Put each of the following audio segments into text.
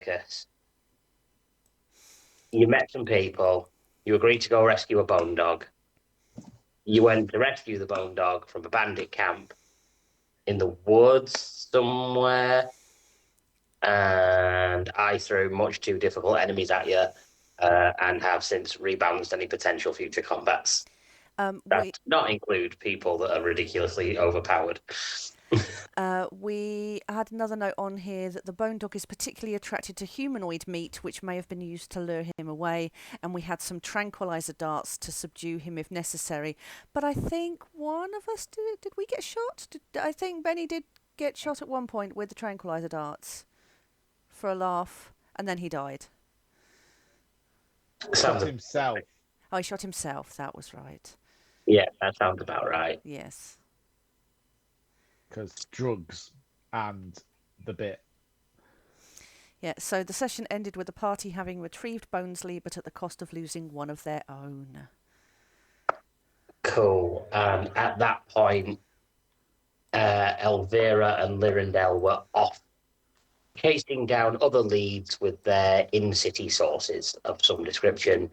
circus. You met some people. You agreed to go rescue a bone dog. You went to rescue the bone dog from a bandit camp in the woods somewhere. And I threw much too difficult enemies at you and have since rebalanced any potential future combats. That We does not include people that are ridiculously overpowered. we had another note on here that the bone dog is particularly attracted to humanoid meat, which may have been used to lure him away, and we had some tranquilizer darts to subdue him if necessary. But I think one of us did we get shot? I think Benny did get shot at one point with the tranquilizer darts for a laugh, and then he died. Shot himself. Oh, he shot himself. That was right. Yeah, that sounds about right. Yes. Because drugs and the bit. Yeah, so the session ended with the party having retrieved Bonesley, but at the cost of losing one of their own. Cool. And at that point, Elvira and Lyrindel were off chasing down other leads with their in-city sources of some description,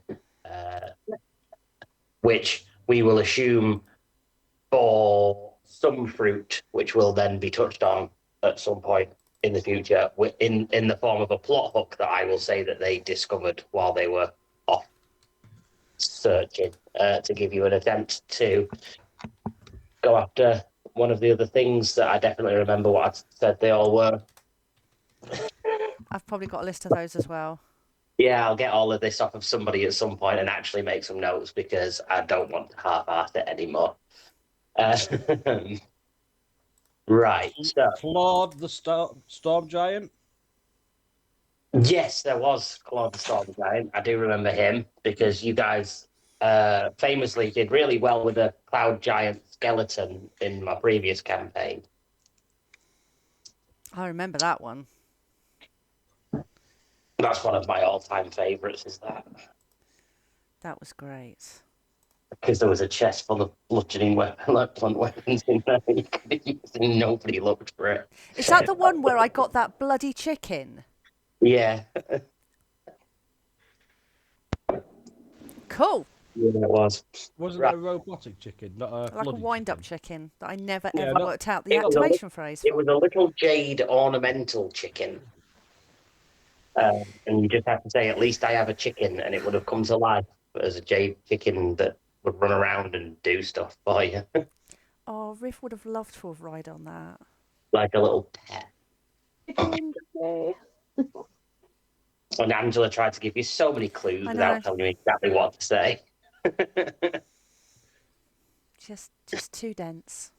which we will assume for some fruit, which will then be touched on at some point in the future, in the form of a plot hook that I will say that they discovered while they were off searching, to give you an attempt to go after one of the other things that I definitely remember what I said they all were. I've probably got a list of those as well. Yeah, I'll get all of this off of somebody at some point and actually make some notes because I don't want to half-ass it anymore. Right. So, Claude the Storm Giant. yes, there was Claude the Storm Giant. I do remember him because you guys famously did really well with a Cloud Giant skeleton in my previous campaign. I remember that one. That's one of my all-time favourites, is that. That was great. Because there was a chest full of bludgeoning blunt weapons in there you could use and nobody looked for it. Is that the one where I got that bloody chicken? Yeah. Cool. Yeah, it was. Wasn't Right. it a robotic chicken, not a Like a bloody wind-up chicken? chicken that I never Yeah, ever not- worked out the It was a activation phrase It for. was a little jade ornamental chicken. And you just have to say, at least I have a chicken, and it would have come to life as a jade chicken that would run around and do stuff for you, Oh, Riff would have loved to have ride on that. like a little pet. Okay. And Angela tried to give you so many clues I know. without telling you exactly what to say. Just too dense.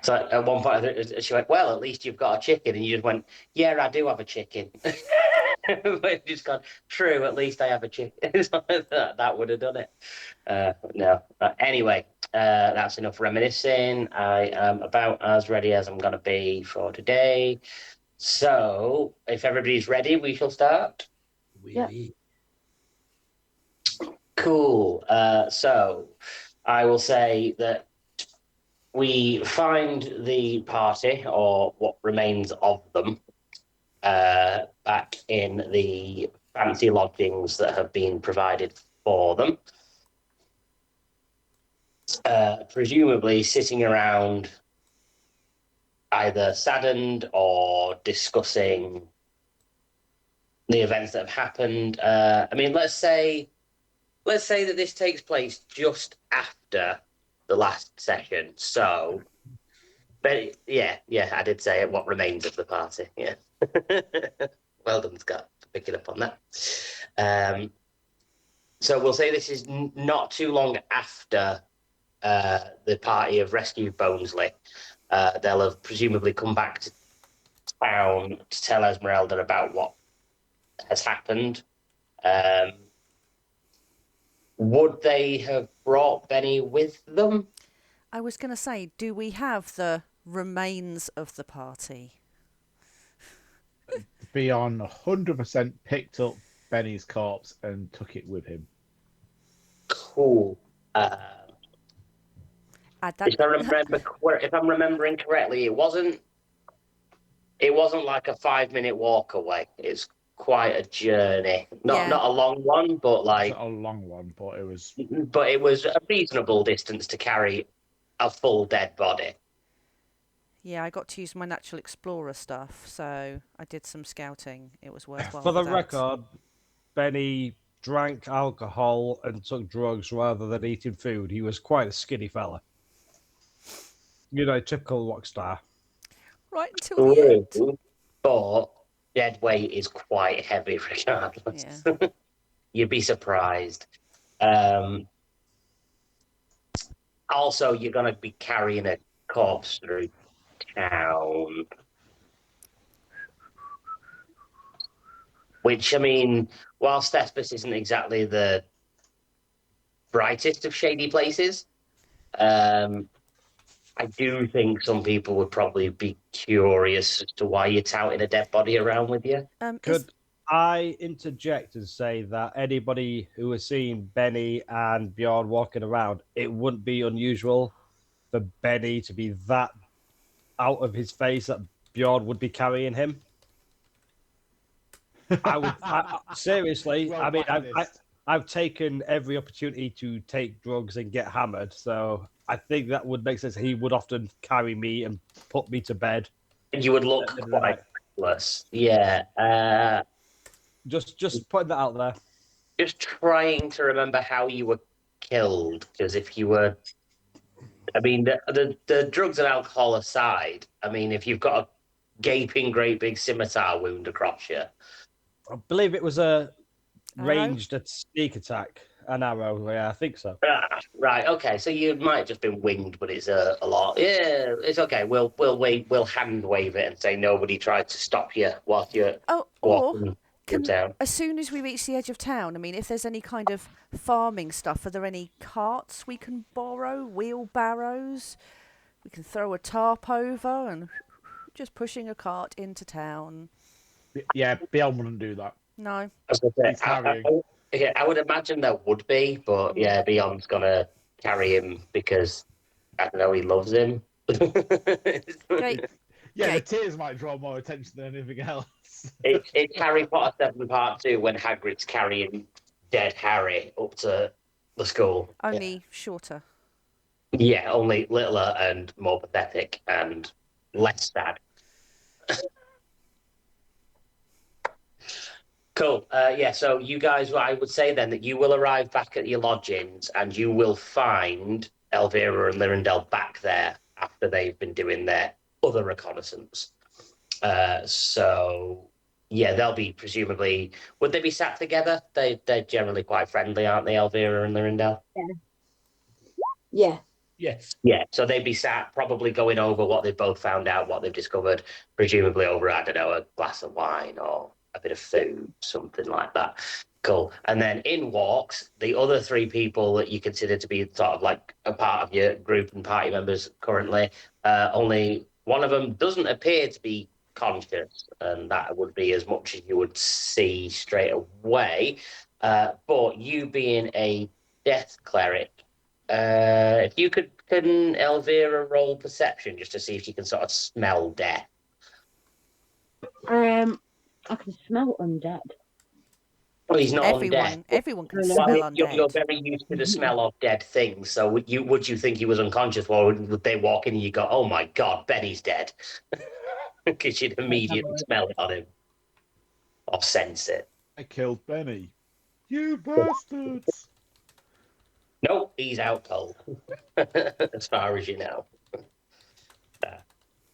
So at one point, she went, "Well, at least you've got a chicken," and you just went, "Yeah, I do have a chicken." But you just gone, "True, at least I have a chicken." That would have done it. No. Anyway, that's enough reminiscing. I am about as ready as I'm going to be for today. So, if everybody's ready, we shall start. Yeah. Cool. So, I will say that we find the party, or what remains of them, back in the fancy lodgings that have been provided for them. Presumably sitting around either saddened or discussing the events that have happened. I mean, let's say that this takes place just after the last session. So, but yeah, I did say it. What remains of the party? Yeah. Well done, Scott, for picking up on that. So we'll say this is not too long after the party have rescued Bonesley. They'll have presumably come back to town to tell Esmeralda about what has happened. Would they have brought Benny with them? I was going to say, do we have the remains of the party? Beyond 100% picked up Benny's corpse and took it with him. Cool. Add that. If I'm remembering correctly, it wasn't it wasn't like a 5-minute walk away. It's quite a journey. Not Yeah. not a long one, but It's like, not a long one, but it was. but it was a reasonable distance to carry a full dead body. Yeah, I got to use my natural explorer stuff, so I did some scouting. It was worthwhile. For the that. record, Benny drank alcohol and took drugs rather than eating food. He was quite a skinny fella. You know, typical rock star. Right until the end. True, but dead weight is quite heavy regardless. Yeah. You'd be surprised. Also, you're going to be carrying a corpse through town. Which, I mean, whilst Thespis isn't exactly the brightest of shady places, I do think some people would probably be curious as to why you're touting a dead body around with you. Could I interject and say that anybody who has seen Benny and Bjorn walking around, it wouldn't be unusual for Benny to be that out of his face that Bjorn would be carrying him? Seriously. Well I mean, practiced. I've taken every opportunity to take drugs and get hammered, so I think that would make sense. He would often carry me and put me to bed. And you would look At the end of the quite night. reckless. Yeah. Just putting that out there. Just trying to remember how you were killed, because if you were, I mean, the drugs and alcohol aside, I mean, if you've got a gaping great big scimitar wound across you, I believe it was a Arrow? ranged sneak attack, an arrow. Yeah, I think so. right? Okay, so you might have just been winged, but it's a lot. Yeah, it's okay. We'll wait. We'll hand wave it and say nobody tried to stop you whilst you're Oh, or walking through town. as soon as we reach the edge of town, I mean, if there's any kind of farming stuff, are there any carts we can borrow? Wheelbarrows? We can throw a tarp over and just pushing a cart into town. Yeah, Bjorn wouldn't do that. No. I was gonna say, He's carrying. yeah, I would imagine there would be, but yeah, Beyond's gonna carry him because I don't know, he loves him. Great. Yeah, Okay. the tears might draw more attention than anything else. It's Harry Potter 7 Part 2 when Hagrid's carrying dead Harry up to the school. Only shorter. Yeah, only littler and more pathetic and less sad. Cool. Yeah, so you guys, I would say then that you will arrive back at your lodgings and you will find Elvira and Lyrindel back there after they've been doing their other reconnaissance. So, yeah, they'll be presumably... Would they be sat together? They're generally quite friendly, aren't they, Elvira and Lyrindel? Yeah. Yes. Yeah, so they'd be sat probably going over what they've both found out, what they've discovered, presumably over, I don't know, a glass of wine or a bit of food, something like that. Cool. And then in walks the other 3 people that you consider to be sort of like a part of your group and party members currently. Only one of them doesn't appear to be conscious, and that would be as much as you would see straight away. But you being a death cleric, if you can Elvira roll perception just to see if you can sort of smell death. I can smell undead. Well, he's not undead. Everyone can Well, smell You're undead. very used to the smell of dead things. So would you think he was unconscious? Or would they walk in and you go, oh my God, Benny's dead? Because you'd immediately smell it on him or sense it. I killed Benny. You bastards! Nope, he's out cold. As far as you know.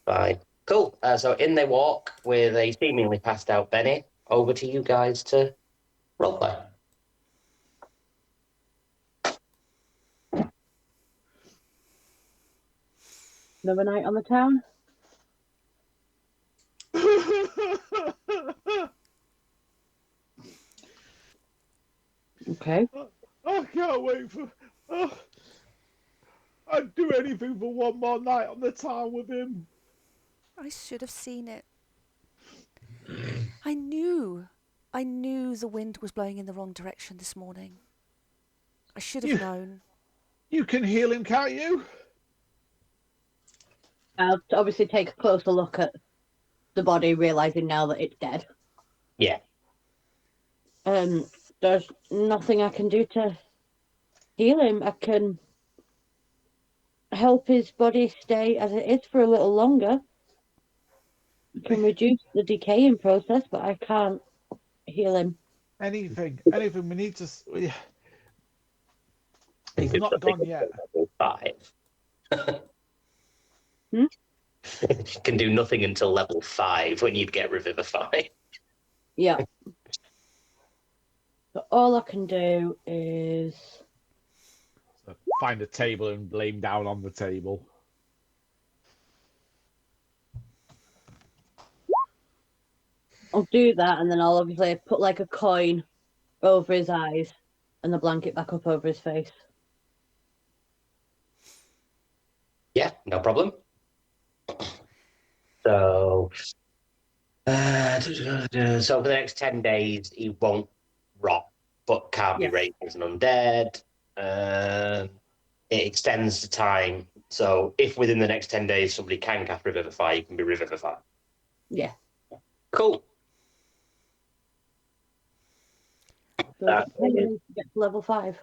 Fine. Cool. So in they walk with a seemingly passed out Benny. Over to you guys to roleplay. Another night on the town. Okay. I can't wait for. I'd do anything for one more night on the town with him. I should have seen it. I knew the wind was blowing in the wrong direction this morning. I should have known. You can heal him, can't you? I'll obviously take a closer look at the body, realizing now that it's dead. Yeah. There's nothing I can do to heal him. I can help his body stay as it is for a little longer. I can reduce the decaying process, but I can't heal him. Anything. We need to. He's Do not something gone yet. until level 5. Hmm? Can do nothing until level 5 when you'd get revivified. Yeah. So all I can do is So find a table and lay him down on the table. I'll do that, and then I'll obviously put like a coin over his eyes and the blanket back up over his face. Yeah, no problem. So, so for the next 10 days, he won't rot, but can't be Yeah. raised as an undead. It extends the time. So if within the next 10 days somebody can cast Revivify, you can be Revivified. Yeah. Cool. So I've got 10 days to get to level 5.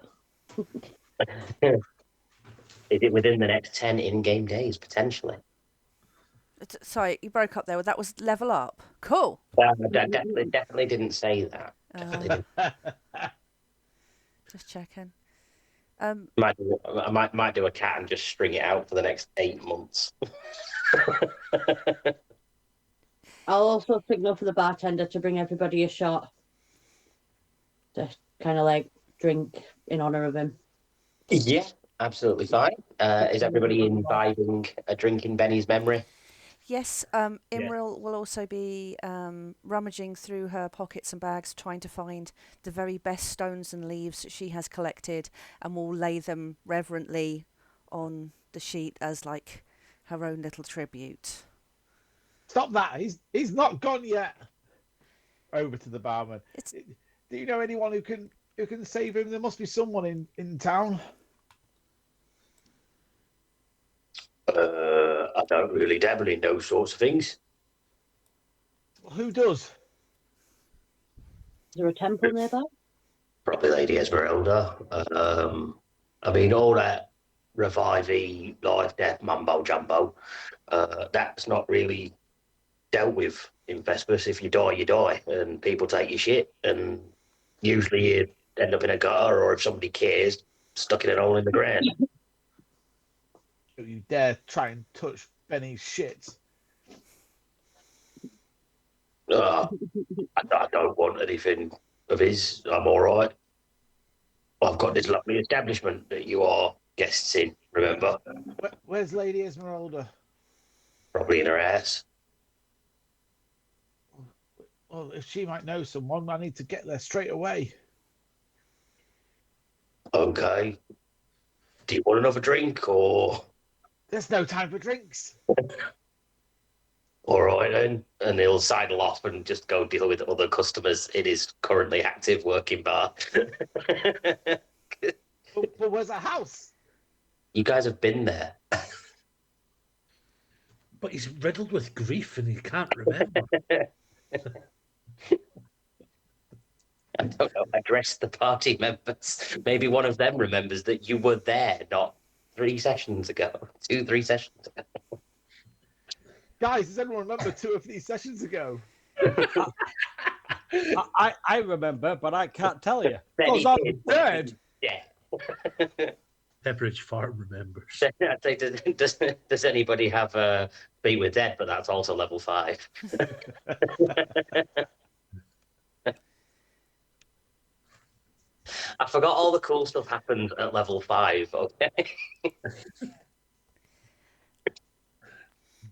Is it within the next 10 in-game days, potentially? Sorry, you broke up there. That was level up. Cool. Definitely didn't say that. Definitely didn't. Just checking. I might do a cat and just string it out for the next 8 months. I'll also signal for the bartender to bring everybody a shot. To kind of like drink in honor of him. Yeah, absolutely fine. Is everybody imbibing a drink in Benny's memory? Yes, Imril will also be rummaging through her pockets and bags, trying to find the very best stones and leaves she has collected, and will lay them reverently on the sheet as like her own little tribute. Stop that! He's not gone yet. Over to the barman. Do you know anyone who can save him? There must be someone in town. I don't really dabble in those sorts of things. Who does? Is there a temple nearby? Probably Lady Esmeralda. I mean, all that reviving, life, death, mumbo jumbo, that's not really dealt with in Vespers. If you die, you die, and people take your shit, and usually you end up in a gutter, or if somebody cares, stuck in a hole in the ground. You dare try and touch Benny's shit? I don't want anything of his. I'm all right. I've got this lovely establishment that you are guests in, remember? Where's Lady Esmeralda? Probably in her ass. Well, if she might know someone, I need to get there straight away. Okay. Do you want another drink, or...? There's no time for drinks. All right, then. And he'll sidle off and just go deal with other customers in his currently active working bar. But where's a house? You guys have been there. But he's riddled with grief and he can't remember. I don't know. Address the party members. Maybe one of them remembers that you were there not 3 sessions ago. 3 sessions ago. Guys, does anyone remember 2 or 3 sessions ago? I remember, but I can't tell you. Then Because he I'm did. dead. Yeah. Pepperidge Farm remembers. I'd say, does anybody have a Be With Dead? But that's also level 5. I forgot all the cool stuff happened at level 5. Okay.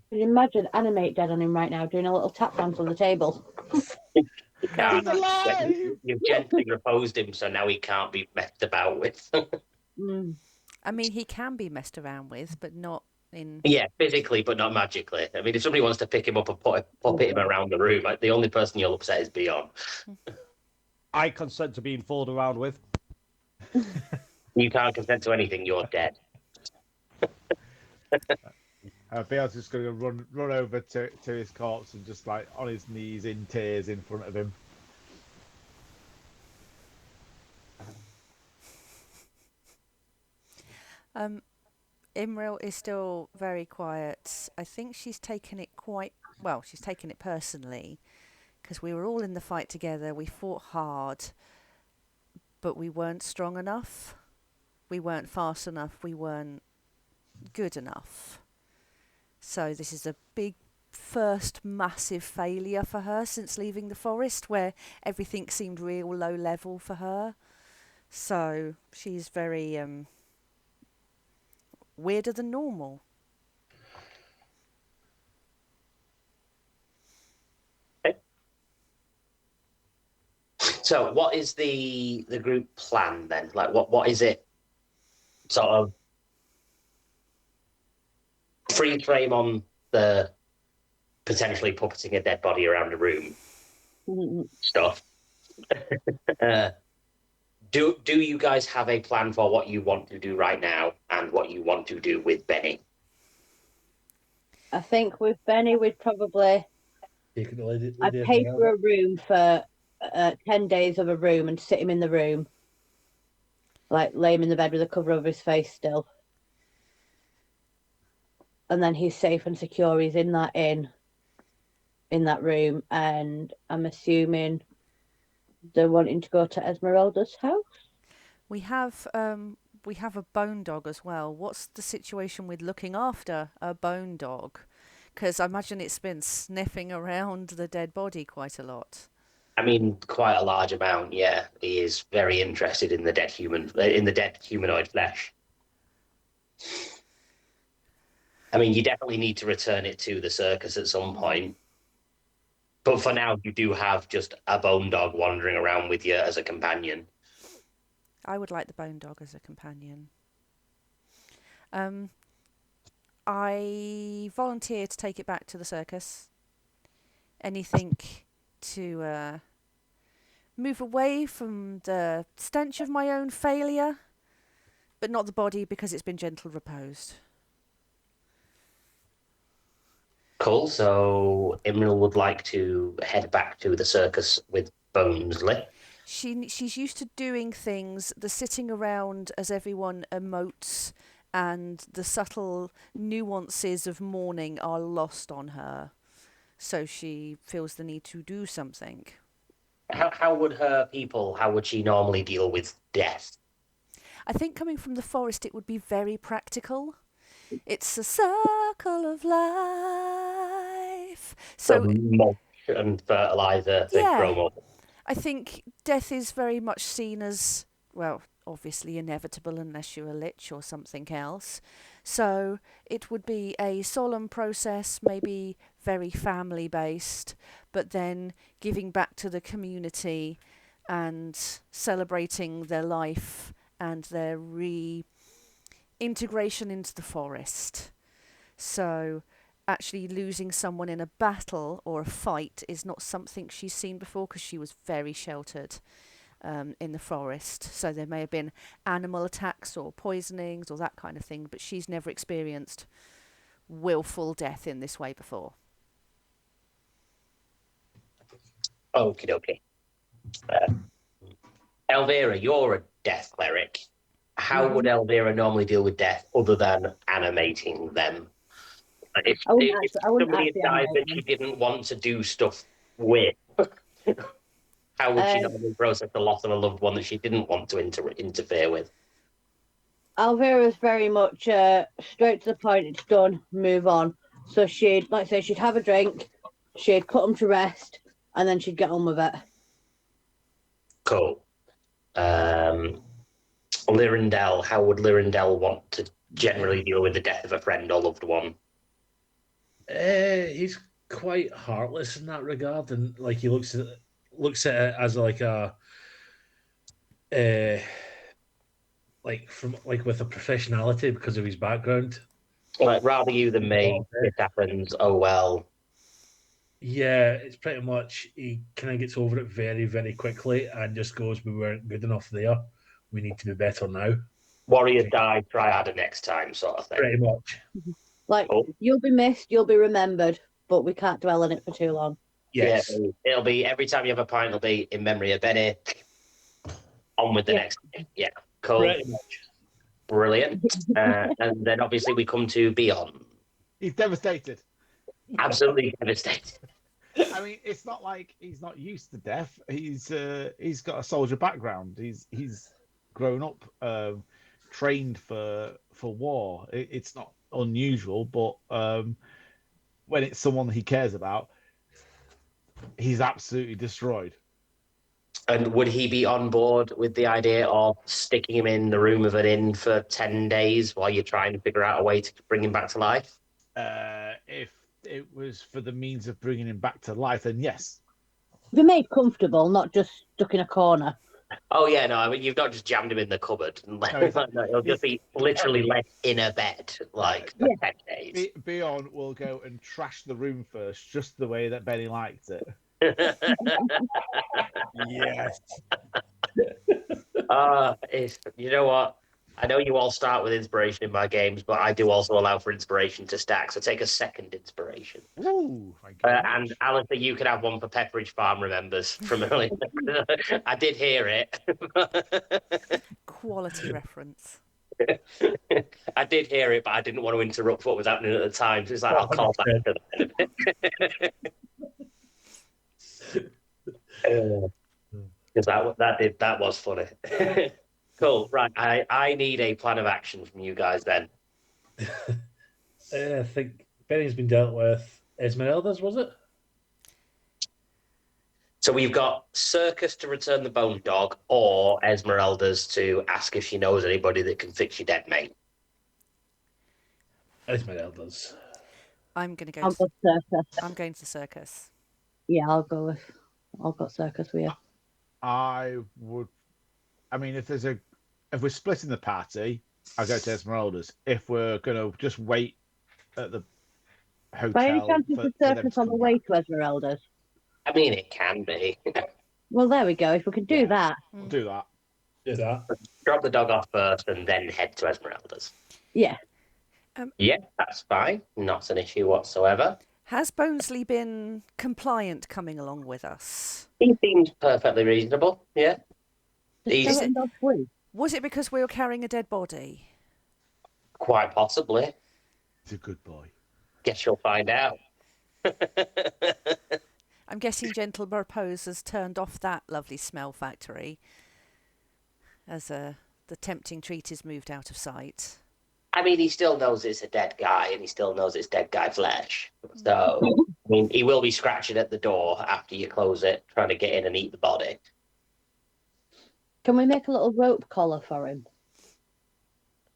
Can you imagine animate dead on him right now doing a little tap dance on the table? You can't. He's alive! You've gently reposed him, so now he can't be messed about with. I mean, he can be messed around with, but not in. Yeah, physically, but not magically. I mean, if somebody wants to pick him up and pop him around the room, the only person you'll upset is Beyond. I consent to being fooled around with. You can't consent to anything. You're dead. Bale's just going to run over to his corpse and just like on his knees in tears in front of him. Imril is still very quiet. I think she's taken it quite well. She's taken it personally because we were all in the fight together. We fought hard, but we weren't strong enough. We weren't fast enough. We weren't good enough. So this is a big first massive failure for her since leaving the forest, where everything seemed real low level for her. So she's very weirder than normal. Okay. So what is the group plan then? Like what is it? Sort of free frame on the potentially puppeting a dead body around a room stuff. Do you guys have a plan for what you want to do right now and what you want to do with Benny? I think with Benny, we'd probably I'd pay for a room for 10 days of a room and sit him in the room, like lay him in the bed with a cover over his face still, and then he's safe and secure. He's in that in that room, and I'm assuming they're wanting to go to Esmeralda's house. We have a bone dog as well. What's the situation with looking after a bone dog? Because I imagine it's been sniffing around the dead body quite a lot. I mean, quite a large amount. Yeah, he is very interested in the dead humanoid flesh. I mean, you definitely need to return it to the circus at some point. But for now, you do have just a bone dog wandering around with you as a companion. I would like the bone dog as a companion. I volunteer to take it back to the circus. Anything to move away from the stench of my own failure, but not the body because it's been gentle reposed. Cool. So Imril would like to head back to the circus with Bonesley. She's used to doing things, the sitting around as everyone emotes, and the subtle nuances of mourning are lost on her. So she feels the need to do something. How would she normally deal with death? I think coming from the forest, it would be very practical. It's a circle of life. So mulch and fertilizer to grow more. I think death is very much seen as, well, obviously inevitable unless you're a lich or something else. So it would be a solemn process, maybe very family based, but then giving back to the community and celebrating their life and their reintegration into the forest. So actually losing someone in a battle or a fight is not something she's seen before because she was very sheltered in the forest. So there may have been animal attacks or poisonings or that kind of thing, but she's never experienced willful death in this way before. Okie dokie. Elvira, you're a death cleric. How would Elvira normally deal with death other than animating them? If somebody had died that she didn't want to do stuff with, how would she normally process the loss of a loved one that she didn't want to interfere with? Elvira's very much straight to the point. It's done. Move on. So she'd have a drink, she'd put them to rest, and then she'd get on with it. Cool. Lyrindel, how would Lyrindel want to generally deal with the death of a friend or loved one? He's quite heartless in that regard, and like he looks at it as like a with a professionality because of his background. Like, rather you than me. This happens. Oh well. Yeah, it's pretty much he kind of gets over it very, very quickly and just goes, "We weren't good enough there. We need to be better now." Warriors die, try harder next time, sort of thing. Pretty much. Like, you'll be missed, you'll be remembered, but we can't dwell on it for too long. Yes. Yeah, it'll be every time you have a pint, it'll be in memory of Benny. On with the next thing. Yeah, cool. Pretty much. Brilliant. And then obviously we come to Beyond. He's devastated. Absolutely devastated. I mean, it's not like he's not used to death. He's got a soldier background. He's grown up, trained for war. It's not unusual, but when it's someone he cares about, he's absolutely destroyed. And would he be on board with the idea of sticking him in the room of an inn for 10 days while you're trying to figure out a way to bring him back to life? If it was for the means of bringing him back to life, then yes. Be made comfortable, not just stuck in a corner. Oh, yeah, no, I mean, you've not just jammed him in the cupboard. No, he'll just be literally left in a bed, like, for 10 days. Beyond will go and trash the room first, just the way that Benny liked it. Yes. You know what? I know you all start with inspiration in my games, but I do also allow for inspiration to stack. So take a second inspiration. Ooh, and Alistair, you can have one for Pepperidge Farm remembers from earlier. I did hear it. Quality reference. I did hear it, but I didn't want to interrupt what was happening at the time. So it's like, I'll call back to that. Because that was funny. Cool. Right. I need a plan of action from you guys then. I think Benny's been dealt with. Esmeralda's, was it? So we've got Circus to return the bone dog, or Esmeralda's to ask if she knows anybody that can fix your dead mate. Esmeralda's. I'm going to go. I'll go Circus. I'm going to Circus. Yeah, I'll go Circus with you. I would. I mean, if we're splitting the party, I'll go to Esmeralda's. If we're gonna just wait at the hotel, By any chance, is the Circus on the way to Esmeralda's? I mean, it can be. Well, there we go. If we could do that, we'll do that. Do that. Drop the dog off first, and then head to Esmeralda's. Yeah. Yeah, that's fine. Not an issue whatsoever. Has Bonesley been compliant coming along with us? He seems perfectly reasonable. Yeah. Was it because we were carrying a dead body? Quite possibly. He's a good boy. Guess you'll find out. I'm guessing Gentle Repose has turned off that lovely smell factory as the tempting treat is moved out of sight. I mean, he still knows it's a dead guy, and he still knows it's dead guy flesh. So, I mean, he will be scratching at the door after you close it, trying to get in and eat the body. Can we make a little rope collar for him?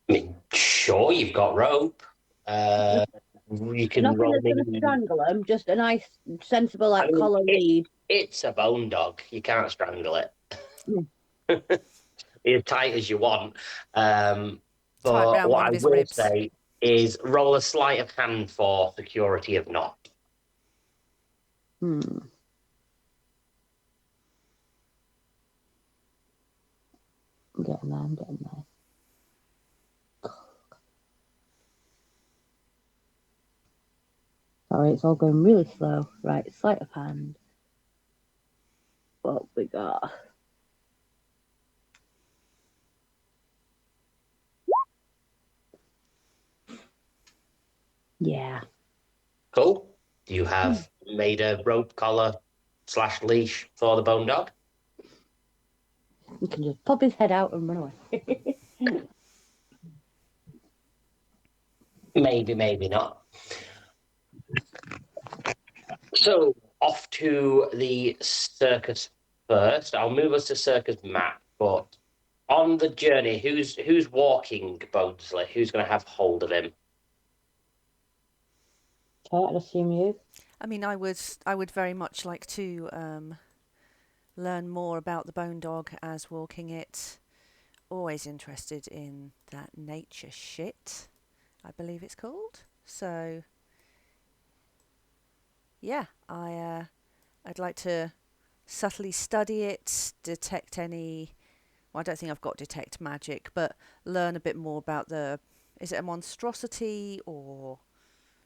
I mean, sure, you've got rope. You can Nothing roll that's going to strangle him, just a nice, sensible, collar lead. It's a bone dog. You can't strangle it. As tight as you want. But what I will say is roll a sleight of hand for security of knot. I'm getting there. Sorry, it's all going really slow. Right, sleight of hand. What we got? Yeah. Cool. You have made a rope collar / leash for the bone dog. You can just pop his head out and run away. Maybe not. So off to the circus first. I'll move us to circus map, but on the journey, who's walking Bonesley? Who's going to have hold of him? I'd assume you. I mean, I would very much like to learn more about the bone dog as walking it. Always interested in that nature shit, I believe it's called. So, yeah, I'd like to subtly study it, detect any. Well, I don't think I've got detect magic, but learn a bit more about is it a monstrosity or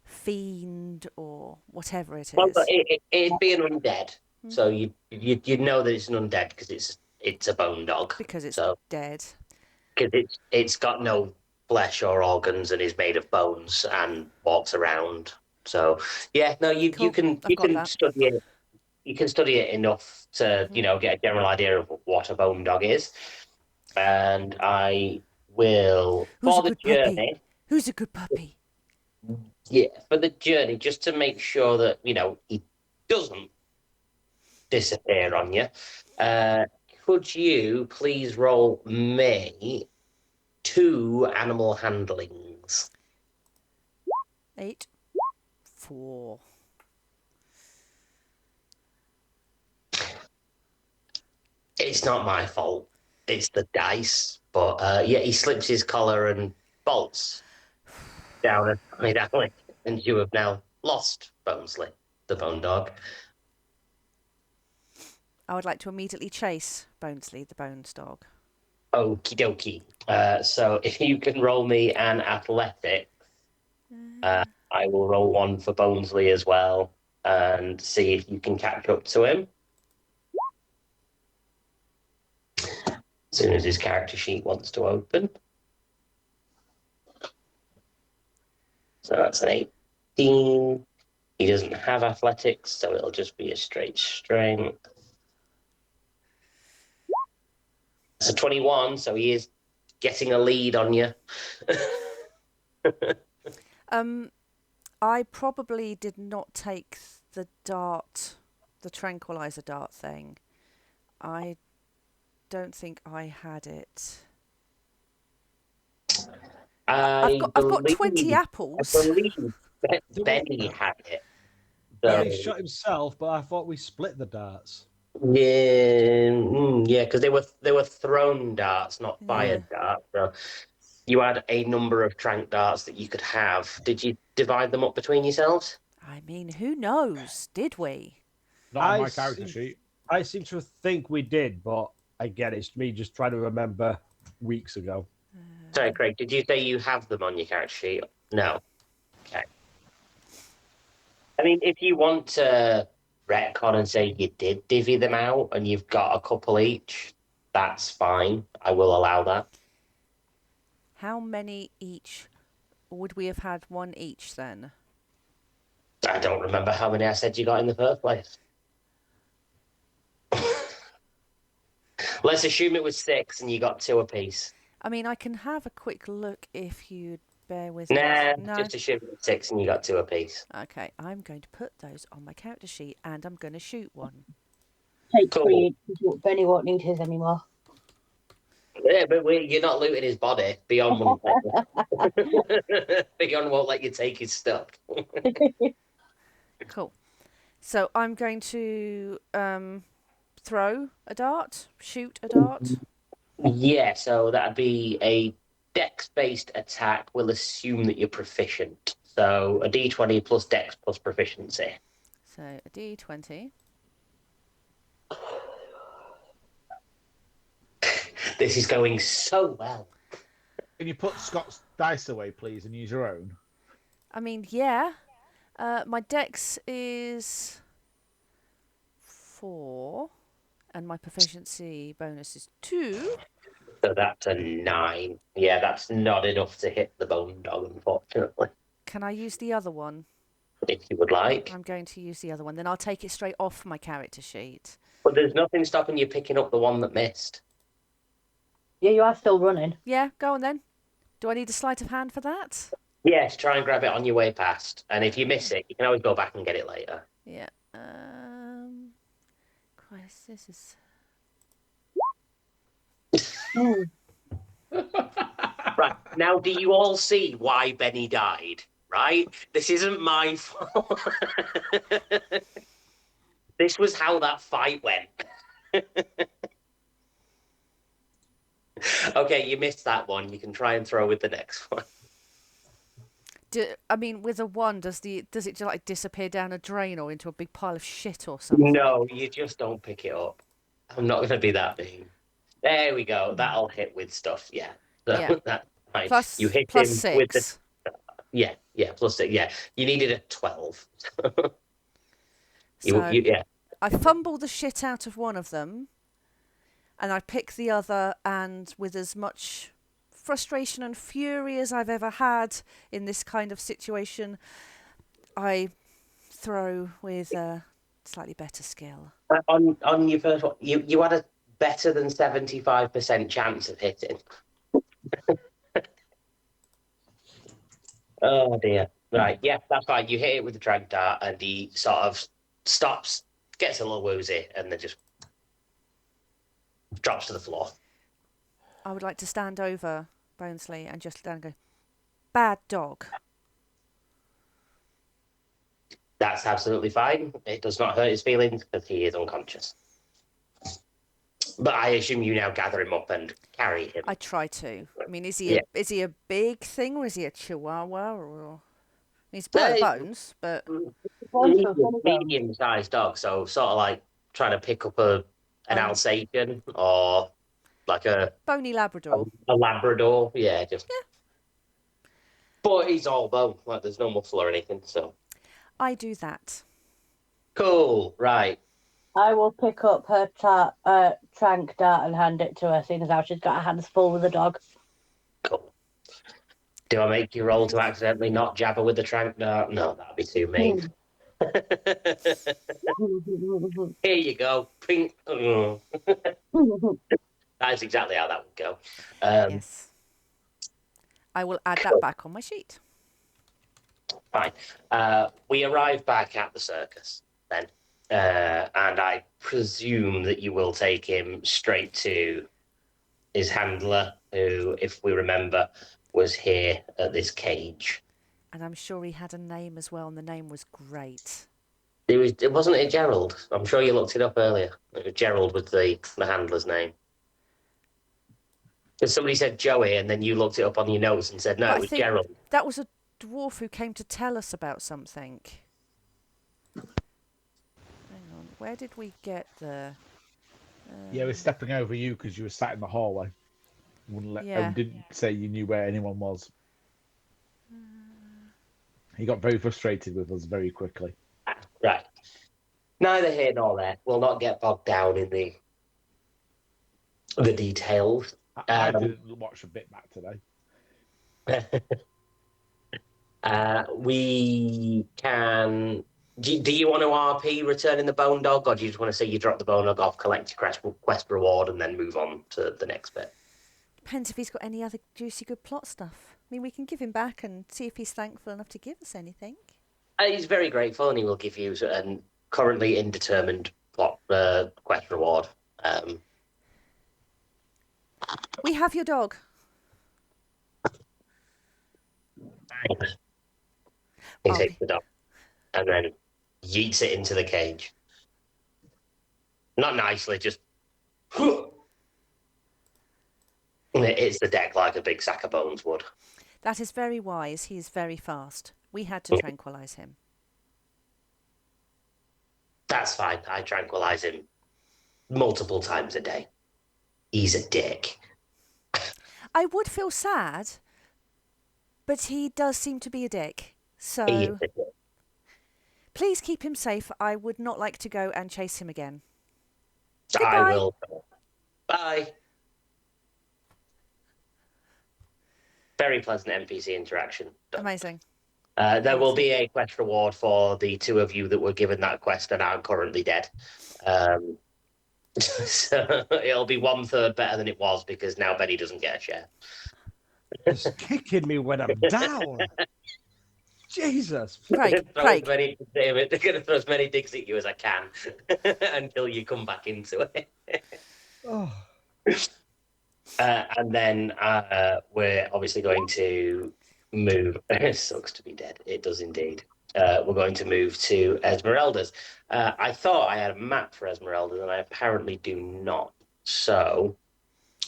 fiend or whatever it Well, is. but it'd be an undead, so you'd know that it's an undead because it's a bone dog. Because it's so dead. because it's got no flesh or organs and is made of bones and walks around. So yeah, no, you Cool. can I've got that. study it. You can study it enough to get a general idea of what a bone dog is, and I will Who's a for the good puppy? journey. Who's a good puppy? Yeah, for the journey, just to make sure that he doesn't disappear on you. Could you please roll me 2 animal handlings? 8, 4. It's not my fault. It's the dice. But yeah, he slips his collar and bolts down a side alley, and you have now lost Bonesley, the bone dog. I would like to immediately chase Bonesley, the bones dog. Okie dokie. So if you can roll me an athletics, I will roll one for Bonesley as well and see if you can catch up to him. As soon as his character sheet wants to open. So that's an 18. He doesn't have athletics, so it'll just be a straight strength. It's a 21, so he is getting a lead on you. I probably did not take the tranquilizer dart thing. I don't think I had it. I've got 20 apples. I believe Benny had it. Benny shot himself, but I thought we split the darts. Yeah, because they were thrown darts, not fired darts. So you had a number of trank darts that you could have. Did you divide them up between yourselves? I mean, who knows? Did we? Not on my character sheet. I seem to think we did, but again, it's me just trying to remember weeks ago. Sorry, Craig, did you say you have them on your character sheet? No. Okay. I mean, if you want to retcon and say you did divvy them out and you've got a couple each, that's fine. I will allow that. How many each? Would we have had one each then? I don't remember how many I said you got in the first place. Let's assume it was 6 and you got 2 apiece. I mean, I can have a quick look if you'd bear with me. No, just assume it was 6 and you got 2 apiece. Okay, I'm going to put those on my character sheet and I'm going to shoot one. Take 3, Benny won't need his anymore. Yeah, but you're not looting his body. Beyond won't let you take his stuff. Cool. So I'm going to throw a dart, shoot a dart. Yeah, so that'd be a dex-based attack. We'll assume that you're proficient. So a d20 plus dex plus proficiency. So a d20. This is going so well. Can you put Scott's dice away, please, and use your own? I mean, yeah. My dex is 4, and my proficiency bonus is 2. So that's a 9. Yeah, that's not enough to hit the bone dog, unfortunately. Can I use the other one? If you would like. I'm going to use the other one. Then I'll take it straight off my character sheet. But there's nothing stopping you picking up the one that missed. Yeah, you are still running. Yeah, go on then. Do I need a sleight of hand for that? Yes, try and grab it on your way past. And if you miss it, you can always go back and get it later. Yeah. Christ, this is... Right, now do you all see why Benny died? Right? This isn't my fault. This was how that fight went. Okay, you missed that one. You can try and throw with the next one. I mean, with a 1, does it just like disappear down a drain or into a big pile of shit or something? No, you just don't pick it up. I'm not going to be that mean. There we go. That'll hit with stuff. Yeah. So Yeah. that's fine. Plus, you hit plus him 6. with the. Yeah, plus it. Yeah, you needed a 12. So Yeah. I fumble the shit out of one of them, and I pick the other, and with as much frustration and fury as I've ever had in this kind of situation, I throw with a slightly better skill. On your first one, you had a better than 75% chance of hitting. Oh dear. Right, yeah, that's fine. You hit it with the drag dart, and he sort of stops, gets a little woozy, and then just drops to the floor. I would like to stand over Bonesley and just stand and go, bad dog. That's absolutely fine. It does not hurt his feelings because he is unconscious. But I assume you now gather him up and carry him. I try to. I mean, is he a big thing, or is he a chihuahua? Or he's bare bones, but Medium-sized dog, so sort of like trying to pick up an Alsatian or like a bony Labrador. A Labrador, yeah, just. Yeah. But he's all bone, like there's no muscle or anything, so. I do that. Cool, right. I will pick up her trank dart and hand it to her, seeing as how she's got her hands full with the dog. Cool. Do I make you roll to accidentally not jab her with the trank dart? No, that'd be too mean. Here you go. Pink. That's exactly how that would go. Yes. I will add that back on my sheet. Fine. We arrive back at the circus then. And I presume that you will take him straight to his handler, who, if we remember, was here at this cage. And I'm sure he had a name as well, and the name was great. It wasn't it Gerald? I'm sure you looked it up earlier. Gerald was the handler's name. Because somebody said Joey, and then you looked it up on your notes and said, no, it was Gerald. That was a dwarf who came to tell us about something. Hang on, where did we get there? Yeah, we're stepping over you because you were sat in the hallway. And didn't say you knew where anyone was. He got very frustrated with us very quickly. Right. Neither here nor there. We'll not get bogged down in the details. I didn't watch a bit back today. We can. Do you want to RP returning the bone dog, or do you just want to say you drop the bone dog off, collect your quest reward, and then move on to the next bit? Depends if he's got any other juicy good plot stuff. I mean, we can give him back and see if he's thankful enough to give us anything. He's very grateful, and he will give you a currently indetermined plot quest reward. We have your dog. Thanks. He takes the dog and then yeets it into the cage. Not nicely, just. And it hits the deck like a big sack of bones would. That is very wise. He is very fast. We had to tranquilise him. That's fine. I tranquilise him multiple times a day. He's a dick. I would feel sad, but he does seem to be a dick. So please keep him safe. I would not like to go and chase him again. Goodbye. I will. Bye. Very pleasant NPC interaction. Amazing. There will be a quest reward for the two of you that were given that quest and are currently dead. So it'll be 1/3 better than it was because now Benny doesn't get a share. Just kicking me when I'm down. Jesus. Craig. They're going to throw as many digs at you as I can until you come back into it. Oh. And then we're obviously going to move. It sucks to be dead. It does indeed. We're going to move to Esmeralda's. I thought I had a map for Esmeralda's, and I apparently do not. So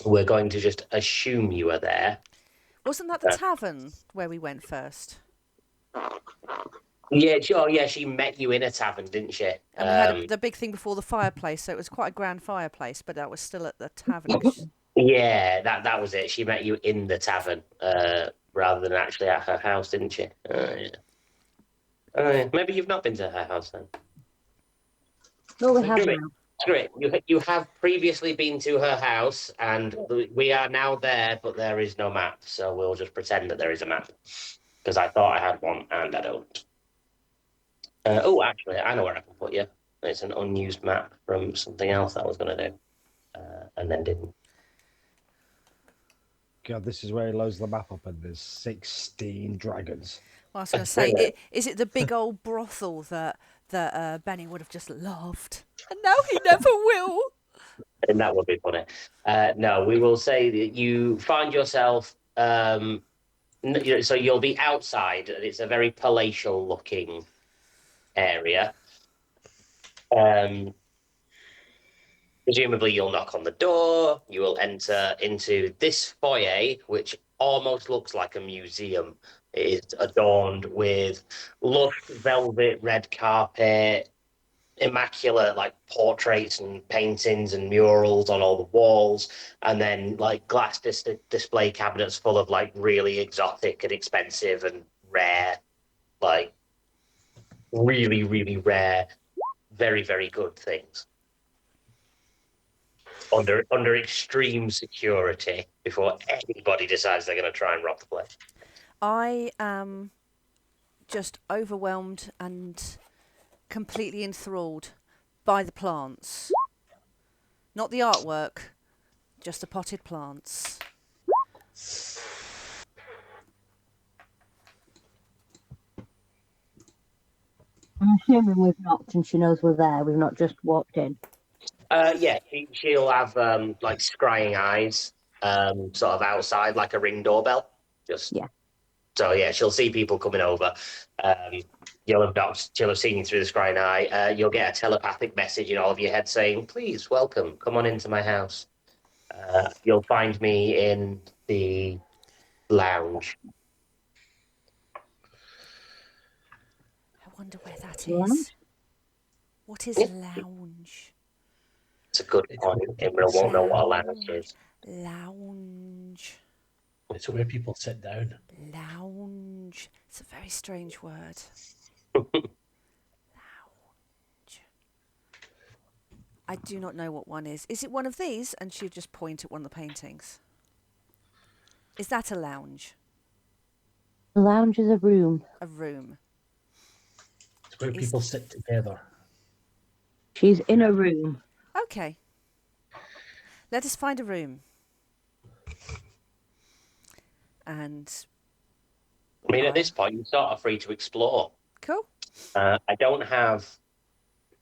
we're going to just assume you are there. Wasn't that the tavern where we went first? Yeah, sure. Yeah, she met you in a tavern, didn't she? And we had the big thing before the fireplace, so it was quite a grand fireplace, but that was still at the tavern. Yeah, that was it. She met you in the tavern rather than actually at her house, didn't you? Yeah. Maybe you've not been to her house then. No, we have Screw it. now. Screw it. You have previously been to her house, and we are now there, but there is no map. So we'll just pretend that there is a map, because I thought I had one and I don't. Actually, I know where I can put you. It's an unused map from something else that I was going to do, and then didn't. God, this is where he loads the map up, and there's 16 dragons. Well, I was going to say, is it the big old brothel that Benny would have just loved, and now he never will? And that would be funny. No, we will say that you find yourself. So you'll be outside, and it's a very palatial-looking area. Presumably, you'll knock on the door. You will enter into this foyer, which almost looks like a museum. It is adorned with lush velvet red carpet, immaculate like portraits and paintings and murals on all the walls, and then like glass display cabinets full of like really exotic and expensive and rare, like really, really rare, very, very good things. Under extreme security before anybody decides they're going to try and rob the place. I am just overwhelmed and completely enthralled by the plants. Not the artwork, just the potted plants. I'm assuming we've knocked and she knows we're there. We've not just walked in. Yeah, she'll have like scrying eyes, sort of outside, like a Ring doorbell. Yeah. So yeah, she'll see people coming over. She'll have seen you through the scrying eye. You'll get a telepathic message in all of your head saying, "Please, welcome, come on into my house." You'll find me in the lounge. I wonder where that Lounge? is. What is lounge? It's a good point. Imra won't know what a lounge is. Lounge. It's where people sit down. Lounge. It's a very strange word. Lounge. I do not know what one is. Is it one of these? And she'll just point at one of the paintings. Is that a lounge? A lounge is a room. A room. It's where people sit together. She's in a room. Okay. Let us find a room. And I mean, at this point, you sort of free to explore. cool. I don't have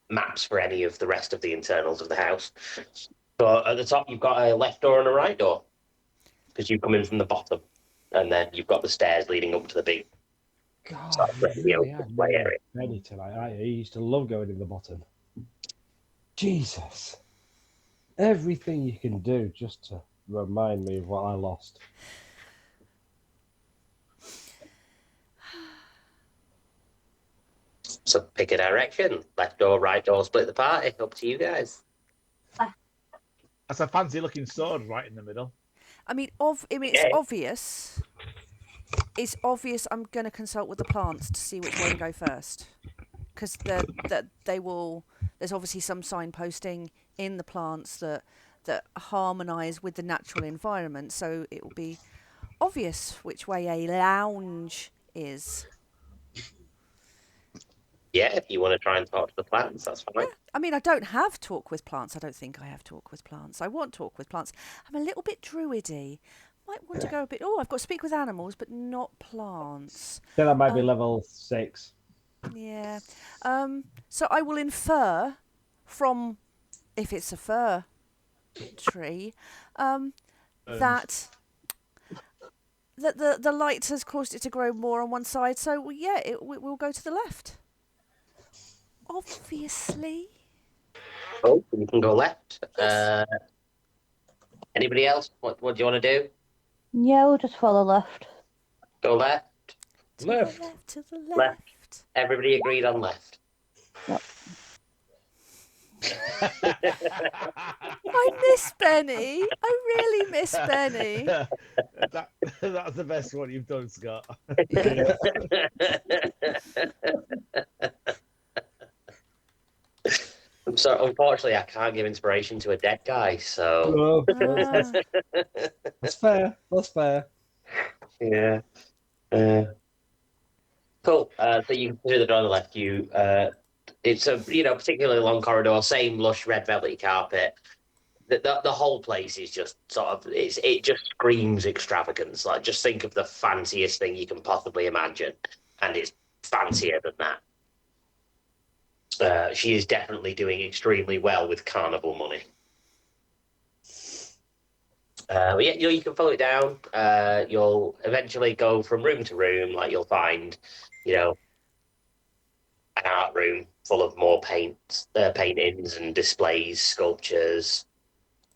maps for any of the rest of the internals of the house. But at the top, you've got a left door and a right door, because you come in from the bottom, and then you've got the stairs leading up to the big. God, you really had me ready tonight. I used to love going in the bottom. Jesus. Everything you can do just to remind me of what I lost. So pick a direction. Left door, right door, split the party. Up to you guys. That's a fancy looking sword right in the middle. I mean, it's obvious. It's obvious I'm going to consult with the plants to see which way to go first. Because they will... There's obviously some signposting in the plants that harmonise with the natural environment. So it will be obvious which way a lounge is. Yeah, if you want to try and talk to the plants, that's fine. Yeah. I mean, I don't have talk with plants. I don't think I have talk with plants. I want talk with plants. I'm a little bit druidy. Might want to go a bit... Oh, I've got to speak with animals, but not plants. Then I might be level 6. Yeah. So I will infer from, if it's a fir tree, that the light has caused it to grow more on one side. So yeah, we'll go to the left. Obviously. Oh, you can go left. Yes. Anybody else? What do you want to do? Yeah, we'll just follow left. Go left. To the left. To the left. Left. Everybody agreed on left. Yep. I miss Benny. I really miss Benny. That's the best one you've done, Scott. Yeah. So unfortunately, I can't give inspiration to a dead guy. So Ah, That's fair. That's fair. yeah. Cool. So you can do the door on the left. It's a particularly long corridor, same lush red velvety carpet. The whole place is just sort of it just screams extravagance. Like just think of the fanciest thing you can possibly imagine, and it's fancier than that. She is definitely doing extremely well with carnival money. But yeah, you can follow it down. You'll eventually go from room to room. Like you'll find, an art room full of more paintings and displays, sculptures,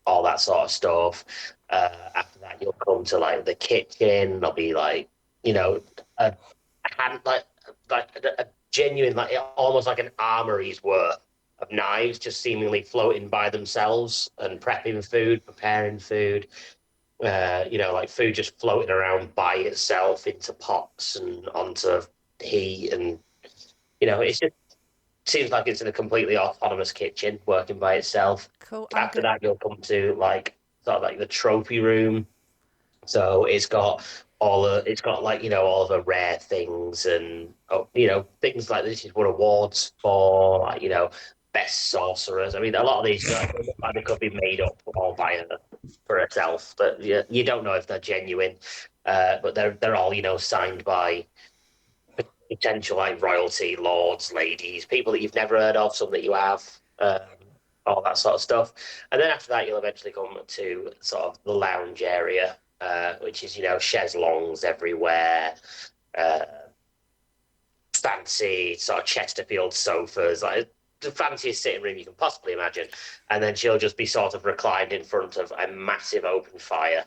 all that sort of stuff. After that, you'll come to like the kitchen. There'll be like, a hand like a genuine almost like an armory's worth of knives just seemingly floating by themselves and prepping food, preparing food. Like food just floating around by itself into pots and onto heat, and it just seems like it's in a completely autonomous kitchen working by itself. cool. After that, you'll come to like sort of like the trophy room. So it's got like all of the rare things and things like this is what awards for like best sorcerers. I mean, a lot of these guys look like they could be made up all by her for herself, but you don't know if they're genuine. But they're all signed by potential like royalty, lords, ladies, people that you've never heard of, some that you have. All that sort of stuff. And then after that, you'll eventually come to sort of the lounge area, which is, chaiselongs everywhere, fancy sort of Chesterfield sofas, like the fanciest sitting room you can possibly imagine. And then she'll just be sort of reclined in front of a massive open fire,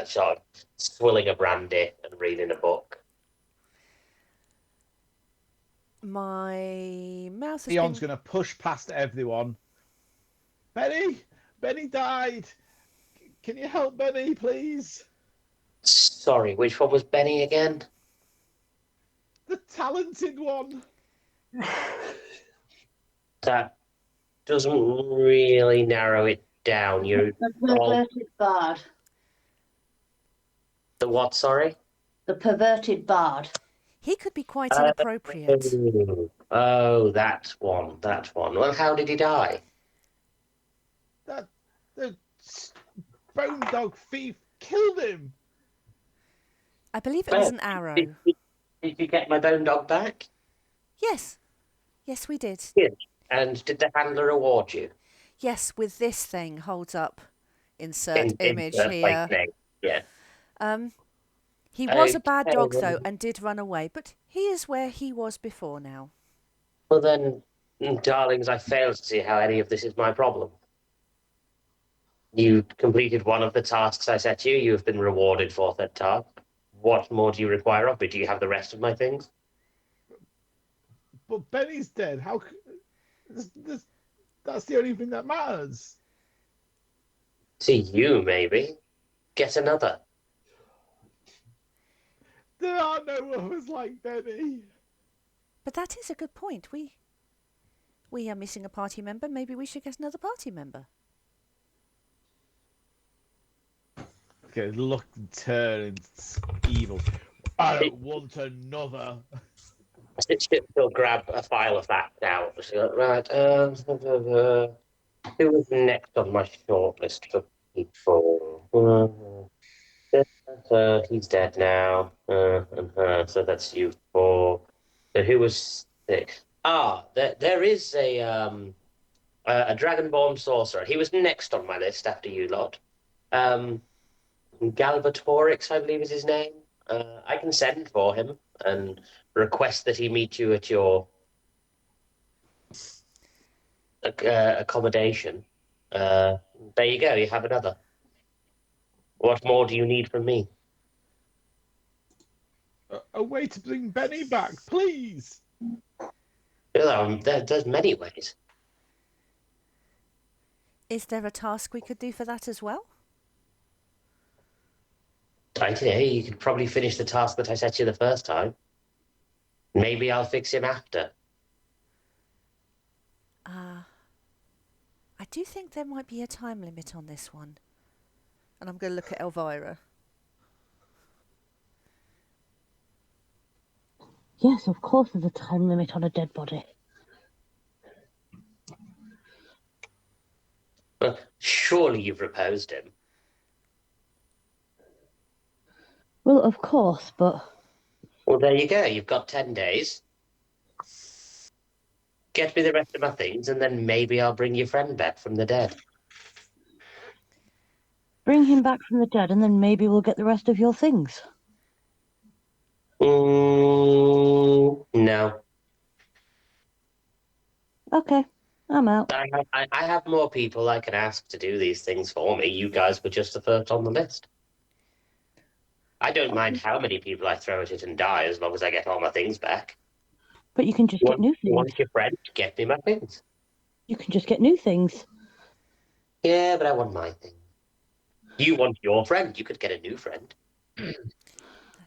sort of swilling a brandy and reading a book. My mouse has Leon's been... going to push past everyone. Benny died. Can you help Benny, please? Sorry, which one was Benny again? The talented one. That doesn't really narrow it down. You're The perverted bard. the what? Sorry. The perverted bard. He could be quite inappropriate. Oh, that one. Well, how did he die? The bone dog thief killed him. I believe it was an arrow. Did you get my bone dog back? Yes. Yes, we did. Yes. And did the handler reward you? Yes, with this thing. Holds up. Insert image here. Yeah. He was a bad Okay, dog, well- though, and did run away, but he is where he was before now. Well then, darlings, I fail to see how any of this is my problem. You completed one of the tasks I set you. You have been rewarded for that task. What more do you require of me? Do you have the rest of my things? But Benny's dead. That's the only thing that matters. To you, maybe. Get another. There are no others like Benny. But that is a good point. We are missing a party member. Maybe we should get another party member. Okay, look and turn and it's evil. I don't want another. She'll grab a file of facts out. She'll go, right, who was next on my shortlist for people? He's dead now. So that's you four. So who was six? There is a dragonborn sorcerer. He was next on my list after you lot. Galbatorix, I believe is his name. I can send for him and request that he meet you at your accommodation. There you go. You have another. What more do you need from me? A way to bring Benny back, please. There's many ways. Is there a task we could do for that as well? I don't know, you could probably finish the task that I set you the first time. Maybe I'll fix him after. I do think there might be a time limit on this one. And I'm going to look at Elvira. Yes, of course there's a time limit on a dead body. But surely you've proposed him. Well, of course, but... Well, there you go. You've got 10 days. Get me the rest of my things, and then maybe I'll bring your friend back from the dead. Bring him back from the dead, and then maybe we'll get the rest of your things. No. Okay, I'm out. I have more people I can ask to do these things for me. You guys were just the first on the list. I don't mind how many people I throw at it and die as long as I get all my things back. But you can just get new You things. want your friend? Get me my things. You can just get new things. Yeah, but I want my thing. You want your friend? You could get a new friend. That's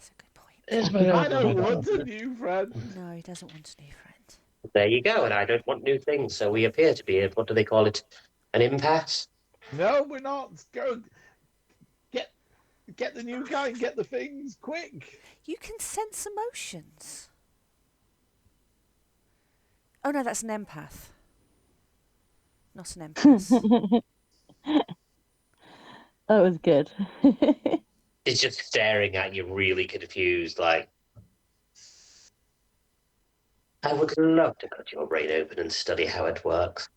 a good point. I don't want a new friend. No, he doesn't want a new friend. There you go, and I don't want new things, so we appear to be, what do they call it, an impasse? No, we're not. Go get the new guy and get the things quick. You can sense emotions. Oh no, that's an empath. Not an empath. That was good. It's just staring at you, really confused, like, I would love to cut your brain open and study how it works.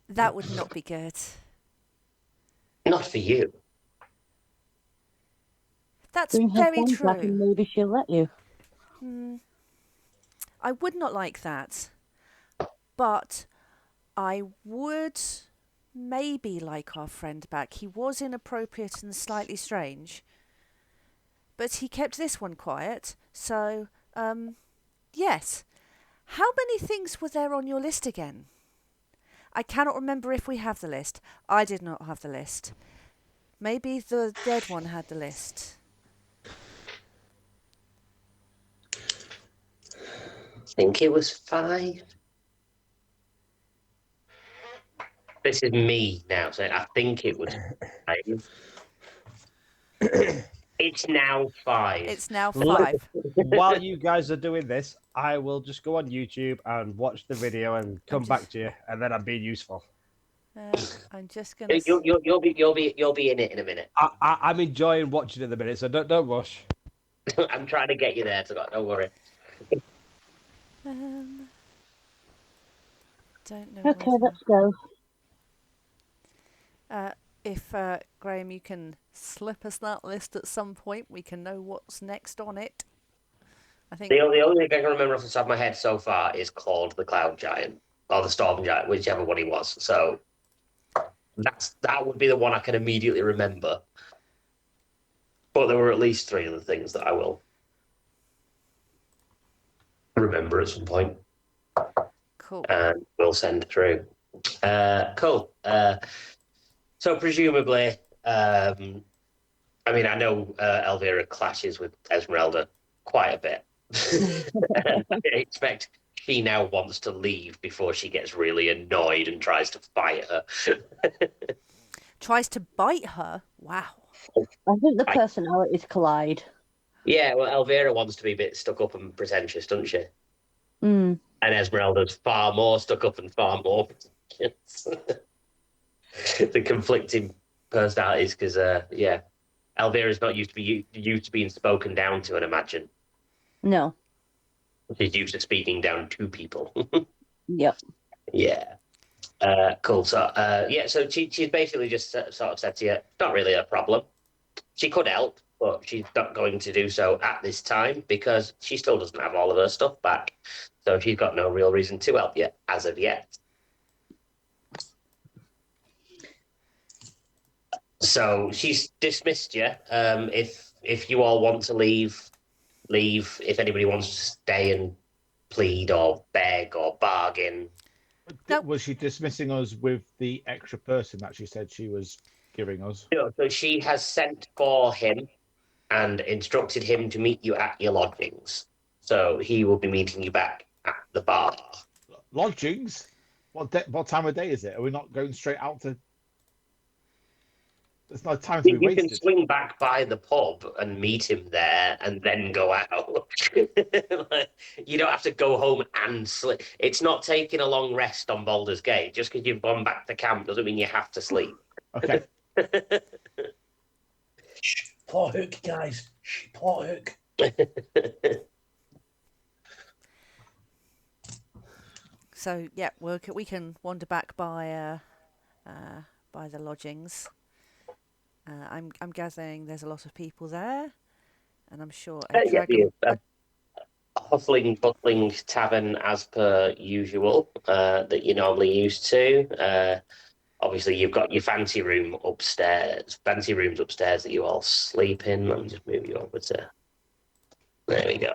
That would not be good. Not for you. That's Bring her very friends back true. and maybe she'll let you. I would not like that. But I would maybe like our friend back. He was inappropriate and slightly strange. But he kept this one quiet. So, yes. How many things were there on your list again? I cannot remember if we have the list. I did not have the list. Maybe the dead one had the list. I think it was 5. This is me now saying I think it was 5. It's now 5. It's now 5. While you guys are doing this, I will just go on YouTube and watch the video and come back to you, and then I'm being useful. I'm just gonna. You'll be in it in a minute. I'm enjoying watching it at the minute, so don't rush. I'm trying to get you there, so don't worry. Don't know. Okay, let's go. If Graham, you can slip us that list at some point, we can know what's next on it. I think The only thing I can remember off the top of my head so far is called the Cloud Giant or the Storm Giant, whichever one he was. So that would be the one I can immediately remember. But there were at least 3 other things that I will remember at some point. cool. And we'll send through. Cool. So presumably, I mean, I know Elvira clashes with Esmeralda quite a bit. And I expect she now wants to leave before she gets really annoyed and tries to fight her. Tries to bite her. Wow. I think the personalities collide. Yeah, well, Elvira wants to be a bit stuck up and pretentious, doesn't she? Mm. And Esmeralda's far more stuck up and far more pretentious. The conflicting personalities, because yeah, Elvira's not used to being spoken down to, I'd imagine. No. She's used to speaking down to people. Yep. Yeah. Cool. So yeah, so she's basically just sort of said to you, not really a problem. She could help, but she's not going to do so at this time because she still doesn't have all of her stuff back. So she's got no real reason to help you as of yet. So she's dismissed you. If you all want to leave. If anybody wants to stay and plead or beg or bargain. Nope. Was she dismissing us with the extra person that she said she was giving us? No, so she has sent for him and instructed him to meet you at your lodgings. So he will be meeting you back at the bar. Lodgings? What time of day is it? Are we not going straight out to? There's no time to be You can wasted. swing back by the pub and meet him there and then go out. Like, you don't have to go home and sleep. It's not taking a long rest on Baldur's Gate. Just because you've gone back to camp doesn't mean you have to sleep. Okay. Shh, plot hook, guys. Shh, plot hook. So yeah, we can wander back by the lodgings. I'm gathering there's a lot of people there, and I'm sure a dragon. A hustling, bustling tavern as per usual that you're normally used to. Obviously, you've got your fancy rooms upstairs that you all sleep in. Let me just move you over to. There we go.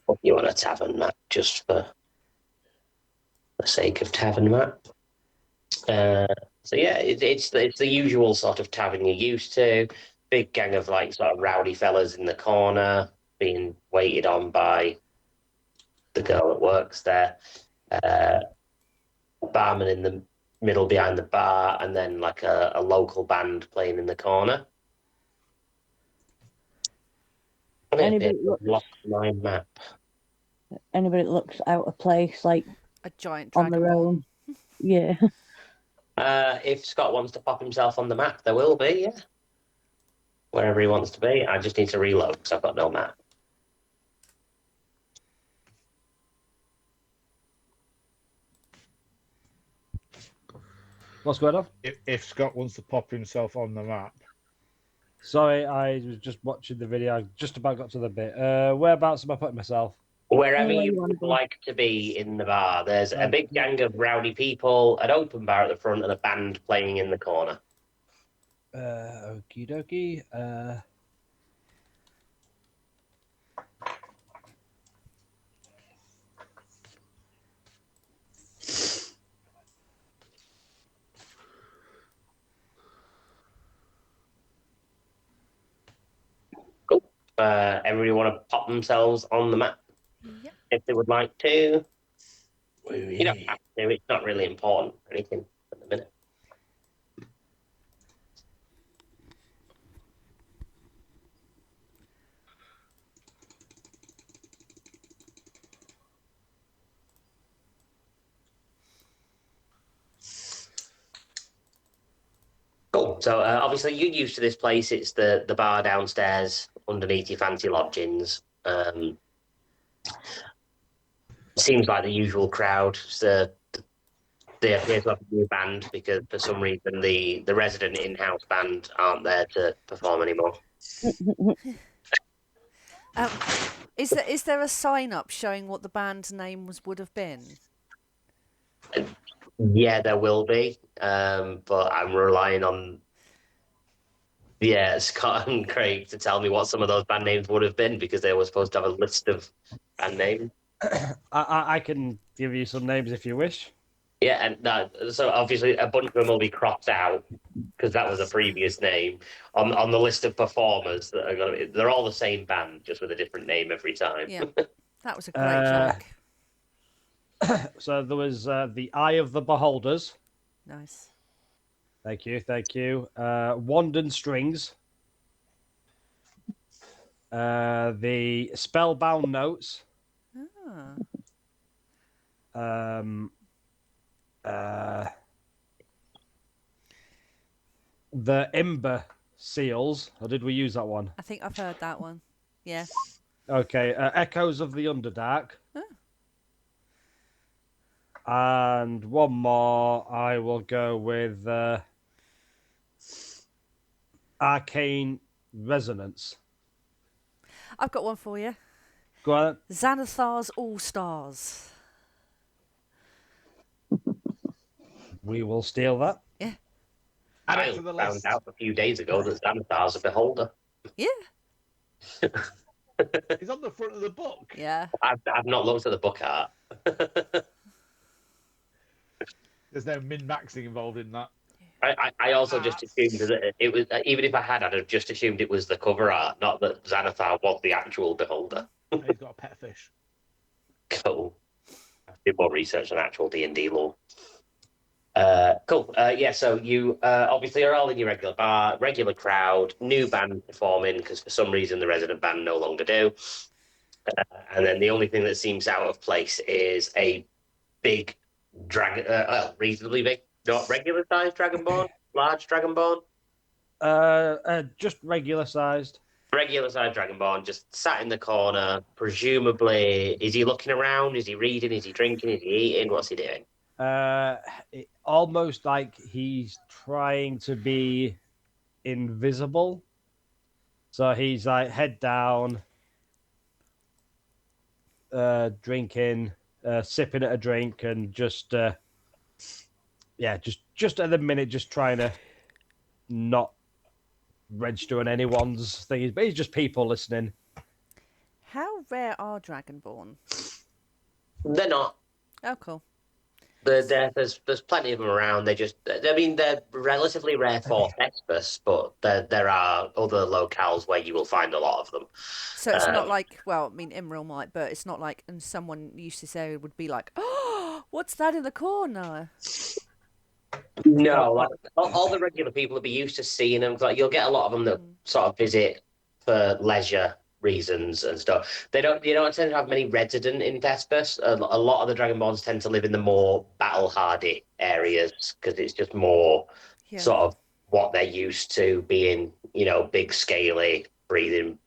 Put you on a tavern map just for the sake of tavern map. So yeah, it's the usual sort of tavern you're used to. Big gang of like sort of rowdy fellas in the corner being waited on by the girl that works there. Barman in the middle behind the bar, and then like a local band playing in the corner. Anybody Lost my map. that looks out of place, like A giant on dragon their ball. own. Yeah. If Scott wants to pop himself on the map, there will be, yeah. Wherever he wants to be. I just need to reload because I've got no map. What's going on? If Scott wants to pop himself on the map. Sorry, I was just watching the video. I just about got to the bit. Whereabouts am I putting myself? Wherever Anywhere you you wanna would be. like to be in the bar, there's a Okay. big gang of rowdy people, an open bar at the front, and a band playing in the corner. Okie dokie. Cool. Everybody want to pop themselves on the map Yep. if they would like to. Wait. You don't have to. It's not really important or anything at the minute. Cool. So obviously you're used to this place. It's the bar downstairs underneath your fancy lodgings. Seems like the usual crowd. So they appear to have a new band because for some reason the resident in-house band aren't there to perform anymore. Is there a sign up showing what the band's name would have been? Yeah, there will be, but I'm relying on Scott and Craig to tell me what some of those band names would have been because they were supposed to have a list of band names. I can give you some names if you wish. Yeah, and so obviously a bunch of them will be cropped out because that was a previous name on the list of performers that are going to be. They're all the same band, just with a different name every time. Yeah, that was a great joke. So there was the Eye of the Beholders. Nice. Thank you. Wand and Strings. The Spellbound Notes. Ah. The Ember Seals. Or did we use that one? I think I've heard that one. Yeah. Okay. Echoes of the Underdark. Oh. And one more. I will go with Arcane Resonance. I've got one for you. Go on. Xanathar's All Stars. We will steal that. Yeah. Add I it to the found list. out a few days ago that Xanathar's a beholder. Yeah. It's on the front of the book. Yeah. I've not looked at the book art. There's no min-maxing involved in that. I also just assumed that it was, even if I had, I'd have just assumed it was the cover art, not that Xanathar was the actual beholder. He's got a pet fish. Cool. I did more research on actual D&D lore. Cool. Yeah, so you obviously are all in your regular bar, regular crowd, new band performing because for some reason the resident band no longer do. And then the only thing that seems out of place is a big dragon, reasonably big, not regular sized dragonborn, large dragonborn. Just regular sized. Regular sized dragonborn just sat in the corner. Presumably, is he looking around? Is he reading? Is he drinking? Is he eating? What's he doing? Almost like he's trying to be invisible. So he's like head down, drinking, sipping at a drink, and just at the minute, just trying to not register on anyone's thing. But he's just people listening. How rare are Dragonborn? They're not. Oh, cool. There's plenty of them around. They're relatively rare for Thespis, but there are other locales where you will find a lot of them. So it's not like, well, I mean, Imril might, but it's not like, and someone used to say would be like, oh, what's that in the corner? No, like, all the regular people will be used to seeing them. Like you'll get a lot of them that sort of visit for leisure reasons and stuff. You don't tend to have many resident in Thespis. A lot of the Dragonborns tend to live in the more battle hardy areas because it's just more sort of what they're used to being, big, scaly, breathing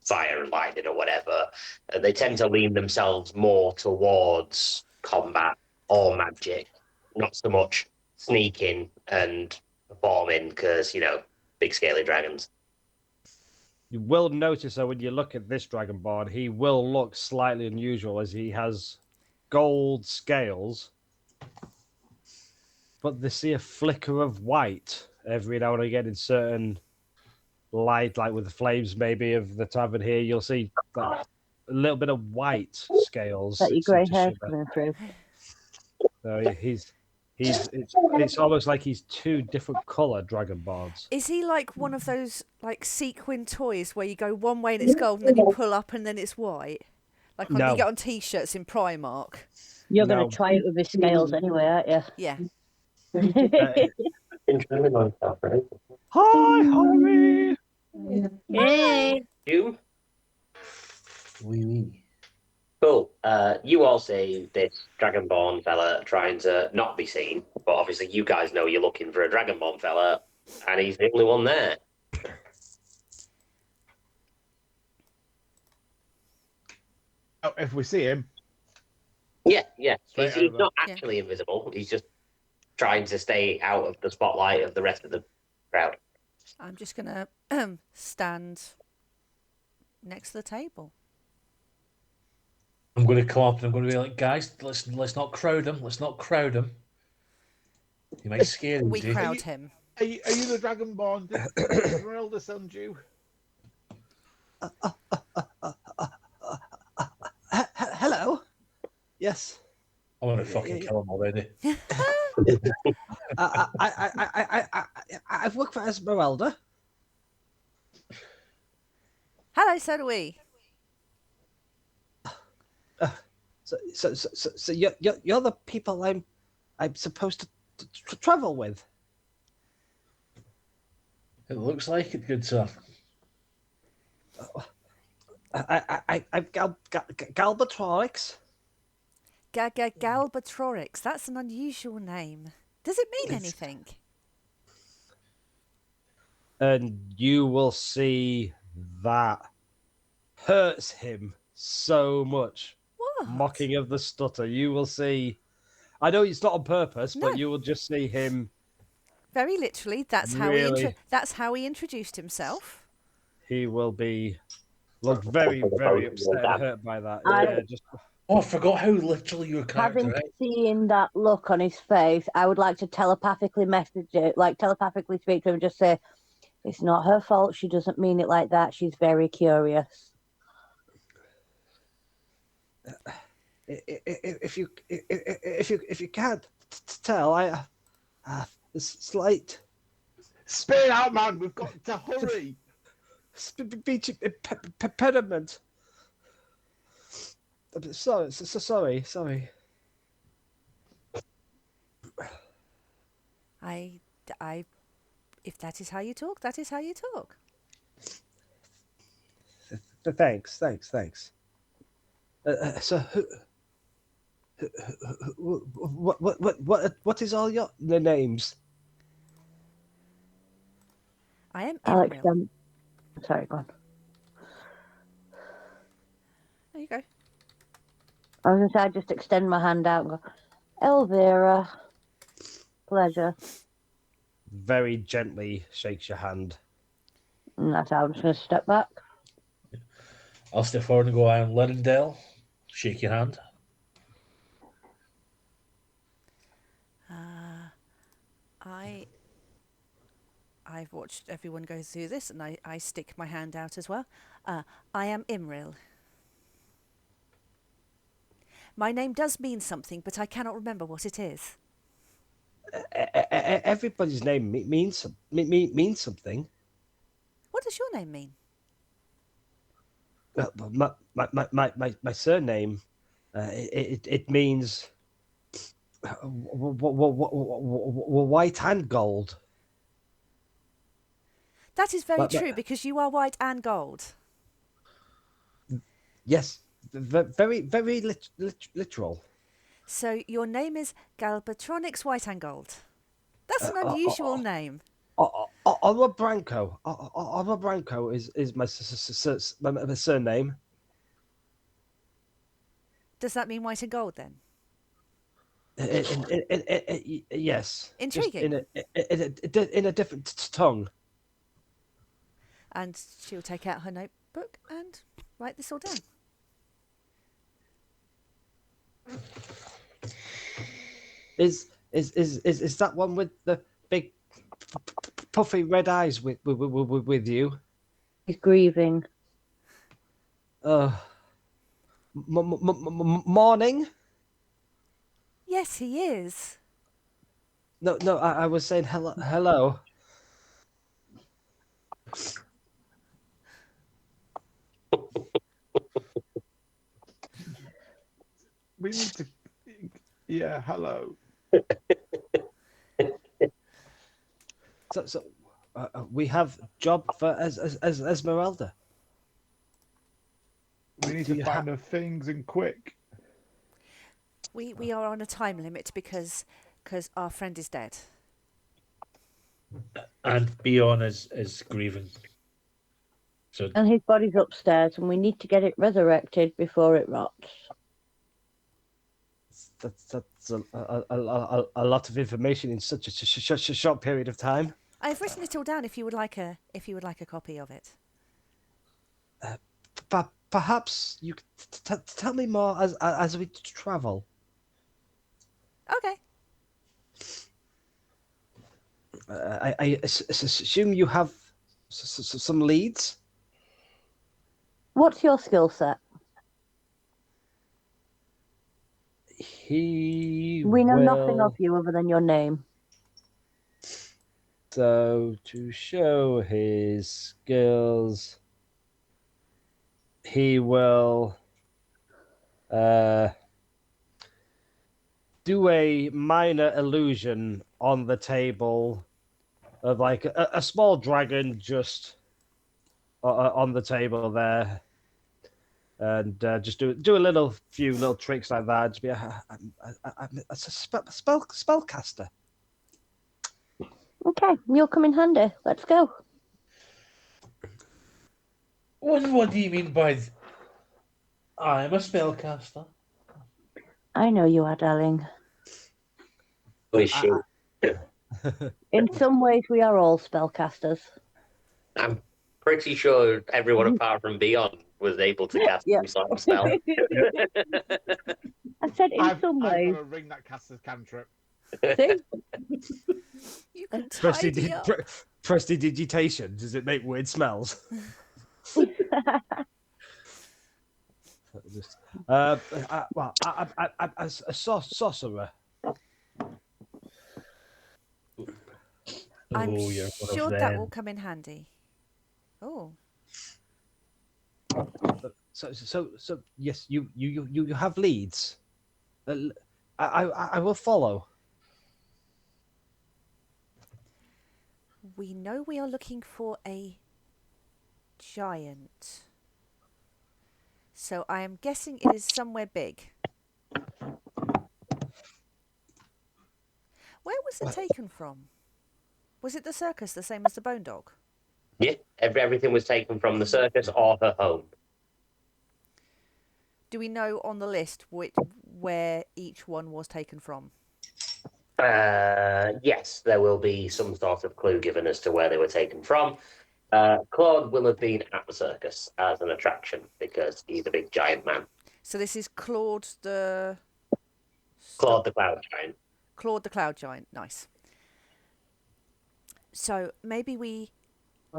fire and lightning or whatever. And they tend to lean themselves more towards combat or magic, not so much sneaking and performing because, big, scaly dragons. You will notice that when you look at this Dragonborn, he will look slightly unusual as he has gold scales, but they see a flicker of white every now and again in certain light, like with the flames maybe of the tavern here. You'll see like a little bit of white scales. That your grey hair's coming through. So it's almost like he's two different colour Dragonborns. Is he like one of those like sequin toys where you go one way and it's gold and then you pull up and then it's white? Like you get on T-shirts in Primark. You're going to try it with his scales anyway, aren't you? Yeah. Hi, Harry! Hey! You? Oui. Cool. You all see this Dragonborn fella trying to not be seen, but obviously you guys know you're looking for a Dragonborn fella, and he's the only one there. Oh, if we see him. Yeah. He's not actually invisible. He's just trying to stay out of the spotlight of the rest of the crowd. I'm just going to stand next to the table. I'm going to come up and I'm going to be like, guys, let's not crowd him. Let's not crowd him. You might scare him. We crowd him. Are you the Dragonborn? Did Esmeralda send you? Hello. Yes. I want to fucking kill him already. I've worked for Esmeralda. Hello, so do we. So you're the people I'm supposed to travel with. It looks like it, good sir. I'm Galbatrix. Galbatrix. That's an unusual name. Does it mean anything? And you will see that hurts him so much. What? Mocking of the stutter. You will see. I know it's not on purpose, but you will just see him. Very literally, that's how he introduced himself. He will be look very, very upset and hurt by that. Oh, I forgot how literal your character. Having seen that look on his face, I would like to telepathically message it, like telepathically speak to him and just say, it's not her fault. She doesn't mean it like that. She's very curious. If you can't tell, slight Spit it out, man. We've got to hurry. speech impediment. Sorry. I, if that is how you talk, that is how you talk. Thanks. So, what is all your names? I am Alex, Imril. sorry, go on. There you go. I was going to say, I just extend my hand out and go, Elvira, pleasure. Very gently shakes your hand. And that's how I'm just going to step back. I'll step forward and go, I am Lennondale. Shake your hand. I've watched everyone go through this, and I stick my hand out as well. I am Imril. My name does mean something, but I cannot remember what it is. Everybody's name means something. What does your name mean? My surname, it means white and gold. That is very true, because you are white and gold. Yes, very literal. So your name is Galbatronics White and Gold. That's an unusual name. Oliver Branco. Oliver Branco is my surname. Does that mean white and gold then? Yes. Intriguing. Just in a different tongue. And she'll take out her notebook and write this all down. Is that one with the big puffy red eyes with you? He's grieving. Morning? Yes, he is. No, I was saying hello. We need to. Yeah, hello. So we have job for Esmeralda. We need to find her things and quick. We are on a time limit because our friend is dead. And Bjorn is grieving. So And his body's upstairs, and we need to get it resurrected before it rots. That's a lot of information in such a short period of time. I've written it all down. If you would like a copy of it. Perhaps you could tell me more as we travel. Okay. I assume you have some leads. What's your skill set? We know nothing of you other than your name. So to show his skills, he will do a minor illusion on the table of like a small dragon just on the table there, and just do a few little tricks like that. Just be a spellcaster. Okay, you'll come in handy. Let's go. what do you mean by I'm a spellcaster? I know you are, darling. Is she? In some ways, we are all spellcasters. I'm pretty sure everyone apart from Beyond was able to cast some sort of spell. I said in some I've ways. got to ring that caster's cantrip. See? You can tidy up. Prestidigitation. Does it make weird smells? I'm a sorcerer. I'm you're one of sure that them. will come in handy. Oh, So yes, you have leads. I will follow. we know we are looking for a giant. So I am guessing it is somewhere big. Where was it taken from? Was it the circus, the same as the bone dog? Yeah, everything was taken from the circus or her home. Do we know on the list where each one was taken from? Yes, there will be some sort of clue given as to where they were taken from. Claude will have been at the circus as an attraction because he's a big giant man. So this is Claude the... Claude the Cloud Giant. Claude the Cloud Giant. Nice. So maybe we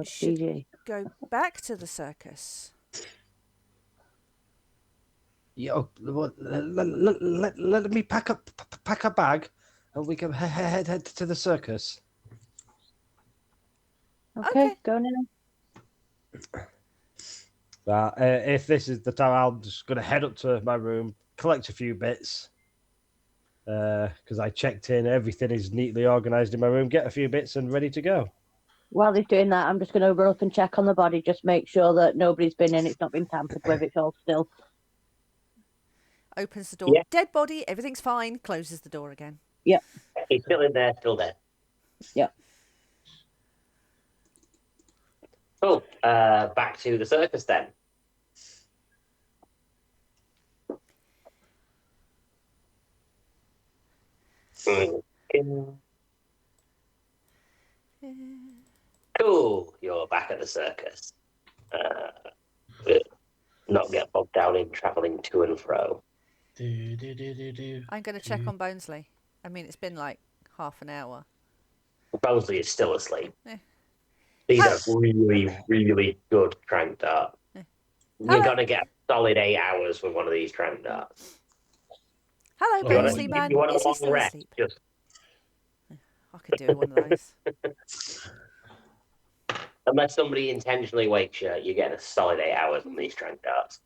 should go back to the circus. Yeah, let me pack a bag, and we can head to the circus. Okay, go now. If this is the time, I'm just going to head up to my room, collect a few bits, because I checked in. Everything is neatly organised in my room. Get a few bits and ready to go. While he's doing that, I'm just going to run up and check on the body, just make sure that nobody's been in, it's not been tampered with, it's all still. Opens the door. Yeah. Dead body. Everything's fine. Closes the door again. Yep. He's still in there, still dead. Yep. Cool. Back to the circus then. Cool. You're back at the circus. Not get bogged down in travelling to and fro. I'm going to check on Bonesley. I mean, it's been like half an hour. Bonesley is still asleep. Eh. These are really, really good trank darts. You're Hello. going to get a solid 8 hours with one of these trank darts. Hello, You wanna- Bonesley man. You want Is a he long still rest? asleep? Just I could do one of those. unless somebody intentionally wakes you, you're getting a solid 8 hours on these trank darts.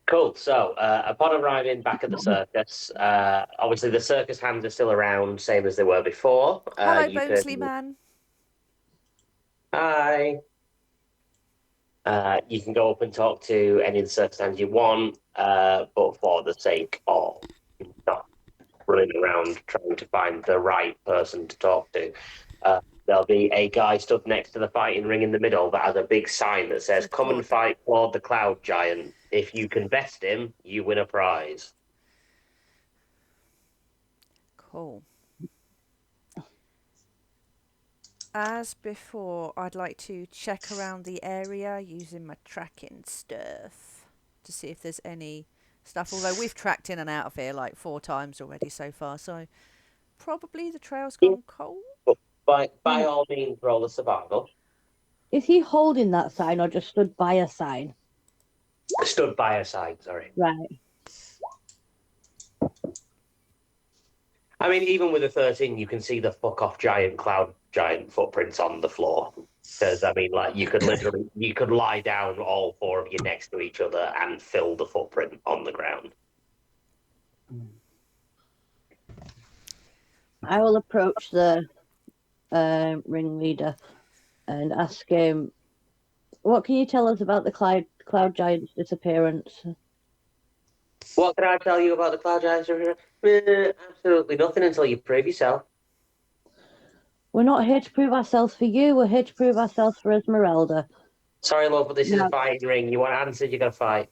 Cool. So, upon arriving back at the circus, obviously the circus hands are still around, same as they were before. Hello, You Bonesley can- man. Hi. You can go up and talk to any of the circus hands you want, but for the sake of not running around trying to find the right person to talk to, there'll be a guy stood next to the fighting ring in the middle that has a big sign that says, "Come and fight Claude the Cloud Giant. If you can best him, you win a prize." Cool. As before, I'd like to check around the area using my tracking stuff to see if there's any stuff. Although we've tracked in and out of here like 4 times already so far, so probably the trail's gone cold. By all means, roll a survival. Is he holding that sign or just stood by a sign? Stood by her side, sorry. Right. I mean, even with a 13, you can see the fuck off giant cloud giant footprints on the floor. Because I mean, like you could lie down all 4 of you next to each other and fill the footprint on the ground. I will approach the ringleader and ask him, what can you tell us about the cloud giant's disappearance? What can I tell you about the cloud giants? Absolutely nothing until you prove yourself. We're not here to prove ourselves for you, we're here to prove ourselves for Esmeralda. Sorry, love, but this is No. a fighting ring. You want answers, you're going to fight.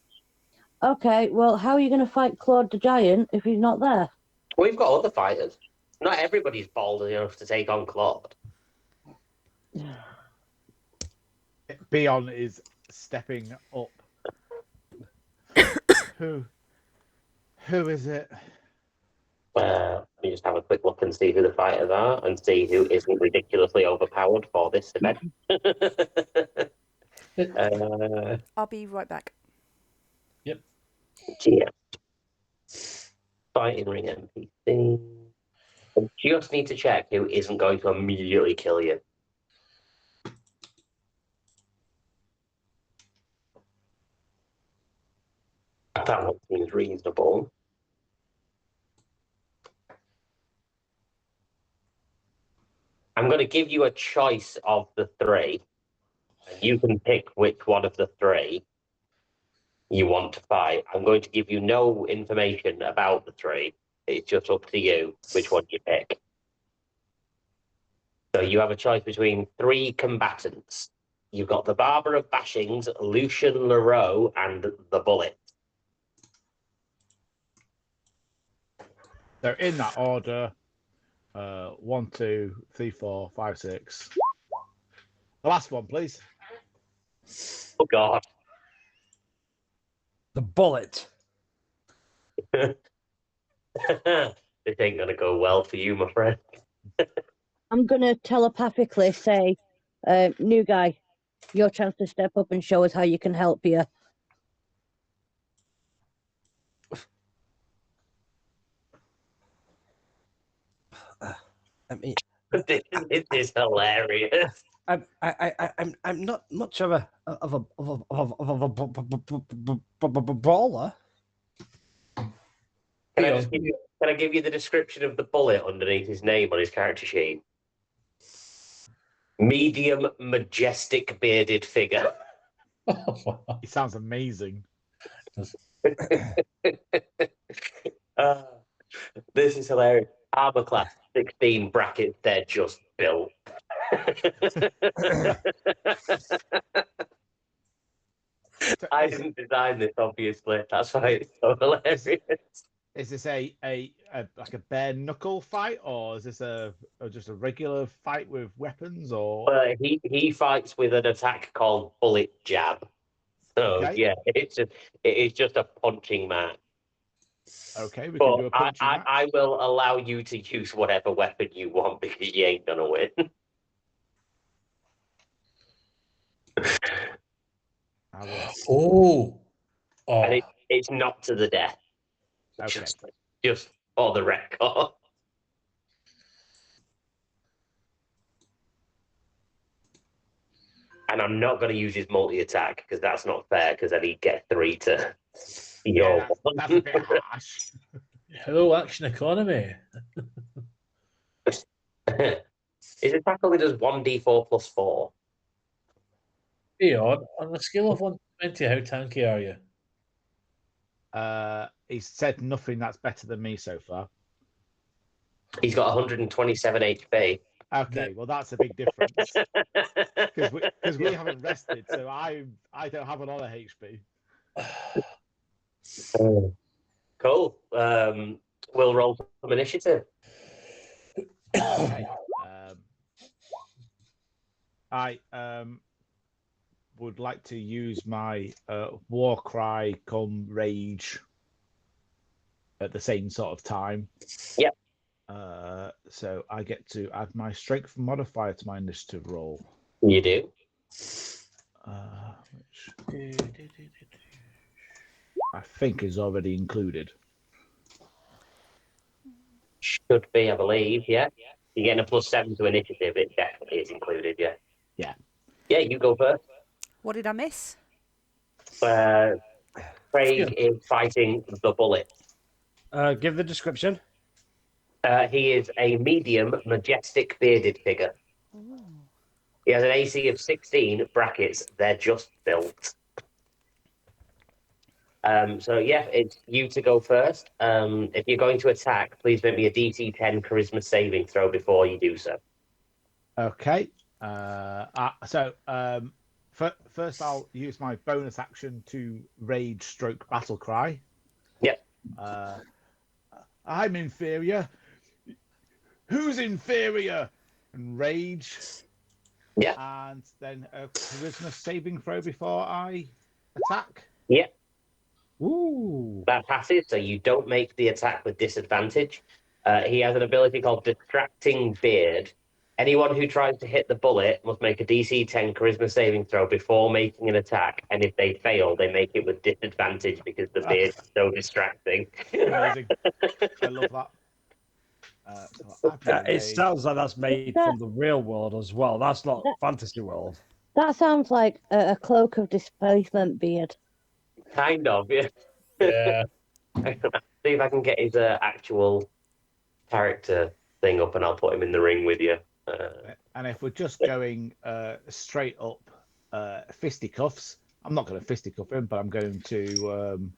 Okay, well, how are you going to fight Claude the Giant if he's not there? We've got other fighters. Not everybody's bold enough to take on Claude. Beon is stepping up. Who is it? Let me just have a quick look and see who the fighters are and see who isn't ridiculously overpowered for this event. I'll be right back. GM. Fighting ring NPC. just need to check who isn't going to immediately kill you. That one seems reasonable. I'm going to give you a choice of the three. And you can pick which one of the three you want to fight. I'm going to give you no information about the three. It's just up to you which one you pick. So you have a choice between three combatants. You've got the Barber of Bashings, Lucian Leroux, and the Bullet. They're in that order. 1, 2, 3, 4, 5, 6. The last one, please. Oh, God. The Bullet. This ain't going to go well for you, my friend. I'm going to telepathically say, new guy, your chance to step up and show us how you can help here. I mean, This is hilarious. I'm not much of a brawler. Can I give you the description of the Bullet underneath his name on his character sheet? Medium, majestic, bearded figure. He sounds amazing. This is hilarious. Armor class 16 brackets. They're just built. I didn't design this, obviously. That's why it's so hilarious. Is this a like a bare knuckle fight, or is this just a regular fight with weapons, or? He fights with an attack called Bullet Jab. So Okay. yeah, it is just a punching match. Okay, we can do a punching match. I will allow you to use whatever weapon you want because you ain't gonna win. And it's not to the death. Okay. Just for the record. And I'm not going to use his multi-attack because that's not fair because then he'd get 3 to your one. That's a bit harsh. Hello, action economy. His attack only does 1d4 plus 4. Beyond, on a scale of 1 to 20, how tanky are you? He's said nothing that's better than me so far. He's got 127 HP. Okay, well that's a big difference because we haven't rested, so I don't have a lot of HP. Cool. We'll roll some initiative. Okay. I would like to use my war cry come rage at the same sort of time. Yep. So I get to add my strength modifier to my initiative roll. You do. Which I think is already included. Should be, I believe, yeah. You're getting a +7 to initiative, it definitely is included, yeah. Yeah. Yeah, you go first. What did I miss? Craig is fighting the Bullet. Give the description. He is a medium, majestic, bearded figure. Ooh. He has an AC of 16 brackets. They're just built. So yeah, it's you to go first. If you're going to attack, please make me a DC 10 charisma saving throw before you do so. Okay. First I'll use my bonus action to rage stroke battle cry. Yep. I'm inferior. Who's inferior? And rage. Yeah. And then a charisma saving throw before I attack. Yeah. Ooh. That passes, so you don't make the attack with disadvantage. He has an ability called Distracting Beard. Anyone who tries to hit the Bullet must make a DC 10 charisma saving throw before making an attack, and if they fail, they make it with disadvantage because the beard is so distracting. Amazing. I love that. It sounds like that's made from the real world as well. That's not fantasy world. That sounds like a cloak of displacement beard. Kind of, yeah. Yeah. See if I can get his actual character thing up, and I'll put him in the ring with you. And if we're just going straight up fisticuffs, I'm not going to fisticuff him, but I'm going to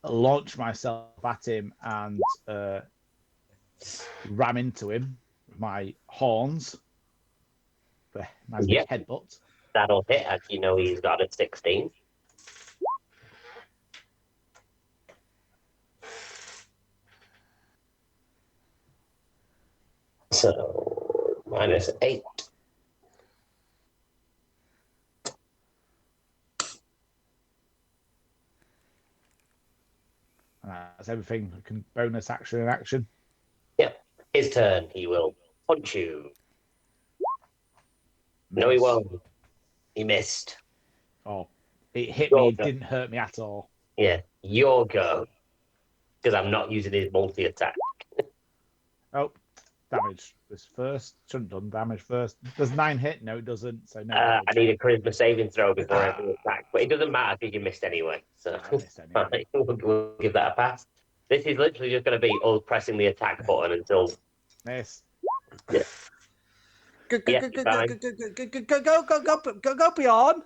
launch myself at him and ram into him with my horns. Nice big headbutt. That'll hit, as you know he's got a 16. So, -8. That's everything. Can bonus action and action. Yep. His turn. He will punch you. Miss. No, he won't. He missed. Oh, it hit Your me. It go. didn't hurt me at all. Yeah, your go. Because I'm not using his multi-attack. Oh, damage was first. Shouldn't have done damage first. Does 9 hit? No, it doesn't. So no. I need a charisma saving throw before every attack, but it doesn't matter because you missed anyway. So I missed anyway. we'll give that a pass. This is literally just going to be us pressing the attack button until. Miss. Yeah. Go, Bjorn.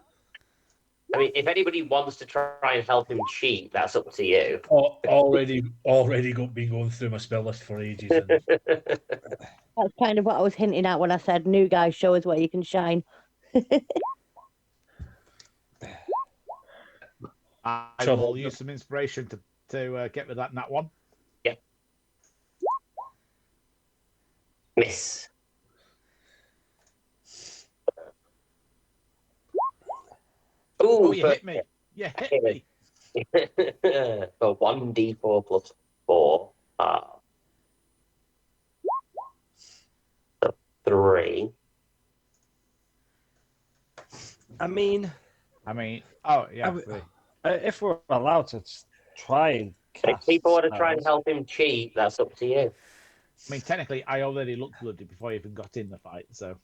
I mean, if anybody wants to try and help him cheat, that's up to you. Already been going through my spell list for ages. And That's kind of what I was hinting at when I said, new guys, show us where you can shine. I will use some inspiration to get with that nat 1. Yeah. Miss. Ooh, you hit me. You hit me. So 1d4 plus 4. So 3. I mean, oh yeah. If we're allowed to try and If people want to try and help him cheat, that's up to you. I mean, technically, I already looked bloody before I even got in the fight, so.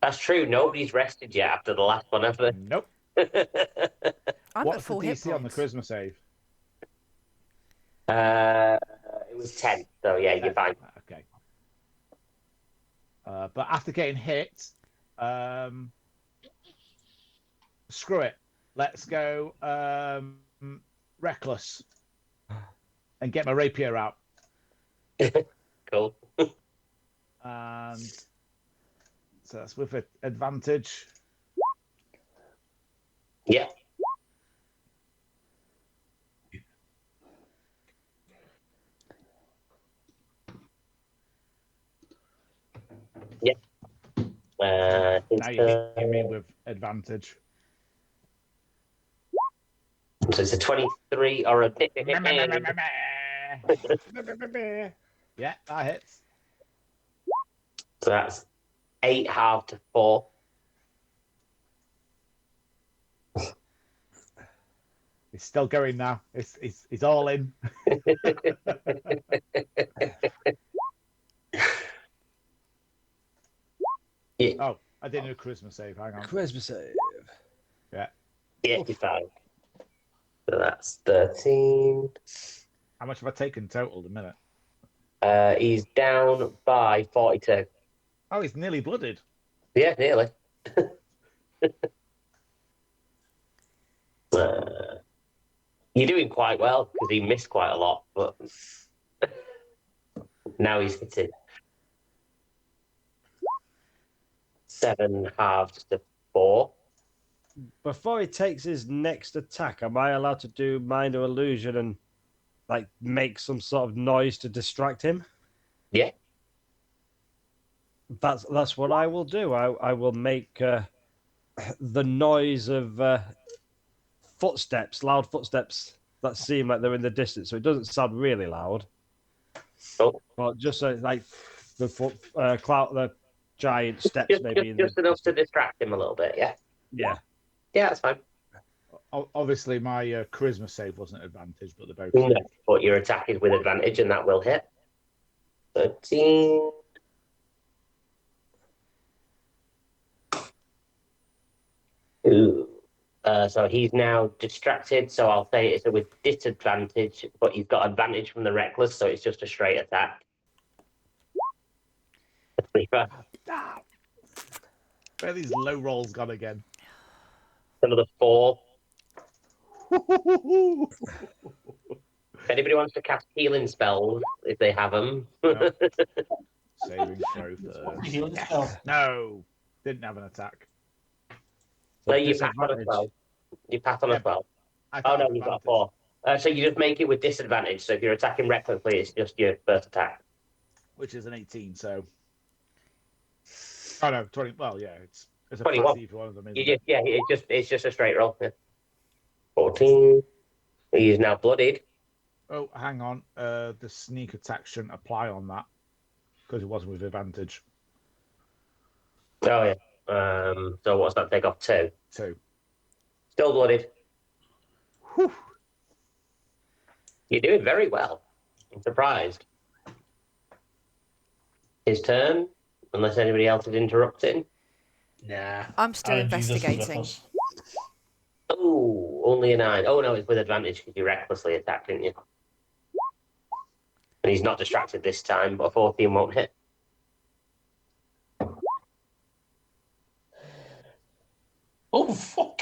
That's true. Nobody's rested yet after the last one, have they? Nope. What's the DC on the charisma save? It was 10, so yeah, you're fine. Okay. But after getting hit, screw it. Let's go reckless and get my rapier out. Cool. And so that's with advantage. Yeah. Yeah. Now you're hitting me with advantage. So it's a 23 or a. Yeah, that hits. So that's 8 halved to 4. It's still going now. It's all in. Yeah. Oh, I didn't do a charisma save. Hang on. Charisma save. Yeah. Yeah, you're fine. So that's 13. How much have I taken total at the minute? He's down by 42. Oh, he's nearly blooded. Yeah, nearly. You're doing quite well because he missed quite a lot, but now he's hitting 7 halved to 4. Before he takes his next attack, am I allowed to do minor illusion and like make some sort of noise to distract him? Yeah. That's what I will do. I will make the noise of footsteps, loud footsteps that seem like they're in the distance, so it doesn't sound really loud. Oh. But just like the the giant steps, maybe. Just enough to distract him a little bit. Yeah. Yeah. Yeah, that's fine. Obviously, my charisma save wasn't advantage, but they're both. No, but your attack is with advantage, and that will hit. 13. Ooh. So he's now distracted, so I'll say it's with disadvantage, but he's got advantage from the reckless, so it's just a straight attack. Ah! Where are these low rolls gone again? Another 4. If anybody wants to cast healing spells, if they have them. No. Saving throw first. Healing Yes. spell. No, didn't have an attack. So you pass on a Disadvantage. 12. You pass on Yeah, a 12. I Oh can't no, have you've got a advantage. 4. So you just make it with disadvantage. So if you're attacking recklessly, it's just your first attack. Which is an 18. So, oh no, 20. Well, yeah, it's a 21. passive one of them, isn't You it? just it's just a straight roll. Yeah. 14. He is now bloodied. Oh, hang on. The sneak attack shouldn't apply on that because it wasn't with advantage. Oh yeah. So what's that take off? 2. 2. Still bloodied. Whew. You're doing very well. I'm surprised. His turn, unless anybody else is interrupting. Nah. I'm still RNG, this is with investigating. us. Oh, only a 9. Oh no, it's with advantage because you recklessly attacked, didn't you? And he's not distracted this time, but a 14 won't hit. Oh, fuck.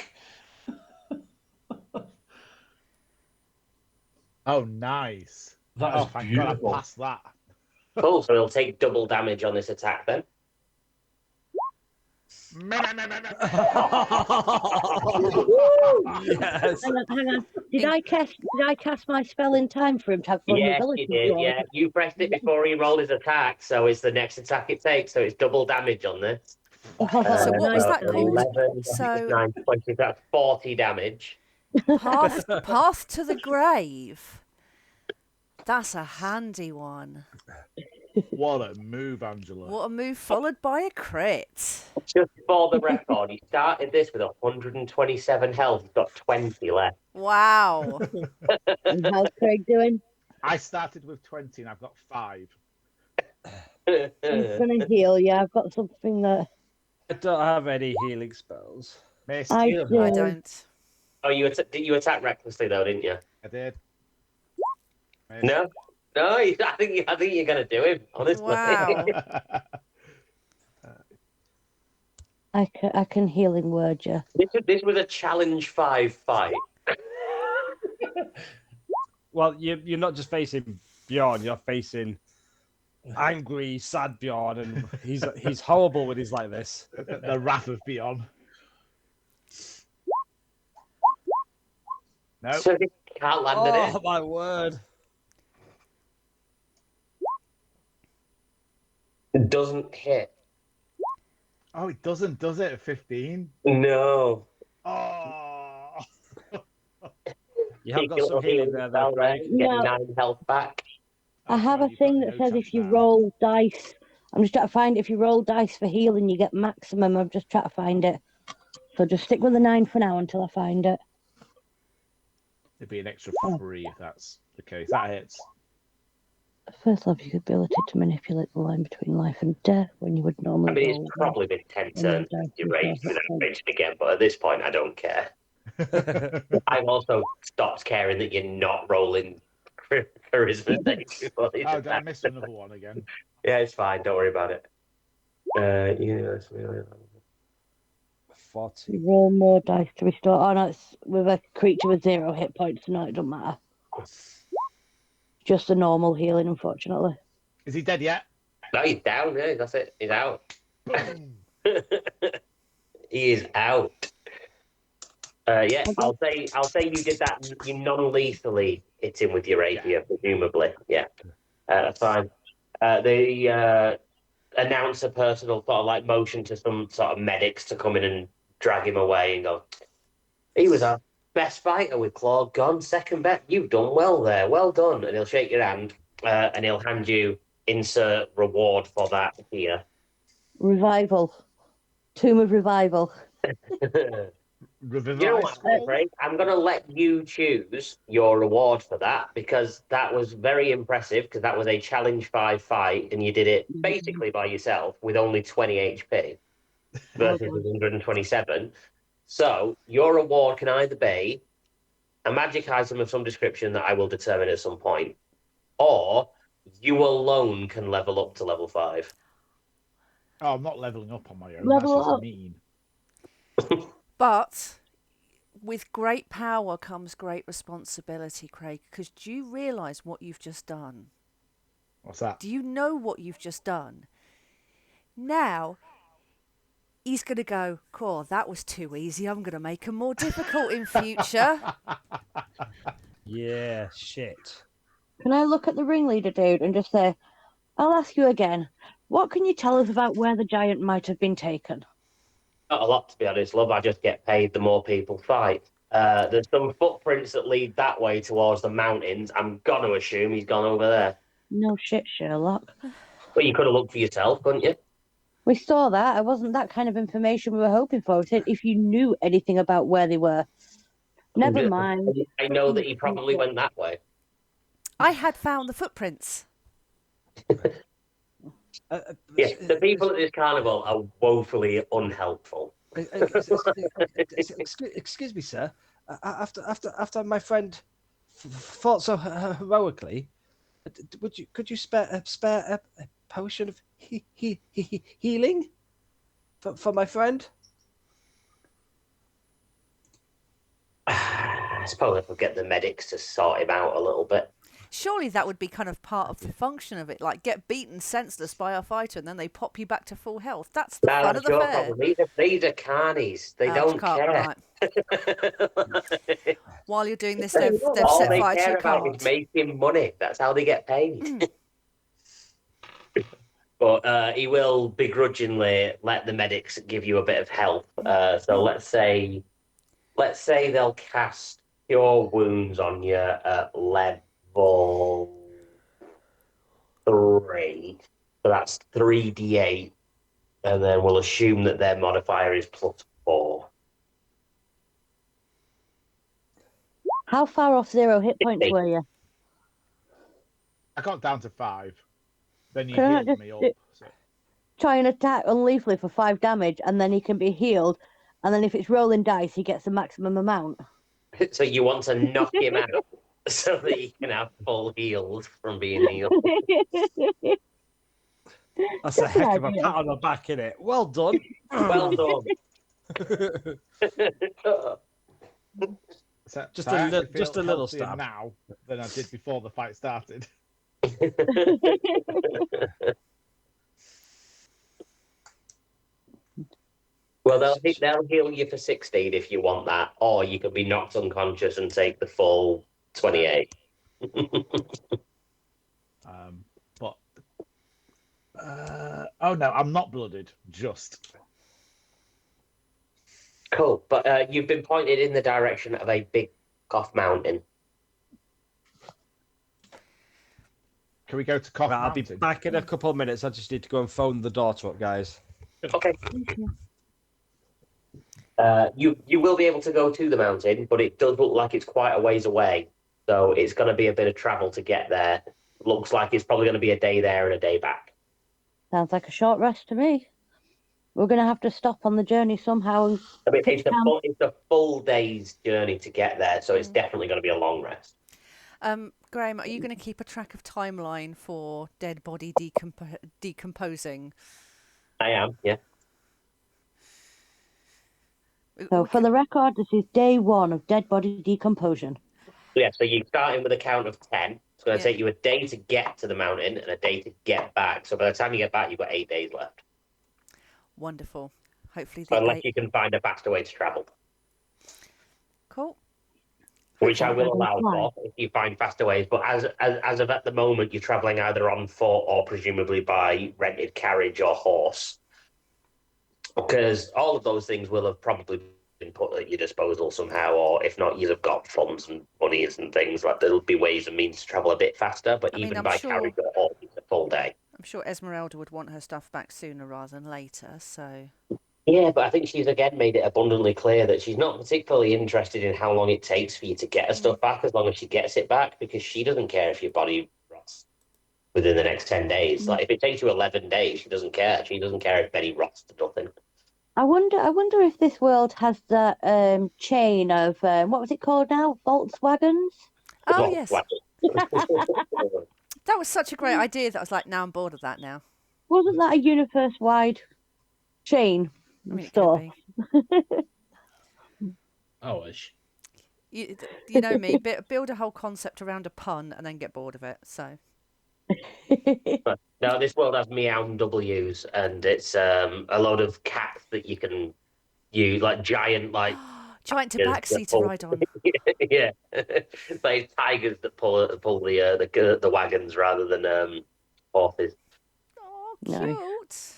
Oh, nice. That Oh, is thank God I beautiful. passed that. Cool, so he'll take double damage on this attack then. Yes. Hang on. Did I cast my spell in time for him to have Yes, vulnerability? you did, yeah. You pressed it before he rolled his attack, so it's the next attack it takes, so it's double damage on this. So what was that called? 11, So 9, 20, that's 40 damage. path to the grave. That's a handy one. What a move, Angela. What a move followed by a crit. Just for the record, he started this with 127 health, he's got 20 left. Wow. And how's Craig doing? I started with 20 and I've got 5. I'm gonna heal you. I've got something that I don't have any healing spells. Missed. I Yeah, do. I don't. Oh, did you attack recklessly though, didn't you? I did. Missed. No? No, I think you're going to do him, honestly. Wow. I can healing word you. This was a challenge 5 fight. Well, you're not just facing Bjorn, you're facing angry, sad Bjorn, and he's horrible when he's like this. The wrath of Beyond. No. So he can't land it. Oh my word! It doesn't hit. Oh, it doesn't, does it? 15? No. Oh. You have got some healing there, though, Craig. Getting No. 9 health back. I have a You've thing got that no says chance if you now. roll dice, I'm just trying to find if you roll dice for healing, you get maximum. I'm just trying to find it. So just stick with the 9 for now until I find it. It'd be an extra 3 if that's the case. That hits. First level, your ability to manipulate the line between life and death when you would normally I mean, roll. it's probably been 10 one turns dice since you and raged roll without that raged again, but at this point, I don't care. I've also stopped caring that you're not rolling charisma saves before you Oh, do I that. missed another one again. Yeah, it's fine. Don't worry about it. That's really... 40. You roll more dice to restore. Oh no, it's with a creature with 0 hit points. No, it doesn't matter. Just a normal healing, unfortunately. Is he dead yet? No, he's down. Yeah, that's it. He's out. Boom. He is out. Yeah, I'll say you did that. You non-lethally hit him with your rapier, presumably. Yeah, that's fine. They announce a personal sort of like motion to some sort of medics to come in and drag him away and go. He was our best fighter with Claw gone. Second best. You've done well there. Well done. And he'll shake your hand and he'll hand you insert reward for that here. Revival. Tomb of Revival. You know Revivify what, scroll? Craig? I'm going to let you choose your reward for that because that was very impressive because that was a challenge 5 fight and you did it basically by yourself with only 20 HP Well versus done. 127. So your reward can either be a magic item of some description that I will determine at some point, or you alone can level up to level 5. Oh, I'm not leveling up on my own. Level That's just up. mean. But with great power comes great responsibility, Craig, because do you realise what you've just done? What's that? Do you know what you've just done? Now, he's going to go, cool, that was too easy. I'm going to make him more difficult in future. Yeah, shit. Can I look at the ringleader dude and just say, I'll ask you again, what can you tell us about where the giant might have been taken? Not a lot, to be honest, love. I just get paid the more people fight. There's some footprints that lead that way towards the mountains. I'm going to assume he's gone over there. No shit, Sherlock. But you could have looked for yourself, couldn't you? We saw that. It wasn't that kind of information we were hoping for. We said if you knew anything about where they were. Never mind. I know that he probably went that way. I had found the footprints. Yeah, the people at this carnival are woefully unhelpful. Excuse me, sir. After my friend fought so heroically, could you spare a potion of healing for my friend? I suppose if we get the medics to sort him out a little bit. Surely that would be kind of part of the function of it, like get beaten senseless by a fighter and then they pop you back to full health. That's the fun of That's the your fair. problem. These are carnies. They don't care. Right. While you're doing this, they've All set they fire to care your about cart. is making money. That's how they get paid. But he will begrudgingly let the medics give you a bit of help. So let's say they'll cast Cure Wounds on you at level 3. So that's 3d8. And then we'll assume that their modifier is +4. How far off 0 hit points were you? I got down to 5. Then you Can I not healed just me up. So. try and attack unleafly for 5 damage and then he can be healed? And then if it's rolling dice, he gets the maximum amount. So you want to knock him out so that he can have full heals from being healed. That's a heck of a pat on the back, innit? Well done. Well done. Just a little stab now than I did before the fight started. Well, they'll heal you for 16 if you want that, or you could be knocked unconscious and take the full 28. But oh no, I'm not blooded. Just cool. But you've been pointed in the direction of a big off mountain. Can we go to Cough I'll Mountain? be back in a couple of minutes. I just need to go and phone the daughter up, guys. Okay. You will be able to go to the mountain, but it does look like it's quite a ways away. So it's going to be a bit of travel to get there. Looks like it's probably going to be a day there and a day back. Sounds like a short rest to me. We're going to have to stop on the journey somehow. I mean, it's a full day's journey to get there, so it's definitely going to be a long rest. Graham, are you going to keep a track of timeline for dead body decomposing? I am, yeah. So for the record, this is day 1 of dead body decomposition. Yeah, so you're starting with a count of 10. It's going to take you a day to get to the mountain and a day to get back. So by the time you get back, you've got 8 days left. Wonderful. Hopefully, so unless you can find a faster way to travel. Cool. Which I will allow for if you find faster ways. But as of at the moment, you're travelling either on foot or presumably by rented carriage or horse. Because all of those things will have probably been put at your disposal somehow, or if not, you'll have got funds and monies and things. Like there'll be ways and means to travel a bit faster, but even by carriage or horse, it's a full day. I'm sure Esmeralda would want her stuff back sooner rather than later, so... Yeah, but I think she's again made it abundantly clear that she's not particularly interested in how long it takes for you to get her stuff back, as long as she gets it back, because she doesn't care if your body rots within the next 10 days. Like, if it takes you 11 days, she doesn't care. She doesn't care if Benny rots to nothing. I wonder if this world has that chain of what was it called now? Volkswagens? Oh, Well, yes. well, That was such a great idea that I was like, now I'm bored of that now. Wasn't that a universe-wide chain I mean, it stuff? could be. I wish. You know me, build a whole concept around a pun and then get bored of it. So no, this world has meow W's, and it's a load of cats that you can use, like giant, like giant tigers that tabaxi to pull. ride on. Yeah, like tigers that pull the wagons rather than horses. Oh, Nice. cute.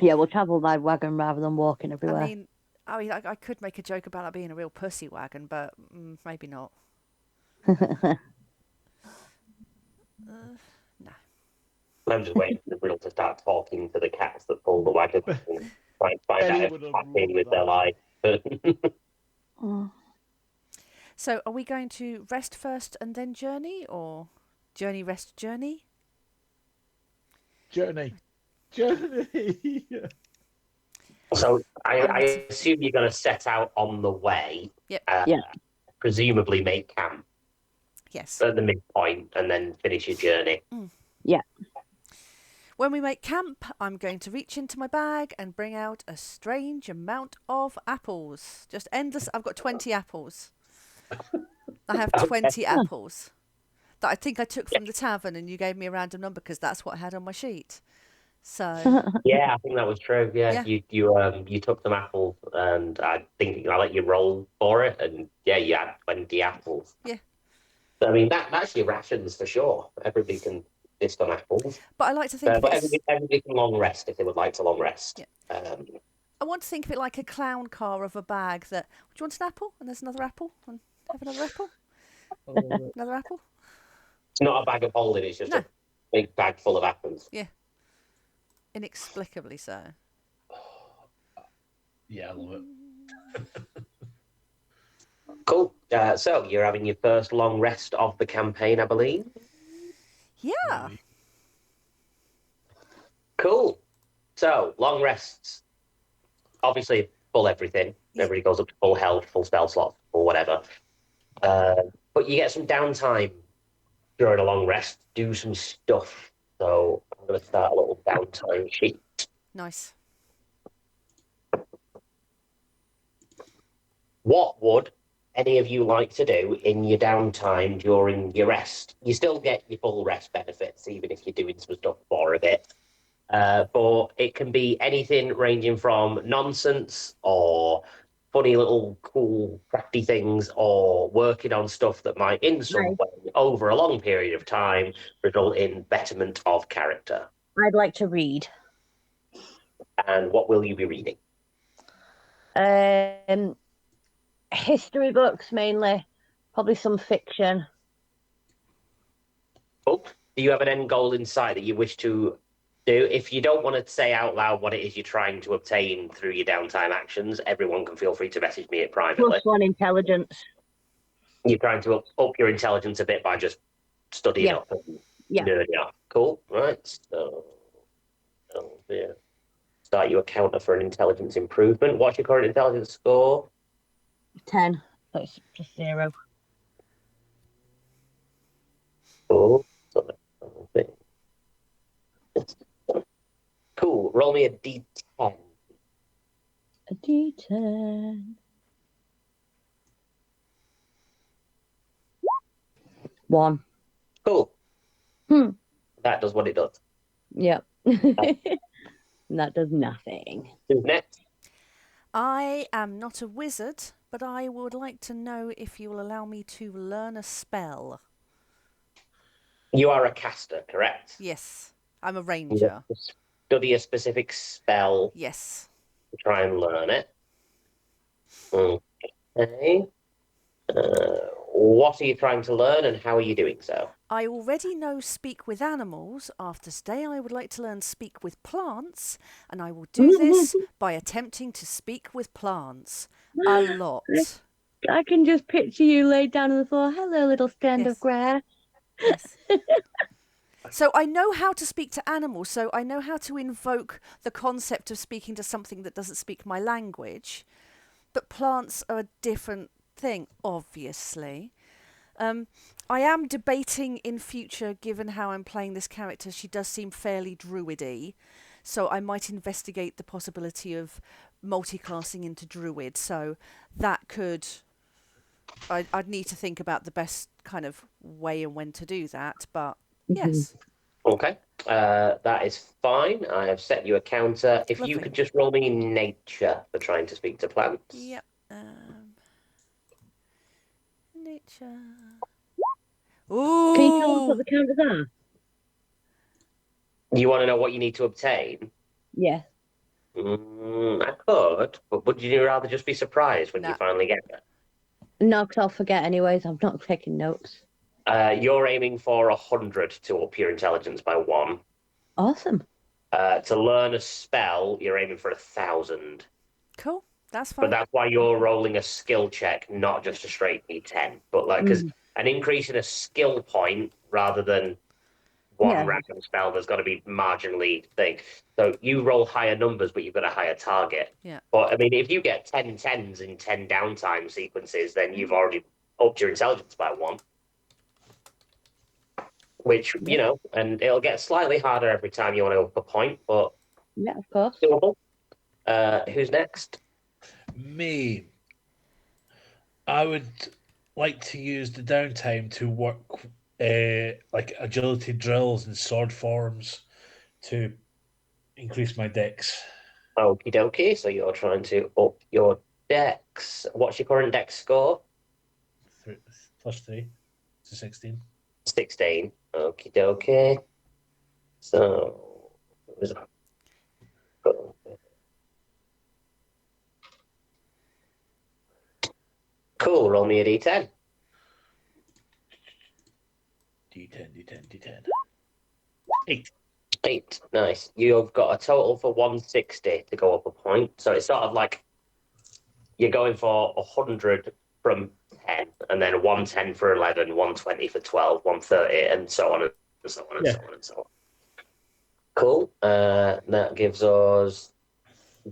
Yeah, we'll travel by wagon rather than walking everywhere. I mean, I could make a joke about that being a real pussy wagon, but maybe not. No. I'm just waiting for the real to start talking to the cats that pull the wagon and find Benny out would if have happy loved with their that. life. Oh. So, are we going to rest first and then journey, or journey, rest, journey? Journey. So I I would. assume you're going to set out on the way. Yep. Yeah. Presumably make camp Yes. at the midpoint and then finish your journey. Yeah. When we make camp, I'm going to reach into my bag and bring out a strange amount of apples. Just endless. I've got 20 apples. I have 20 apples that I think I took from the tavern, and you gave me a random number because that's what I had on my sheet. So Yeah, I think that was true. Yeah, yeah. you took some apples, and I think I let you roll for it, and yeah, you had 20 apples. Yeah. So, I mean that's your rations for sure. Everybody can list on apples, But I like to think of but it as. everybody can long rest if they would like to long rest. Yeah. I want to think of it like a clown car of a bag that. Do you want an apple? And there's another apple. And have another apple. Another apple. It's not a bag of holding; it's just No. a big bag full of apples. Yeah. Inexplicably so. Yeah, I love it. Cool. So you're having your first long rest of the campaign, I believe. Yeah. Cool. So long rests. Obviously, full everything. Yeah. Everybody goes up to full health, full spell slots, or whatever. But you get some downtime during a long rest. Do some stuff. So I'm going to start a little downtime sheet. Nice. What would any of you like to do in your downtime during your rest? You still get your full rest benefits, even if you're doing some stuff for a bit. But it can be anything ranging from nonsense or funny little cool crafty things or working on stuff that might in some way over a long period of time result in betterment of character. I'd like to read. And what will you be reading? History books mainly, probably some fiction. Oh, do you have an end goal in sight that you wish to do? If you don't want to say out loud what it is you're trying to obtain through your downtime actions, everyone can feel free to message me privately. +1 intelligence. You're trying to up your intelligence a bit by just studying up and nerding up. Cool. Right. So, yeah. Start you a counter for an intelligence improvement. What's your current intelligence score? 10. That's just 0. Cool. Cool. Roll me a d10. A D10. 1. Cool. That does what it does. Yep. That does nothing. Who's next? I am not a wizard, but I would like to know if you will allow me to learn a spell. You are a caster, correct? Yes. I'm a ranger. Study a specific spell. Yes. To try and learn it. Okay. What are you trying to learn and how are you doing so? I already know speak with animals. After today, I would like to learn speak with plants, and I will do this by attempting to speak with plants a lot. I can just picture you laid down on the floor. Hello, little stand of Yes. grass. Yes. So I know how to speak to animals, so I know how to invoke the concept of speaking to something that doesn't speak my language. But plants are a different thing, obviously. I am debating in future, given how I'm playing this character, she does seem fairly druidy, so I might investigate the possibility of multi-classing into druid. So that could... I'd need to think about the best kind of way and when to do that, but yes. Okay, that is fine. I have set you a counter. If you Lovely. could just roll me nature for trying to speak to plants. Yep. Nature. Ooh. Can you tell us what the counters are? You want to know what you need to obtain? Yes. I could, but would you rather just be surprised when you Nah. finally get there? No, because I'll forget anyways. I'm not taking notes. You're aiming for 100 to up your intelligence by 1. Awesome. To learn a spell, you're aiming for 1,000. Cool. That's But fine. that's why you're rolling a skill check, not just a straight D10. But like, because an increase in a skill point rather than one random spell, there's got to be marginally thing. So you roll higher numbers, but you've got a higher target. Yeah. But I mean, if you get 10 tens in 10 downtime sequences, then you've already upped your intelligence by 1. Which, you know, and it'll get slightly harder every time you want to up a point, but yeah, of course. doable. Who's next? Me. I would like to use the downtime to work like agility drills and sword forms to increase my dex. Okie dokie, so you're trying to up your dex. What's your current dex score? +3 to 16. 16. Okie dokie. So, what was that? Cool, roll me a d10. D10. 8. 8. Nice. You've got a total for 160 to go up a point. So it's sort of like you're going for 100 from 10, and then 110 for 11, 120 for 12, 130, and so on and so on and so on and so on. Cool. That gives us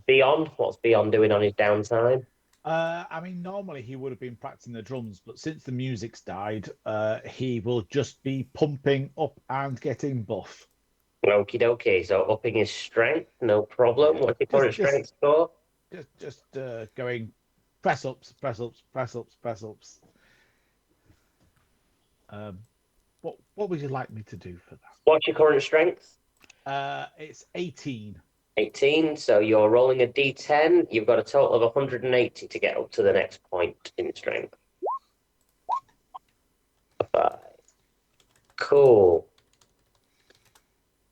Beyond. What's Beyond doing on his downtime? I mean, normally he would have been practicing the drums, but since the music's died, he will just be pumping up and getting buff. Okie dokie. So upping his strength, no problem. What's your current strength score? Just going press ups. What would you like me to do for that? What's your current strength? It's 18. 18. So you're rolling a d10. You've got a total of 180 to get up to the next point in strength. 5. Cool.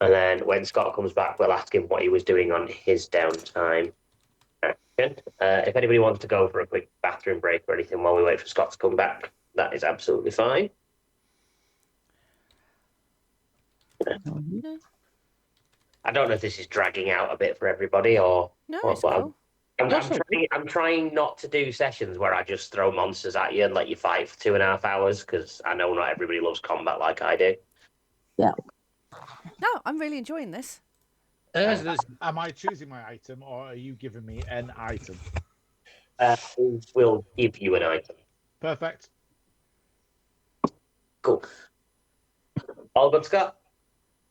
And then when Scott comes back, we'll ask him what he was doing on his downtime. Action. If anybody wants to go for a quick bathroom break or anything while we wait for Scott to come back, that is absolutely fine. I don't know if this is dragging out a bit for everybody or No, what, it's cool. I'm trying not to do sessions where I just throw monsters at you and let you fight for 2.5 hours, because I know not everybody loves combat like I do. Yeah. No, I'm really enjoying this. Am I choosing my item, or are you giving me an item? We'll give you an item. Perfect. Cool. All good, Scott?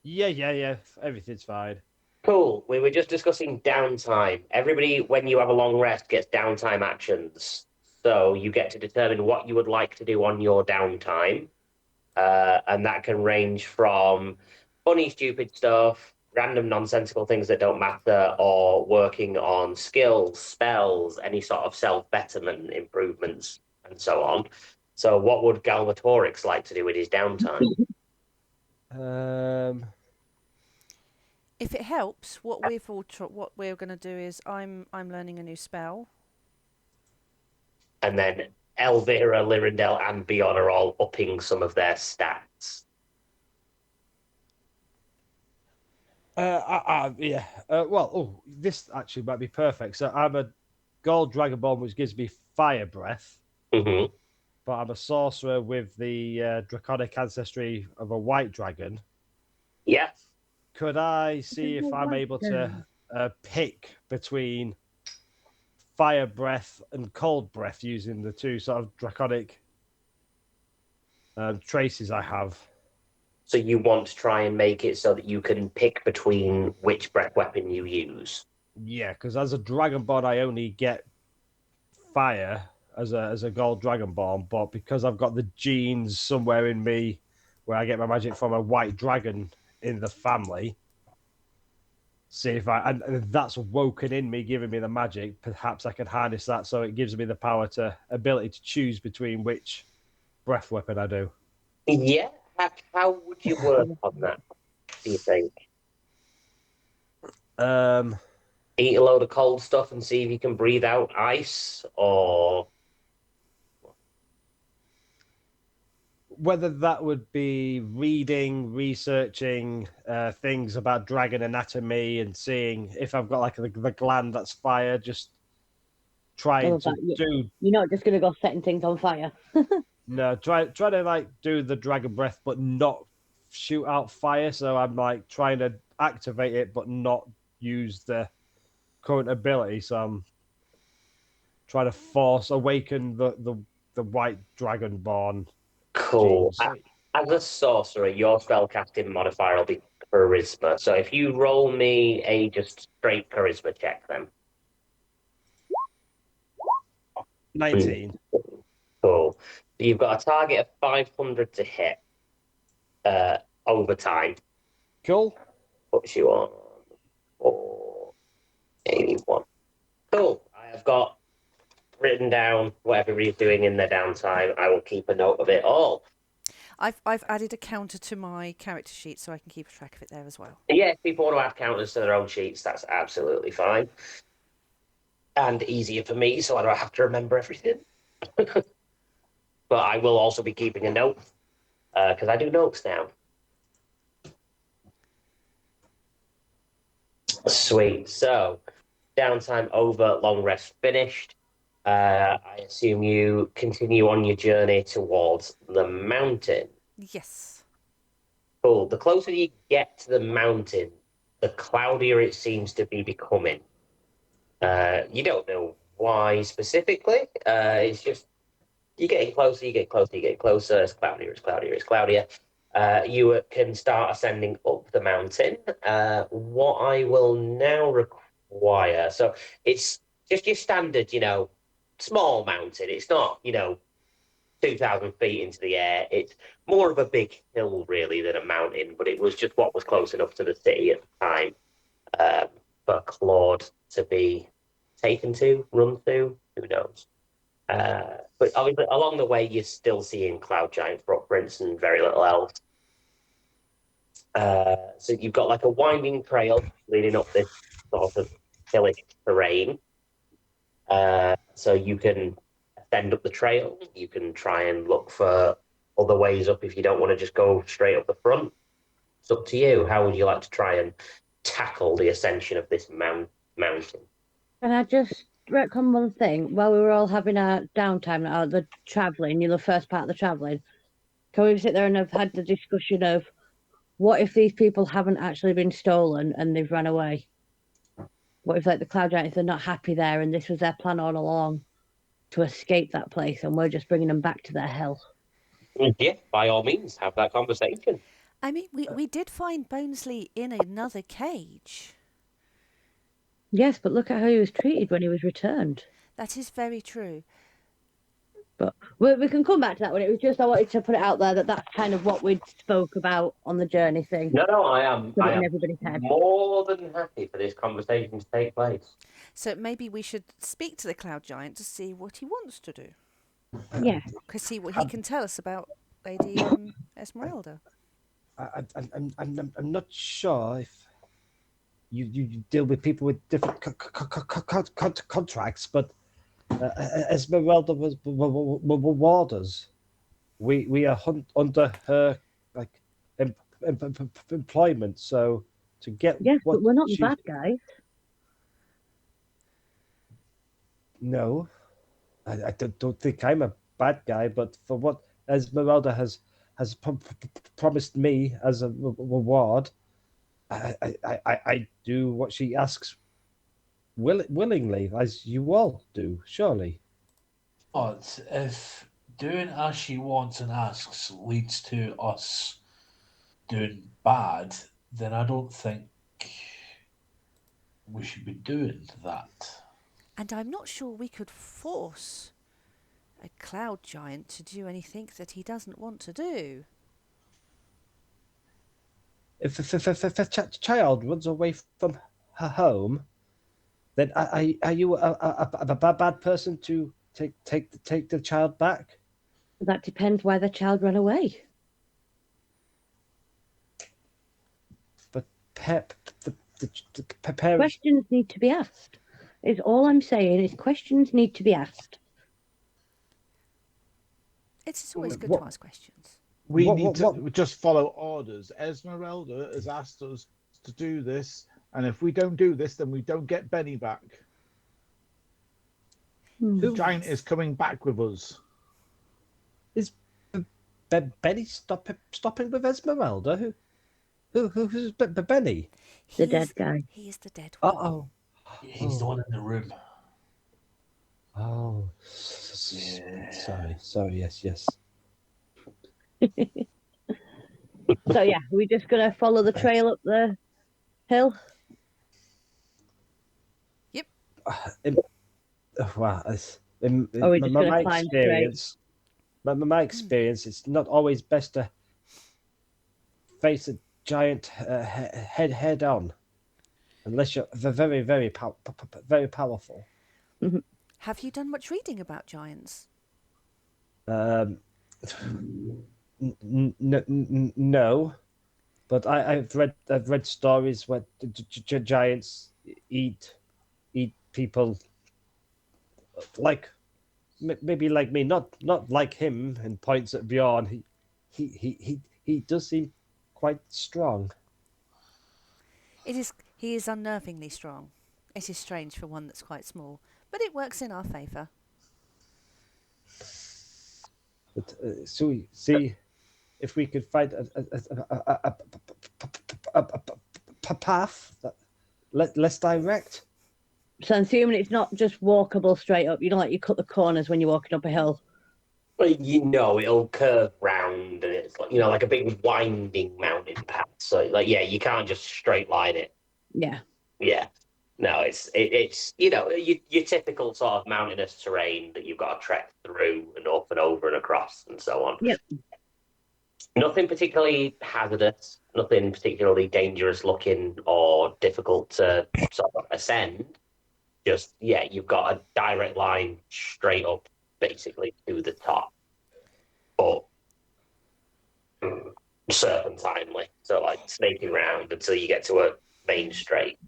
Yeah. Everything's fine. Cool. We were just discussing downtime. Everybody, when you have a long rest, gets downtime actions. So you get to determine what you would like to do on your downtime. And that can range from funny, stupid stuff, random nonsensical things that don't matter, or working on skills, spells, any sort of self-betterment improvements, and so on. So what would Galvatorix like to do with his downtime? If it helps, what we're going to do is I'm learning a new spell. And then Elvira, Lyrindel, and Beyond are all upping some of their stats. Yeah. This actually might be perfect. So I'm a gold dragonborn, which gives me fire breath, Hmm. but I'm a sorcerer with the draconic ancestry of a white dragon. Yeah. Could I see if I'm able to pick between fire breath and cold breath using the two sort of draconic traces I have? So you want to try and make it so that you can pick between which breath weapon you use. Yeah, because as a dragonborn, I only get fire as a gold dragonborn, but because I've got the genes somewhere in me where I get my magic from a white dragon in the family, see if and that's woken in me, giving me the magic. Perhaps I can harness that so it gives me the ability to choose between which breath weapon I do. Yeah. How would you work on that, do you think? Um, Eat a load of cold stuff and see if you can breathe out ice, or whether that would be reading, researching things about dragon anatomy and seeing if I've got like the gland that's fire, just trying to do. You're not just going to go setting things on fire. No, try to like do the dragon breath, but not shoot out fire. So I'm like trying to activate it, but not use the current ability. So I'm trying to force awaken the white dragonborn cool. genes. As a sorcerer, your spellcasting modifier will be charisma. So if you roll me a just straight charisma check, then 19. cool. You've got a target of 500 to hit over time. Cool. Puts you on 481. Cool. I have got written down whatever he's doing in their downtime. I will keep a note of it all. I've added a counter to my character sheet so I can keep a track of it there as well. Yeah, if people want to add counters to their own sheets, that's absolutely fine. And easier for me, so I don't have to remember everything. But I will also be keeping a note, because I do notes now. Sweet. So, downtime over, long rest finished. I assume you continue on your journey towards the mountain. Yes. Cool. The closer you get to the mountain, the cloudier it seems to be becoming. You don't know why specifically. It's just you're getting closer, you get closer, you get closer. It's cloudier, it's cloudier, it's cloudier. You can start ascending up the mountain. What I will now require, so it's just your standard, small mountain. It's not, 2,000 feet into the air. It's more of a big hill, really, than a mountain, but it was just what was close enough to the city at the time for Claude to be taken to, run to, who knows. But obviously, along the way, you're still seeing cloud giant footprints and very little else. So you've got like a winding trail leading up this sort of hilly terrain. So you can ascend up the trail. You can try and look for other ways up if you don't want to just go straight up the front. It's up to you. How would you like to try and tackle the ascension of this mountain? Can I just retcon one thing? While we were all having our downtime, the travelling, the first part of the travelling, can we sit there and have had the discussion of what if these people haven't actually been stolen and they've run away? What if, like, the Cloud Giants are not happy there and this was their plan all along to escape that place and we're just bringing them back to their hell? Yeah, by all means, have that conversation. I mean, we did find Bonesley in another cage. Yes, but look at how he was treated when he was returned. That is very true. But we can come back to that one. It was just I wanted to put it out there that that's kind of what we spoke about on the journey thing. No, I am Everybody's head. more than happy for this conversation to take place. So maybe we should speak to the Cloud Giant to see what he wants to do. Yeah. Because see what he can tell us about Lady Esmeralda. I'm not sure if you deal with people with different contracts, but Esmeralda was warders. We are under her like employment, so to get Yes, what but we're not the she... bad guys. No, I don't think I'm a bad guy, but for what Esmeralda has promised me as a reward, I do what she asks willingly, as you all do, surely. But if doing as she wants and asks leads to us doing bad, then I don't think we should be doing that. And I'm not sure we could force a cloud giant to do anything that he doesn't want to do. If a child runs away from her home, then are you a bad person to take the child back? That depends why the child ran away. But the parents... Questions need to be asked. Is all I'm saying is questions need to be asked. It's always good What- to ask questions. We What- need what- to just follow orders. Esmeralda has asked us to do this, and if we don't do this, then we don't get Benny back. The Who giant is coming back with us. is Benny stopping with Esmeralda? Who's Benny? The dead guy. He is the dead one. Oh. He's the one in the room. Oh, Yeah. sorry. Yes. So yeah, we're just gonna follow the trail up the hill. Wow, in Or we're just my gonna climb straight. experience, my experience, it's not always best to face a giant head on, unless you're very powerful. Have you done much reading about giants? No, but I've read stories where the giants eat people, like maybe like me, not like him. And points at Bjorn. He does seem quite strong. He is unnervingly strong. It is strange for one that's quite small, but it works in our favour. But so we see if we could find a path that less direct. So I'm assuming it's not just walkable straight up. You know, like you cut the corners when you're walking up a hill. Well, it'll curve round, and it's like like a big winding mountain path. So, you can't just straight line it. Yeah. Yeah, no, it's your typical sort of mountainous terrain that you've got to trek through and up and over and across and so on. Yep. Nothing particularly hazardous, nothing particularly dangerous looking or difficult to sort of ascend. Just you've got a direct line straight up, basically to the top, but serpentinely, so like snaking round until you get to a main straight.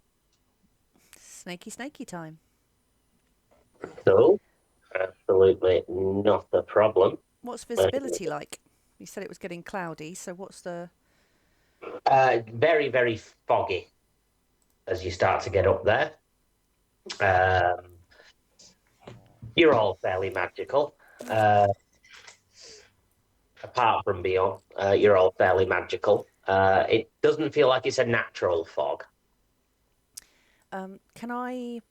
Snaky time. So, absolutely not a problem. What's visibility like? You said it was getting cloudy, so what's the... Very, very foggy as you start to get up there. You're all fairly magical. Apart from Beyond, you're all fairly magical. It doesn't feel like it's a natural fog. Can I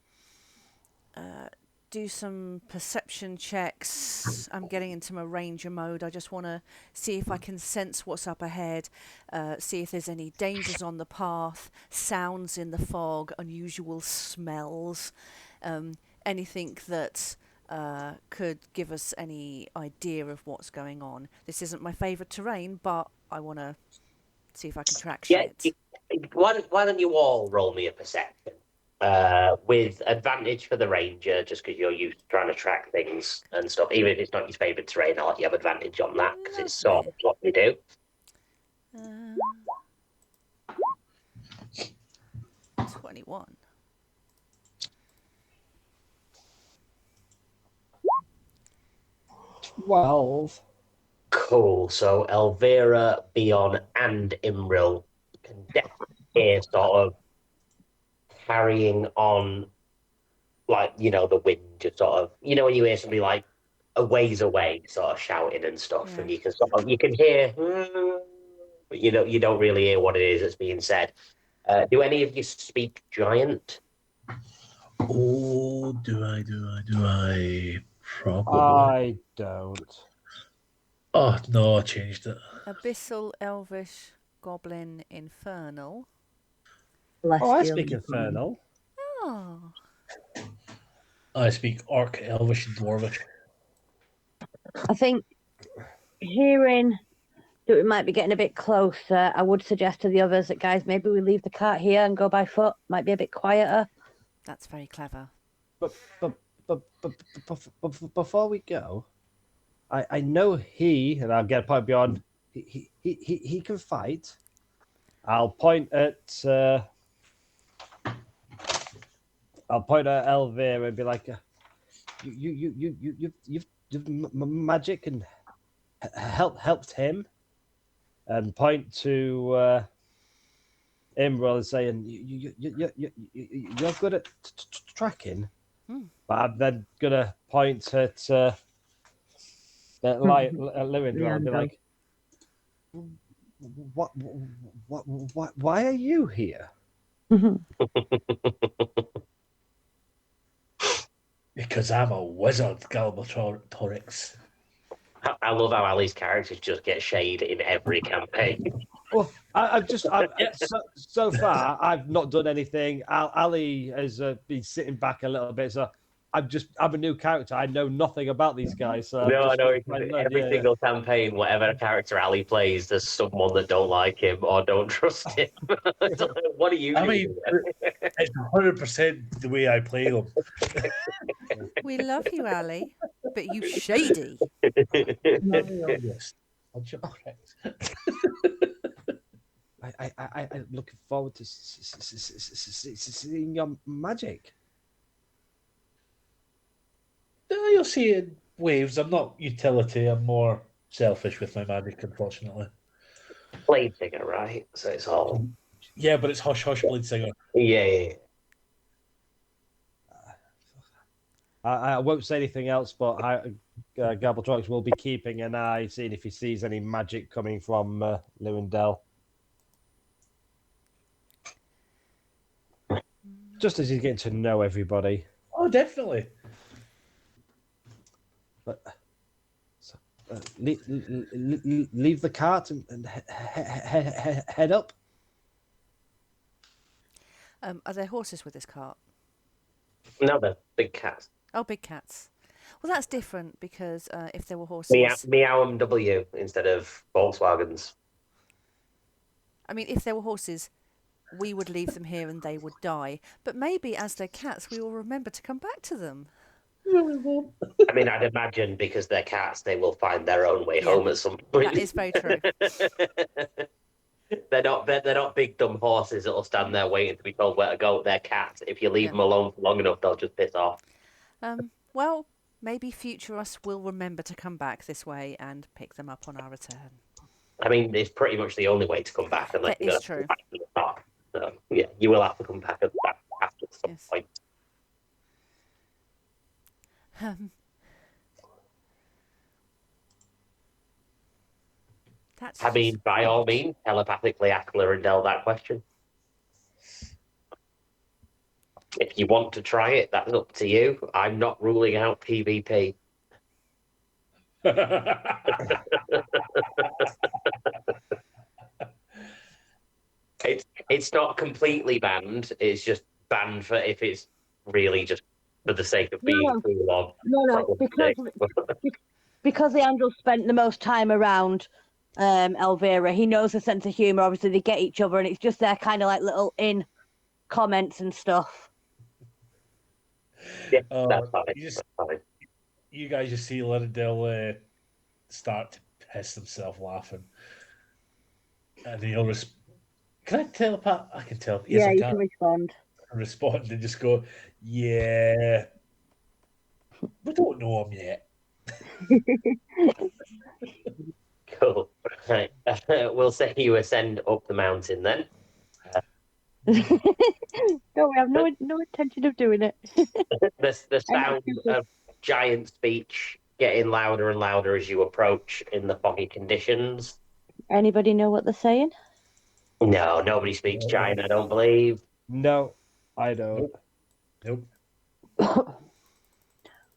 do some perception checks? I'm getting into my ranger mode. I just want to see if I can sense what's up ahead, see if there's any dangers on the path, sounds in the fog, unusual smells, anything that could give us any idea of what's going on. This isn't my favourite terrain, but I want to see if I can track shit. Why don't you all roll me a perception? With advantage for the ranger, just because you're used to trying to track things and stuff. Even if it's not your favourite terrain, I'll let you have advantage on that because it's sort of what we do. 21. Well, Cool. So Elvira, Beon, and Imril can definitely hear sort of carrying on, like, you know, the wind just sort of, you know, when you hear somebody like a ways away sort of shouting and stuff, Yeah. and you can sort of, you can hear, but you don't really hear what it is that's being said. Do any of you speak giant? Oh, do I? Probably. I don't. Oh, no, I changed it. Abyssal, Elvish, Goblin, Infernal. Oh, I Celestial. speak Infernal. Oh, I speak Orc, Elvish, and Dwarvish. I think hearing that we might be getting a bit closer, I would suggest to the others that, guys, maybe we leave the cart here and go by foot. Might be a bit quieter. that's very clever. But before we go, I know he, and I'll get a point beyond, he can fight. I'll point at Elvira and be like, you've magic and helped him, and point to Imral and saying you're good at tracking. But I'm then gonna point at Lewin and be like, why are you here? Because I'm a wizard, Galbatorix. I love how Ali's characters just get shade in every campaign. Well, so far I've not done anything. Ali has been sitting back a little bit, so I'm a new character. I know nothing about these guys. So No, I know. Every yeah. single campaign, whatever character Ali plays, there's someone that don't like him or don't trust him. What are you I doing? mean, it's 100% the way I play them. We love you, Ali, but you shady. Yes. I'm looking forward to seeing your magic. You'll see it in waves. I'm not utility. I'm more selfish with my magic, unfortunately. Blade singer, right? So it's all. Yeah, but it's Hush Hush Blade Singer. Yeah. I won't say anything else, but Gabaltrox will be keeping an eye, seeing if he sees any magic coming from Lewindell. Just as he's getting to know everybody. Oh, definitely. But leave the cart and head up. Are there horses with this cart? No, the big cats. Oh, big cats. Well, that's different because if there were horses... Meow MW instead of Volkswagens. I mean, if there were horses, we would leave them here and they would die. But maybe as they're cats, we will remember to come back to them. I mean, I'd imagine because they're cats, they will find their own way home at some point. That is very true. They're not big dumb horses that'll stand there waiting to be told where to go. They're cats. If you leave them alone for long enough, they'll just piss off. Well, maybe future us will remember to come back this way and pick them up on our return. I mean, it's pretty much the only way to come back unless That you is go true. back to the top. So yeah, you will have to come back after some Yes. point. I mean, by all means, telepathically ask Lyrindel that question. If you want to try it, that's up to you. I'm not ruling out PvP. It's not completely banned. It's just banned for if it's really just for the sake of being cool on. No, because the Andals spent the most time around Elvira, he knows the sense of humour. Obviously, they get each other, and it's just their kind of like little in comments and stuff. Yeah, that's fine. That's fine. You guys just see Lyrindel start to piss himself laughing. And he'll Can I telepath? I can tell. Yes, Yeah, I you can. can respond. Respond and just go, yeah. We don't know him yet. Cool. Right. We'll say you ascend up the mountain then. No, we have no intention of doing it. The sound of giant speech getting louder and louder as you approach in the foggy conditions. Anybody know what they're saying? No, nobody speaks giant, I don't believe. No, I don't. Nope.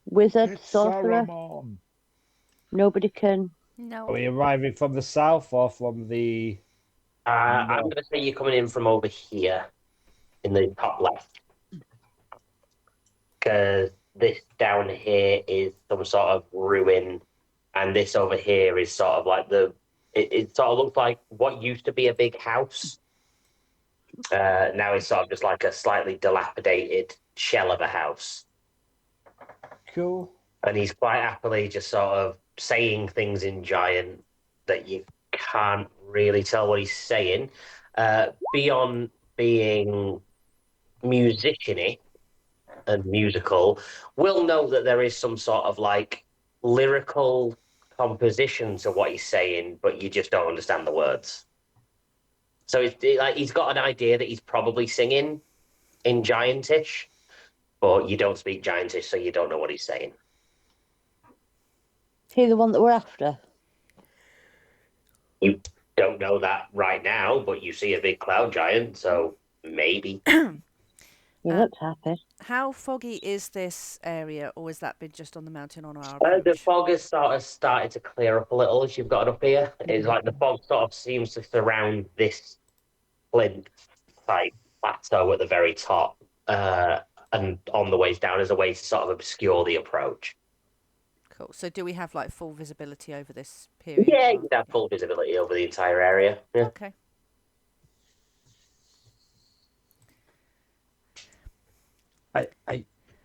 Wizard, It's sorcerer. Saruman. Nobody can. Are No. we arriving from the south or from the? I'm going to say you're coming in from over here in the top left. Because this down here is some sort of ruin, and this over here is sort of like it sort of looks like what used to be a big house. Now it's sort of just like a slightly dilapidated shell of a house. Cool. And he's quite happily just sort of saying things in giant that you can't really tell what he's saying. Beyond being musician-y and musical, we'll know that there is some sort of like lyrical composition to what he's saying, but you just don't understand the words. So it's like he's got an idea that he's probably singing in giantish, but you don't speak giantish, so you don't know what he's saying. Is he the one that we're after? You don't know that right now, but you see a big cloud giant, so maybe. He looks happy. How foggy is this area, or has that been just on the mountain on our The approach? fog has sort of started to clear up a little as you've gotten up here. It's like the fog sort of seems to surround this flint type plateau at the very top, and on the ways down as a way to sort of obscure the approach. Cool. So do we have like full visibility over this period? Yeah, you'd have full visibility over the entire area. Yeah. Okay.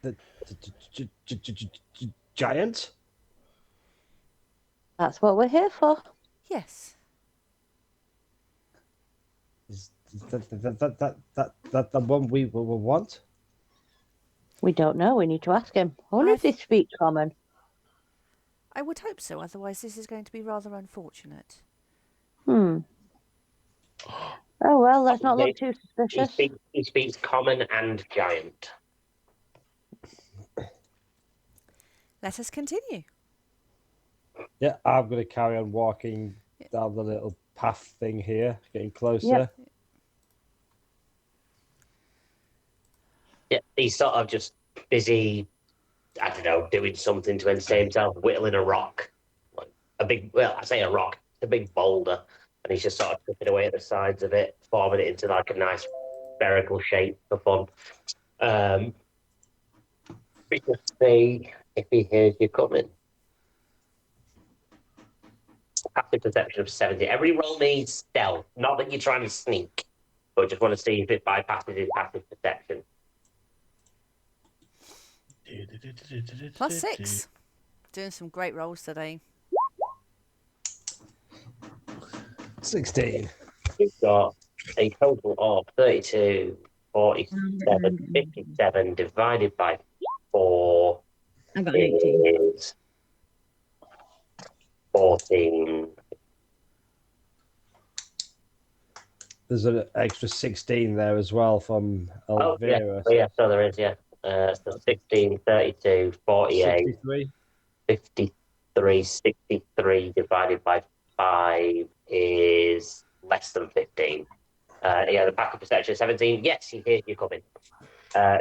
The giant. That's what we're here for. Yes. Is that the one we will want? We don't know. We need to ask him. I wonder if they speak common. I would hope so. Otherwise, this is going to be rather unfortunate. Oh well, let's not look too suspicious. He speaks common and giant. Let us continue. Yeah, I'm going to carry on walking down the little path thing here, getting closer. Yep. Yeah, he's sort of just busy, I don't know, doing something to entertain himself, whittling a rock. Like I say a rock, a big boulder, and he's just sort of chipping away at the sides of it, forming it into like a nice spherical shape for fun. We just see if he hears you coming. Passive perception of 70. Every roll needs stealth. Not that you're trying to sneak, but just want to see if it bypasses his passive perception. +6. Doing some great rolls today. 16. We've got a total of 32, 47, 57 divided by 4 I got 18. is 14. There's an extra 16 there as well from Elvira. So there is, yeah. So 16, 32, 48, 63. 53, 63 divided by 5 is less than 15. The passive perception 17. Yes, he hears you coming.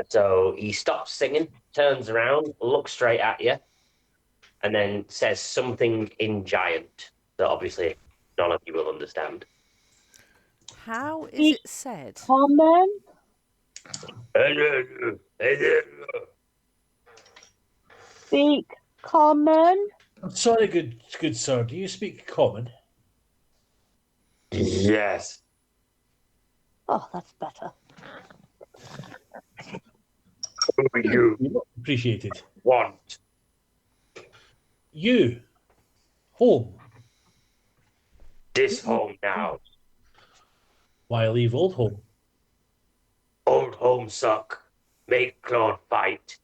So he stops singing, turns around, looks straight at you, and then says something in giant that obviously none of you will understand. How is it said? Common? Speak common? I'm sorry, good sir. Do you speak common? Yes. Oh, that's better. Who you Appreciated. want? You. Home. This home now. Why leave old home? Old home suck. Make Claude fight.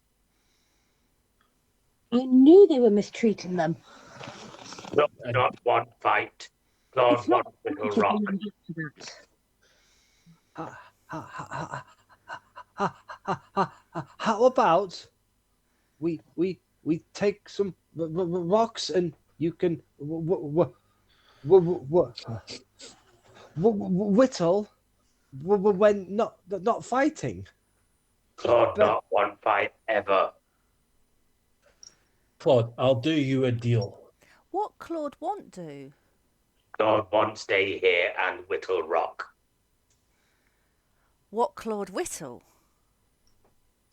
I knew they were mistreating them. No, not one fight. Claude It's not wants little to rock. bring them back to that. How about we take some rocks and you can whittle when not fighting. Claude But not one fight ever. Claude, I'll do you a deal. What Claude want do? Claude won't stay here and whittle rock. What Claude whittle?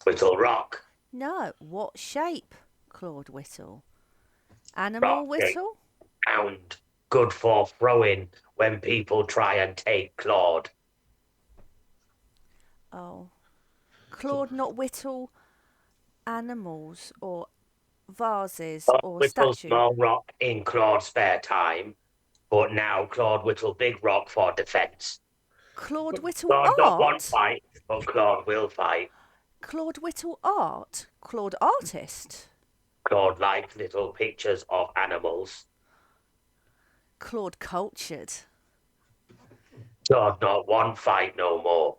Whittle rock. No, what shape Claude whittle? Animal Rock whittle? Pound. Good for throwing when people try and take Claude. Oh. Claude not whittle animals or vases Claude or whittle statues. small rock in Claude's spare time, but now Claude whittle big rock for defence. Claude whittle Claude not one art? fight, but Claude will fight. Claude whittle art? Claude artist? Claude likes little pictures of animals. Claude cultured? Claude not one fight no more.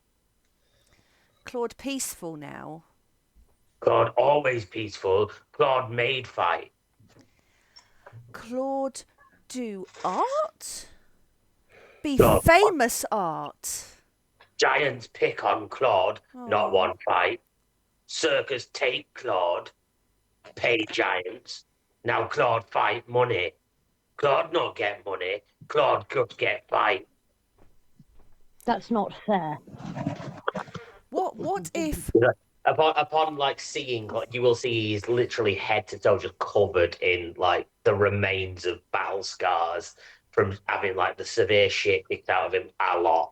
Claude peaceful now? Claude always peaceful. Claude made fight. Claude do art? Be Claude famous art? Giants pick on Claude, not Oh. one fight. Circus take Claude, pay giants. Now Claude fight money. Claude not get money. Claude could get fight. That's not fair. What if Upon like seeing, like you will see he's literally head to toe just covered in like the remains of battle scars from having like the severe shit kicked out of him a lot.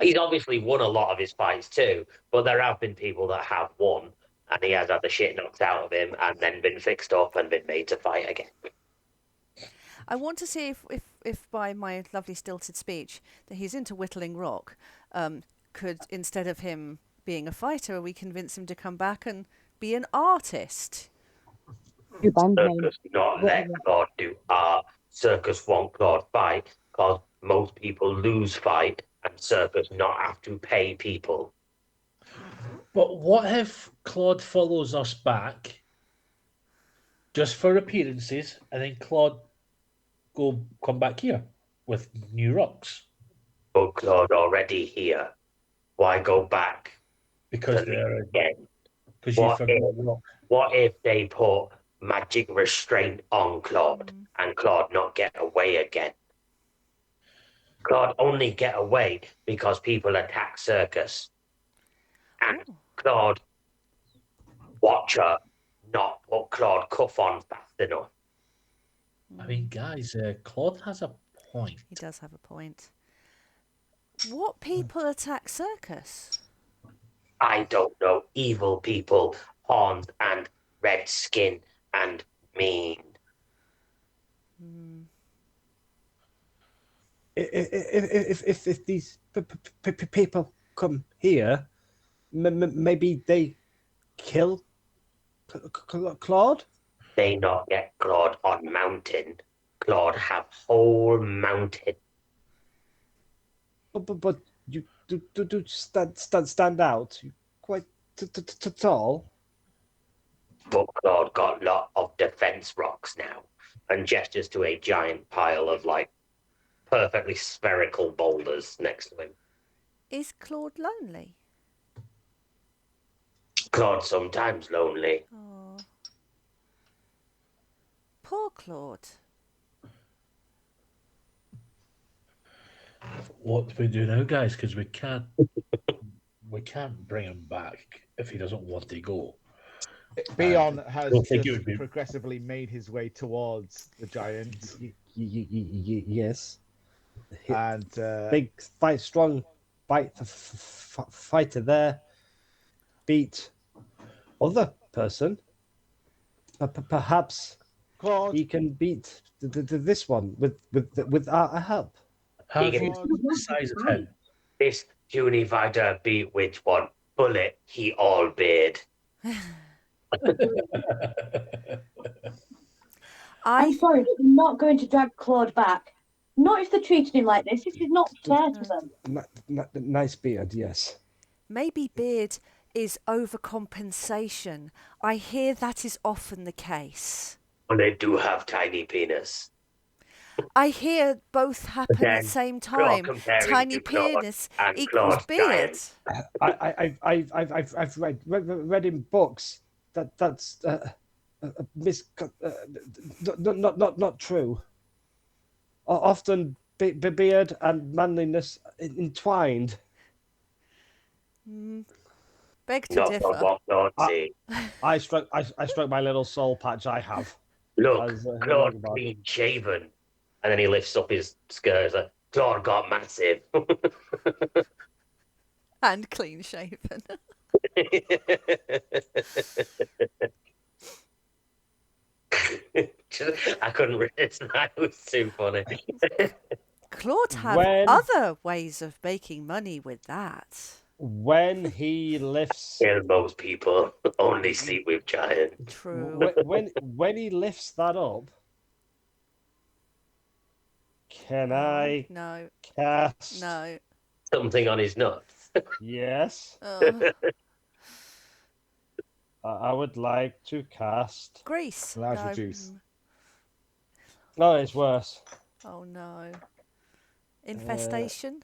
He's obviously won a lot of his fights too, but there have been people that have won, and he has had the shit knocked out of him and then been fixed up and been made to fight again. I want to see if by my lovely stilted speech that he's into whittling rock, could instead of him being a fighter, we convince him to come back and be an artist. You banned him. Circus not let Claude do art. Circus won't Claude fight, because most people lose fight, and Circus not have to pay people. But what if Claude follows us back just for appearances, and then Claude come back here with new rocks? But Claude already here. Why go back? Because to they're again. because you What forgot if- rock. What if they put magic restraint on Claude and Claude not get away again? Claude only get away because people attack Circus. And Oh. Claude Watcher not put Claude cuff on fast enough. I mean, guys, Claude has a point. He does have a point. What people attack Circus? I don't know. Evil people, horns and red skin and mean. If these people come here, maybe they kill Claude. They not get Claude on mountain. Claude have whole mountain. But you do stand out. You're quite tall. But Claude got lot of defense rocks now, and gestures to a giant pile of like perfectly spherical boulders next to him. Is Claude lonely? Claude sometimes lonely. Oh. Poor Claude. What do we do now, guys? Because we can't bring him back if he doesn't want to go. Beon has don't think it just would be- progressively made his way towards the giant, Yes. and Big fight, strong fighter there. Beat other person. Perhaps Claude. he can beat this one with our help. Have He you can- seen the size of him? This puny fighter beat which one? Bullet, he all beard. I'm sorry, but I'm not going to drag Claude back. Not if they're treating him like this. This is not fair to them. Nice beard, yes. Maybe beard is overcompensation. I hear that is often the case. And they do have tiny penis. I hear both happen at Again, the same Claude time. comparing Tiny to Claude penis and equals Claude's beard. giant. I've read in books that's not true. Often beard and manliness entwined. Beg to Not differ. what Claude see. I struck my little soul patch I have. Look, As, Claude clean shaven. And then he lifts up his skirt like, Claude got massive. And clean shaven. I couldn't resist that. It was too funny. Claude have When- other ways of making money with that. When he lifts Yeah, most people only sleep with giants. True. when he lifts that up, can I No. cast? No. Something on his nuts. Yes. Oh. I would like to cast. Grease. Allows No. reduce. No, it's worse. Oh no. Infestation.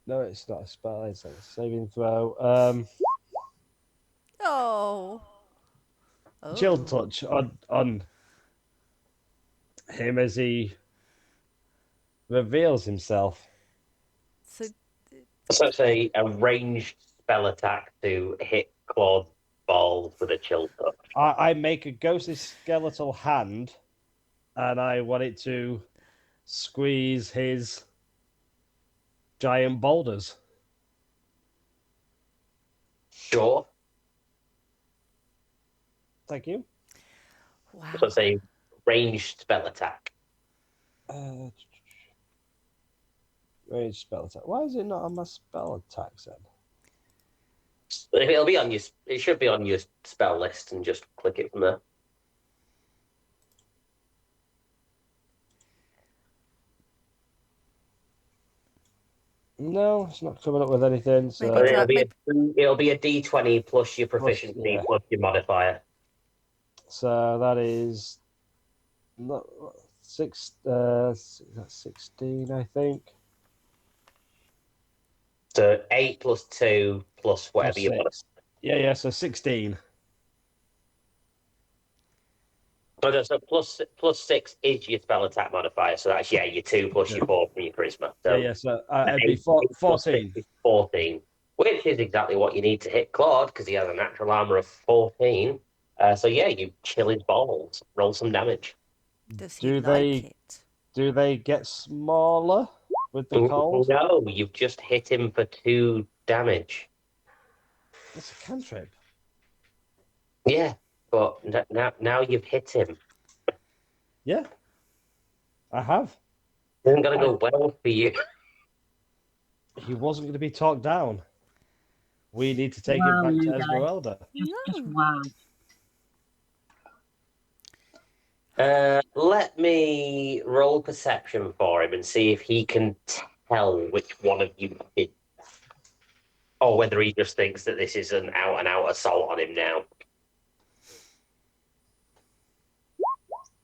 No, it's not a spell. It's a saving throw. Oh. Chill touch on him as he reveals himself. So So it's a ranged spell attack to hit Claude's balls with a chill touch. I make a ghostly skeletal hand, and I want it to squeeze his giant boulders. Sure. Thank you. wow. So it's a ranged spell attack. Range spell attack. Why is it not on my spell attacks then? It'll be on your. It should be on your spell list, and just click it from there. No, it's not coming up with anything. So Maybe It'll be a D20 plus your proficiency yeah. plus your modifier. So that is not six. That's 16, I think. So 8 plus 2 plus whatever Plus you want. 6. Yeah. So 16. So plus 6 is your spell attack modifier. So that's your 2 plus your 4 from your charisma. So Yeah. So it'd be 8 plus 6 14. is 14, which is exactly what you need to hit Claude because he has a natural armor of 14. So yeah, you chill his balls, roll some damage. Does he Do like they- it? Do they get smaller with the cold? No, you've just hit him for 2 damage. It's a cantrip. Yeah, but now you've hit him. Yeah, I have. It isn't going to go well for you. He wasn't going to be talked down. We need to take Wow, him back you to guys. Esmeralda. Just wow. Let me roll perception for him and see if he can tell which one of you did, or whether he just thinks that this is an out-and-out assault on him now.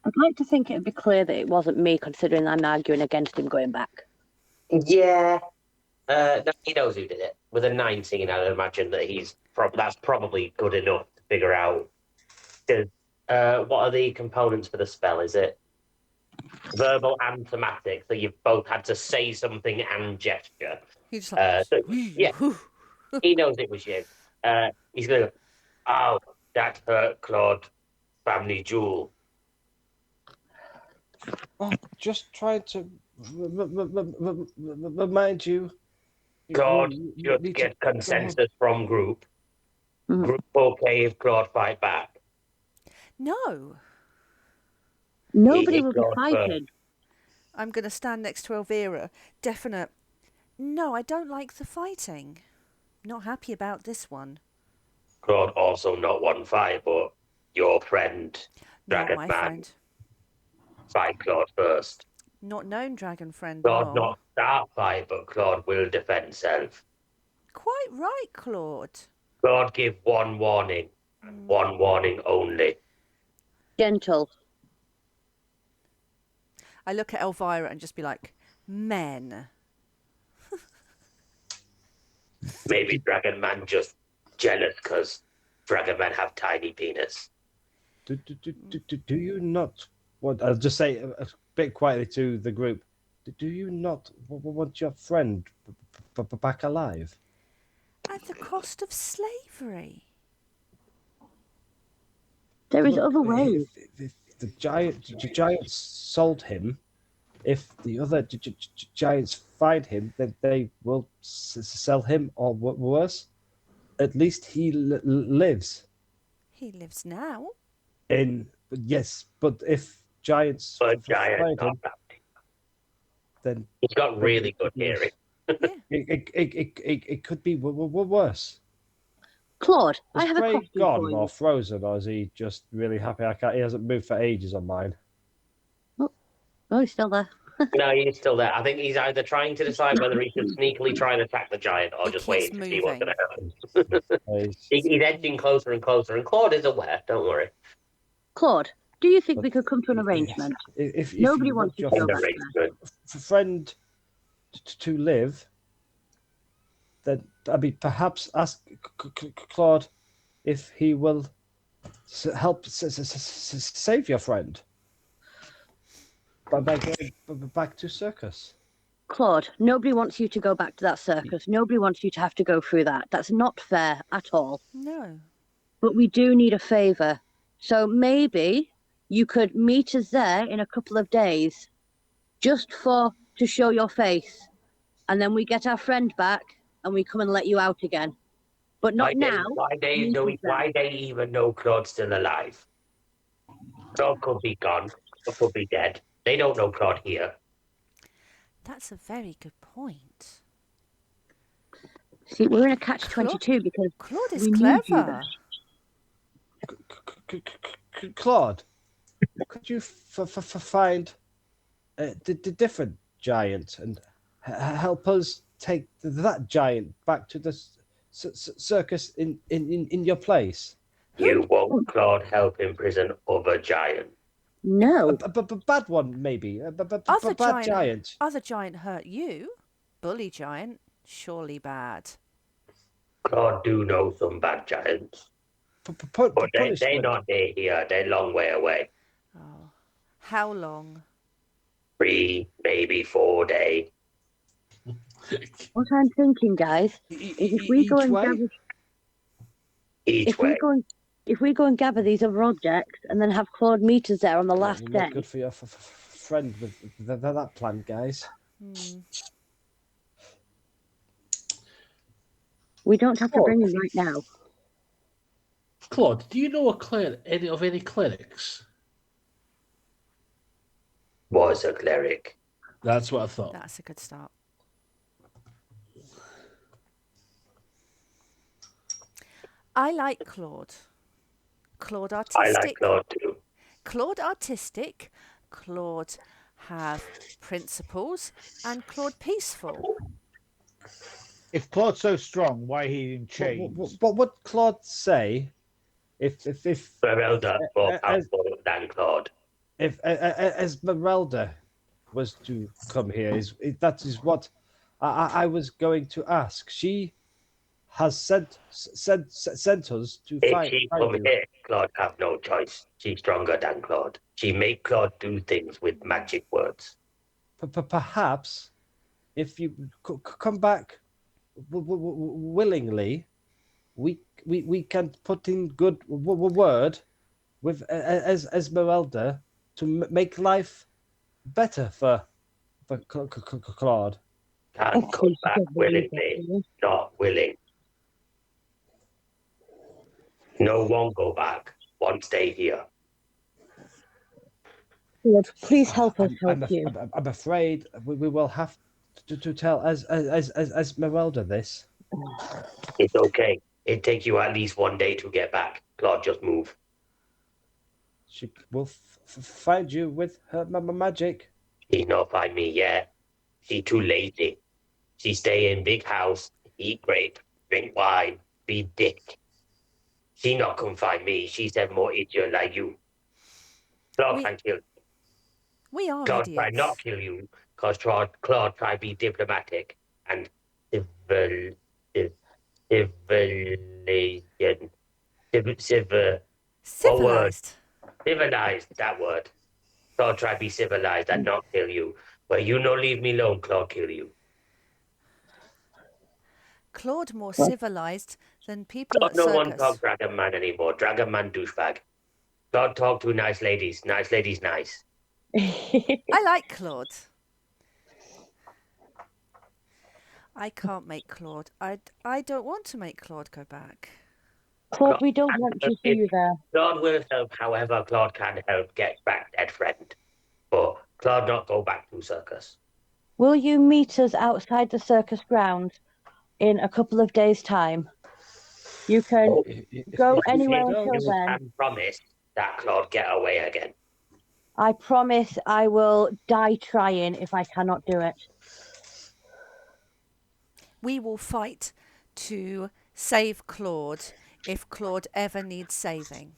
I'd like to think it'd be clear that it wasn't me, considering I'm arguing against him going back. Yeah. No, he knows who did it. With a 19, I'd imagine that that's probably good enough to figure out. What are the components for the spell? Is it verbal and thematic? So you've both had to say something and gesture. He's like, Yeah, he knows it was you. He's going to go, oh, that hurt Claude, family jewel. Oh, just trying to remind you. Claude, you just need get to- consensus from group. Mhm. Group okay if Claude fight back. no. Nobody He will be got fighting. I'm going to stand next to Elvira. Definite. No, I don't like the fighting. Not happy about this one. Claude also not one fight, but your friend, Not Dragon my Man, friend. fight Claude first. Not known dragon friend. Claude No. not start fight, but Claude will defend self. quite right, Claude. God give one warning, and one warning only. Gentle. I look at Elvira and just be like, men. Maybe Dragon Man just jealous because Dragon Men have tiny penis. Do you not want? I'll just say a bit quietly to the group. Do you not want your friend back alive? At the cost of slavery. There is Look, other ways. if the giants sold him, if the other giants find him, then they will sell him, or worse, at least he lives. He lives now. Yes, but if giants But giants find are him, happy. then He's got really good hearing. Yeah. it could be worse. Claude, I Is have a Gray question gone for or you. frozen, or is he just really happy? He hasn't moved for ages on mine. Oh, he's still there. No, he's still there. I think he's either trying to decide whether he should sneakily try and attack the giant or He just keeps wait to see what's moving. going to happen. He's- He's edging closer and closer, and Claude is aware. Don't worry. Claude, do you think But we could come to an arrangement? If Nobody you wants want you your to go back Underrated. there. friend to live, then I mean, perhaps ask Claude if he will help save your friend by going back to circus. Claude, nobody wants you to go back to that circus. Nobody wants you to have to go through that. That's not fair at all. No. But we do need a favour. So maybe you could meet us there in a couple of days, just to show your face. And then we get our friend back and we come and let you out again. But not now. Why they even know Claude's still alive? Claude could be gone. Claude could be dead. They don't know Claude here. That's a very good point. See, we're in a catch-22 because Claude is we need you clever. there. Claude, could you find the different giant and help us take that giant back to the circus in your place? You won't Claude help imprison other giants. No. But bad one, maybe. Other Bad giant. Other giant hurt you. Bully giant. Surely bad. Claude do know some bad giants. But they're Punishment. not there here. They're a long way away. Oh. How long? 3, maybe 4 days. What I'm thinking, guys, is if we go and gather, Each way. if we go and gather these other objects and then have Claude meet us there on the last Not day. good for your friend with that plan, guys. We don't have to bring him right now. Claude, do you know any clerics? Was a cleric. That's what I thought. That's a good start. I like Claude. Claude artistic. I like Claude too. Claude artistic. Claude have principles, and Claude peaceful. If Claude's so strong, why he in chains? What would Claude say if Merelda more powerful than Claude. if Esmeralda was to come here? That is what I was going to ask. She has sent us to If find she you. come here, Claude have no choice. She's stronger than Claude. She make Claude do things with magic words. Perhaps if you come back willingly, we can put in good word with Esmeralda to make life better for Claude. Can't come back willingly, not willing. No one go back. One stay here. Claude, please help us help you. I'm afraid we will have to tell Esmeralda this. It's okay. It take you at least 1 day to get back. Claude, just move. She will find you with her magic. She not find me yet. She too lazy. She stay in big house, eat grape, drink wine, be dick. She not come find me. She said more idiot like you. Claude can kill. We are Claude try idiots. not kill you, cause Claude try be diplomatic and civilization. What word? Civilized. Civilized, that word. Claude try be civilized and not kill you. But you no leave me alone, Claude kill you. Claude more civilized than people Claude at no one circus. talk Dragon Man anymore. Dragon Man douchebag. Claude talk to nice ladies. Nice ladies nice. I like Claude. I can't make Claude. I don't want to make Claude go back. Claude, we don't want to see you there. Claude will help however Claude can help get back dead friend. But Claude not go back to circus. Will you meet us outside the circus grounds in a couple of days' time? You can go anywhere until You then. can promise that Claude get away again. I promise I will die trying if I cannot do it. We will fight to save Claude if Claude ever needs saving.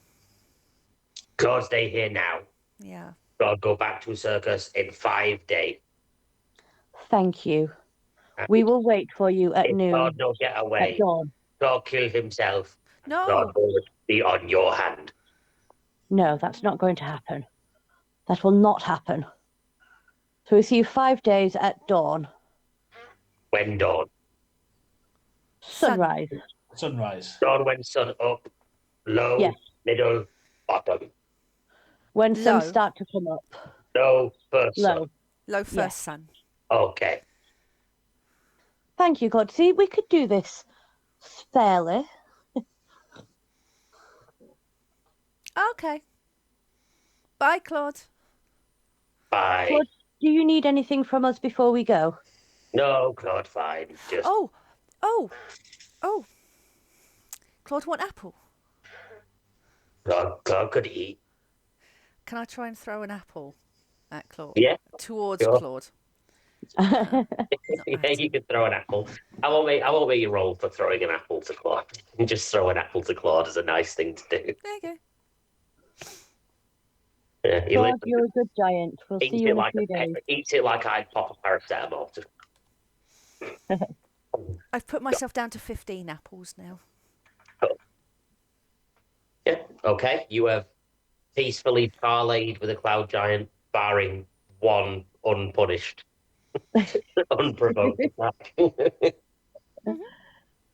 Claude stay here now. Yeah. Claude go back to circus in 5 days. Thank you. We will wait for you at If noon. Claude no get At away, dawn. Claude kill himself. No. Claude will be on your hand. No, that's not going to happen. That will not happen. So we see you 5 days at dawn. When dawn? Sunrise. Sunrise. Dawn when sun up. Low, Yes. middle, bottom. When Low. sun start to come up. Low, first sun. Low. Low first Yes. sun. Okay. Thank you, God. See, we could do this fairly. Okay. Bye, Claude. Bye. Claude, do you need anything from us before we go? No, Claude, fine. Just Oh. Claude want apple. Claude could eat. Can I try and throw an apple at Claude? Yeah. Towards Sure. Claude. Yeah, at you him. can throw an apple. I won't make you roll for throwing an apple to Claude. You can just throw an apple to Claude as a nice thing to do. There you go. Yeah, he Claude, literally you're a good giant. We'll see eats you it in a like few days. eats it like I'd pop a paracetamol. Just I've put myself down to 15 apples now. yeah. Okay. You have peacefully parlayed with a cloud giant, barring one unpunished, unprovoked attack.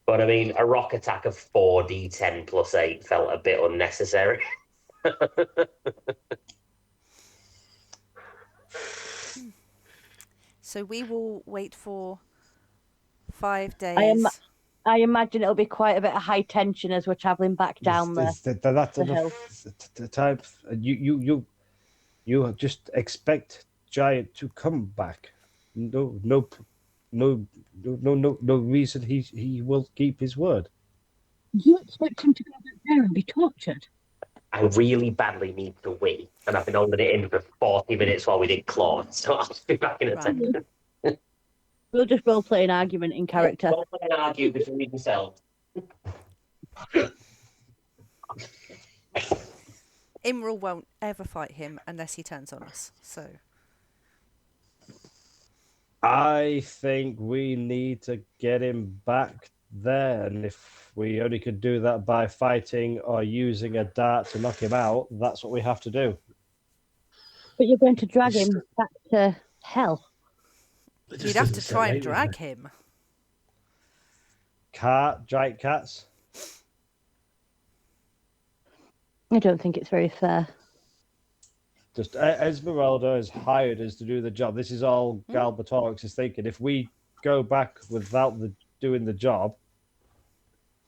But I mean, a rock attack of 4d10 plus 8 felt a bit unnecessary. So we will wait for 5 days. I imagine it'll be quite a bit of high tension as we're travelling back down That's the hill. the type you just expect Giant to come back. No reason he will keep his word. You expect him to go back there and be tortured? I really badly need to win, and I've been holding it in for 40 minutes while we did Claude, so I'll be back in a Right. second. We'll just role play an argument in character. Don't let them argue between themselves. Imral won't ever fight him unless he turns on us. So I think we need to get him back there, and if we only could do that by fighting or using a dart to knock him out, that's what we have to do. But you're going to drag him back to hell. you'd have to try and drag him. Giant cats. I don't think it's very fair. Just Esmeralda has hired us to do the job. This is all Galbatorix is thinking. If we go back without doing the job,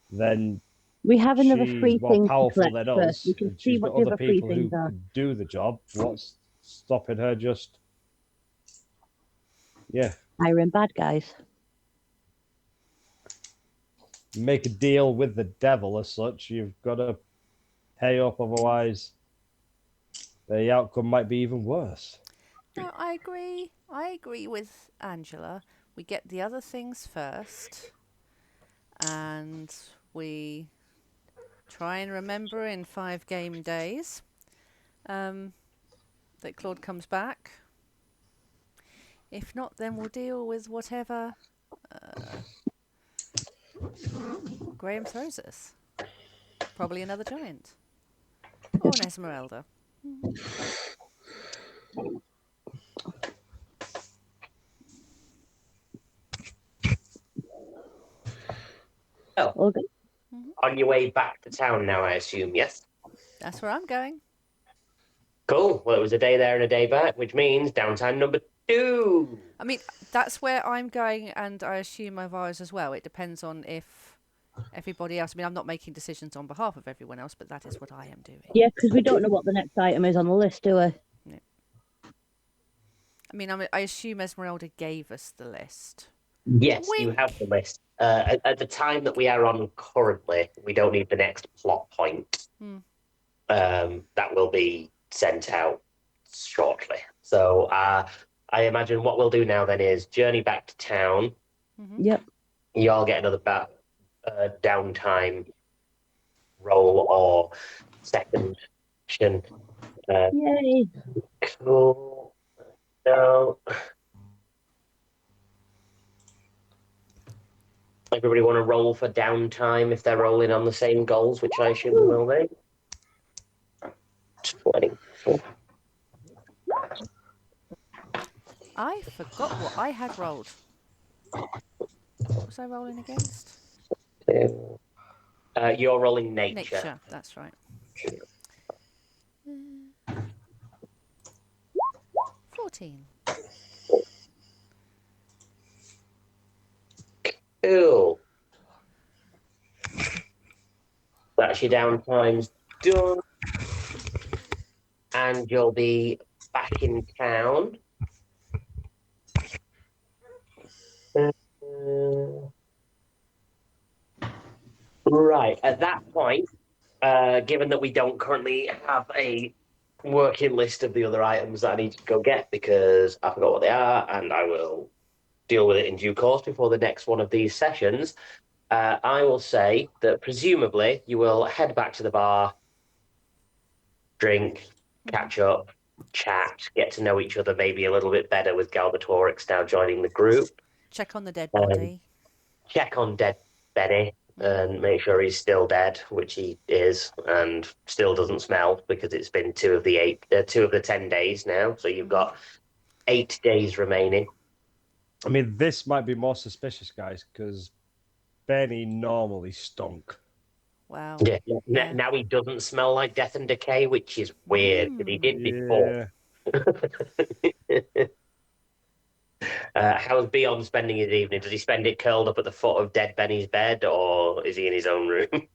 then We have another she's free more thing to powerful collect than first. us. We can And see she's what got the other other free people who things are. can do the job. What's stopping her just? Yeah, Hiring bad guys. make a deal with the devil as such. You've got to pay up, otherwise the outcome might be even worse. No, I agree. I agree with Angela. We get the other things first. and we try and remember in 5 game days that Claude comes back. If not, then we'll deal with whatever Graham throws us. Probably another giant. Or an Esmeralda. Oh, Okay. on your way back to town now, I assume, yes? That's where I'm going. Cool. Well, it was a day there and a day back, which means downtime number 2. I mean, that's where I'm going, and I assume Ivara's as well. It depends on if everybody else... I mean, I'm not making decisions on behalf of everyone else, but that is what I am doing. Yeah, because we don't know what the next item is on the list, do we? Yeah. I mean, I assume Esmeralda gave us the list. Yes, Wink. you have the list. At the time that we are on currently, we don't need the next plot point. That will be sent out shortly. So I imagine what we'll do now then is journey back to town. Yep. You all get another downtime roll or second action. Yay. Cool. So, everybody want to roll for downtime if they're rolling on the same goals, which I assume they will be. 20. I forgot what I had rolled. What was I rolling against? You're rolling nature. Nature, that's right. 14. Cool. That's your downtime's done. And you'll be back in town. Right, at that point, given that we don't currently have a working list of the other items that I need to go get because I forgot what they are, and I will deal with it in due course before the next one of these sessions, I will say that presumably you will head back to the bar, drink, catch up, chat, get to know each other maybe a little bit better with Galbatorix now joining the group. Check on the dead body. Check on dead Benny and make sure he's still dead, which he is, and still doesn't smell because it's been 2 of the 10 days now. So you've got 8 days remaining. I mean, this might be more suspicious, guys, because Benny normally stunk. Wow. Yeah. Yeah. Now he doesn't smell like death and decay, which is weird because he did before. How's Beyond spending his evening? Does he spend it curled up at the foot of dead Benny's bed, or is he in his own room?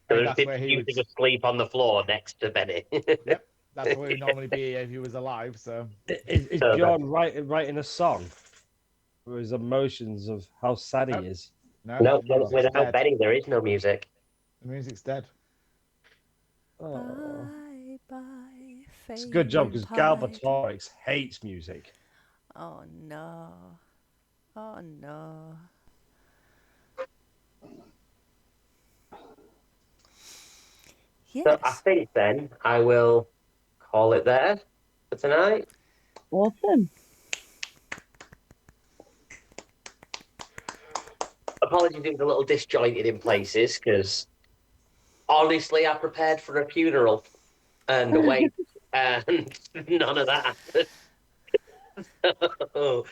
That's where he would just sleep on the floor next to Benny. Yep, that's where he'd normally be if he was alive. So Is Bjorn writing a song for his emotions of how sad he is? No, without Benny, there is no music. The music's dead. Oh. Bye bye. It's a good job because Galbatorix hates music. Oh no. Oh no. Yes. So I think then I will call it there for tonight. Awesome. Apologies, it was a little disjointed in places because honestly, I prepared for a funeral and a wake, and none of that happened. So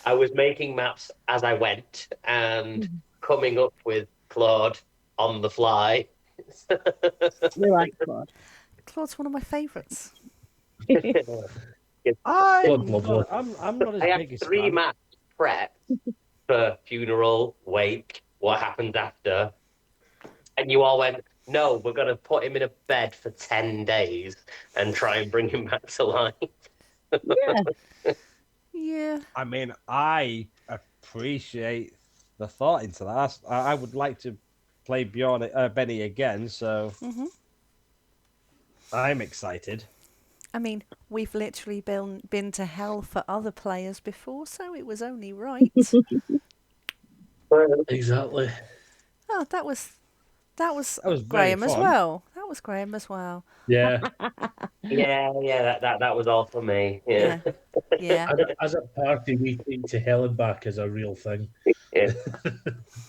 I was making maps as I went and coming up with Claude on the fly. We like Claude. Claude's one of my favourites. I'm not his I had biggest 3 fan. maps prepped for funeral, wake, what happens after, and you all went, no, we're going to put him in a bed for 10 days and try and bring him back to life. Yeah. Yeah. I mean, I appreciate the thought into that. I would like to play Benny again, so I'm excited. I mean, we've literally been to hell for other players before, so it was only right. Exactly. Oh, that was was Graham very as fun. well. That was Graham as well. Yeah. Yeah. That was all for me. Yeah. Yeah. As a party, we think to hell and back is a real thing. Yeah.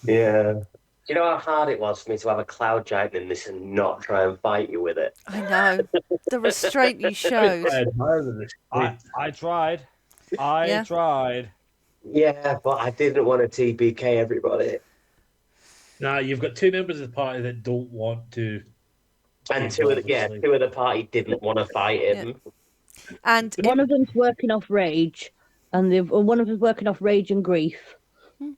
Yeah. Do you know how hard it was for me to have a cloud giant in this and not try and fight you with it? I know. The restraint you showed. I admire the restraint. I tried. I Yeah. tried. Yeah, but I didn't want to TBK everybody. Nah, you've got two members of the party that don't want to. And Two two of the party didn't want to fight him. And One of them's working off rage, and one of them's working off rage and grief, and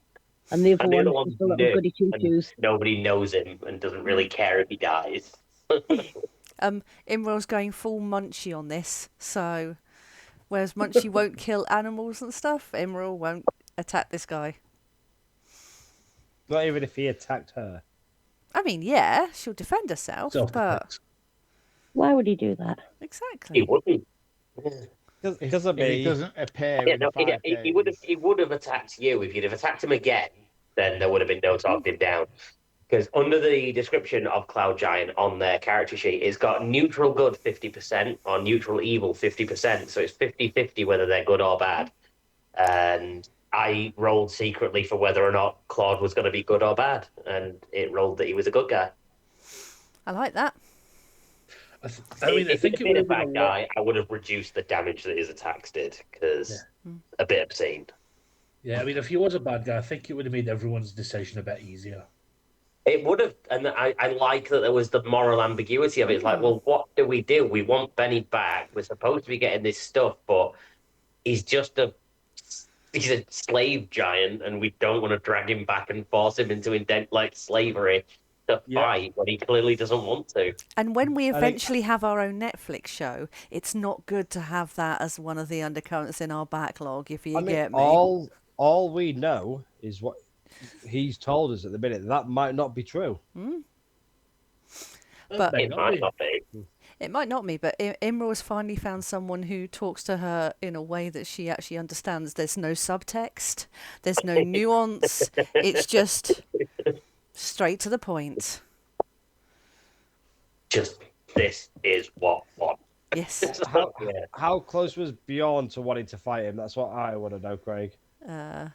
the other And the other one's one's just a little new, goody two and shoes. nobody knows him and doesn't really care if he dies. Imral's going full Munchie on this, so whereas Munchie won't kill animals and stuff, Imral won't attack this guy. Not even if he attacked her. I mean, yeah, she'll defend herself, but Self-defense. Why would he do that? exactly. He wouldn't. Because of If he me. doesn't appear Yeah, in no, 5 he would have. days. He would have attacked you if you'd have attacked him again. Then there would have been no talking down. Because under the description of Cloud Giant on their character sheet, it's got neutral good 50% or neutral evil 50%. So it's 50-50 whether they're good or bad. And I rolled secretly for whether or not Claude was going to be good or bad, and it rolled that he was a good guy. I like that. I If think he'd been a bad guy, I would have reduced the damage that his attacks did, because a bit obscene. Yeah, I mean, if he was a bad guy, I think it would have made everyone's decision a bit easier. It would have, and I like that there was the moral ambiguity of it. It's like, well, what do? We want Benny back. We're supposed to be getting this stuff, but he's just he's a slave giant, and we don't want to drag him back and force him into slavery to fight when he clearly doesn't want to. And when we eventually have our own Netflix show, it's not good to have that as one of the undercurrents in our backlog, if you get me. All we know is what he's told us at the minute. That might not be true. But It might not be. It might not be, but Imra has finally found someone who talks to her in a way that she actually understands. There's no subtext, there's no nuance. It's just straight to the point. Just, this is what. Yes. How close was Bjorn to wanting to fight him? That's what I want to know, Craig. Yeah,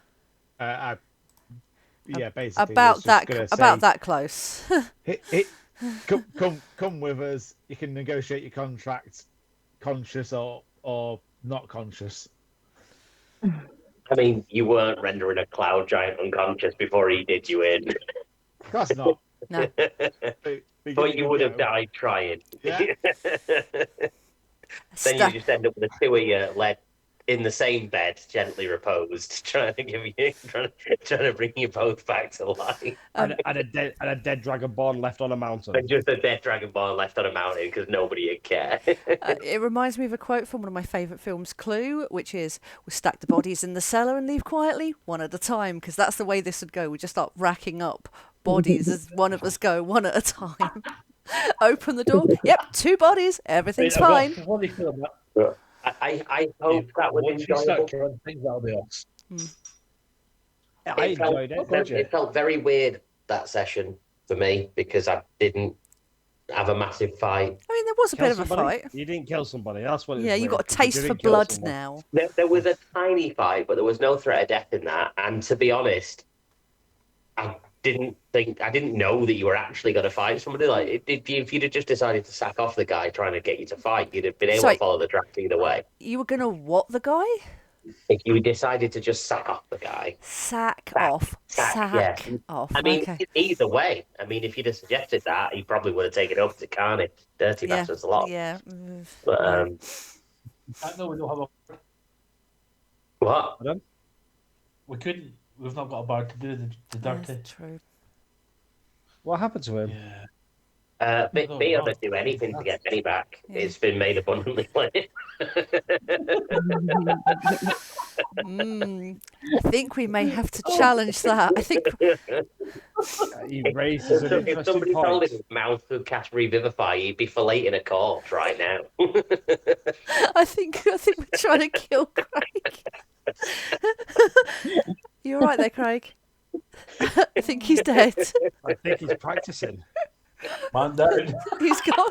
basically. About that close. Come with us. You can negotiate your contract, conscious or not conscious. I mean, you weren't rendering a Cloud Giant unconscious before he did you in. Of course not. No. But you would have died trying. Yeah. Then you just end up with the two of you led in the same bed, gently reposed, trying to bring you both back to life. And a dead dragonborn left on a mountain. And just a dead dragonborn left on a mountain because nobody would care. It reminds me of a quote from one of my favourite films, Clue, which is, "We stack the bodies in the cellar and leave quietly, one at a time," because that's the way this would go. We just start racking up bodies as one of us go, one at a time. Open the door. Yep, 2 bodies. Everything's fine. I hope that was Once we start enjoyable. killing things, that'll be us. I enjoyed it. It felt very weird, that session, for me, because I didn't have a massive fight. I mean, there was a bit of a fight. You didn't kill somebody. That's what. Yeah, you got a taste for blood now. There was a tiny fight, but there was no threat of death in that. And to be honest, I didn't know that you were actually going to fight somebody. Like, if you'd have just decided to sack off the guy trying to get you to fight, you'd have been able to follow the tracks either way. You were going to what the guy? If you decided to just sack off the guy. Sack off. I mean, okay. either way. I mean, if you'd have suggested that, he probably would have taken it up to Carnage. Dirty bastards a lot. Yeah. But, I know we don't have a... What? Pardon? We couldn't... We've not got a bar to do the dirty. That's true. What happened to him? Yeah. Beer would do anything to get Benny back. Yeah. It's been made abundantly clear. I think we may have to challenge that. I think he raises an if somebody told him his mouth could cast Revivify, he'd be filleting a corpse right now. I think we're trying to kill Craig. You all right there, Craig? I think he's dead. I think he's practicing. Man down. He's gone.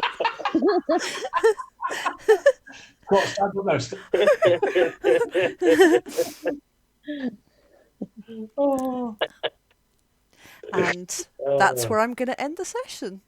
Got to stand almost. And that's where I'm going to end the session.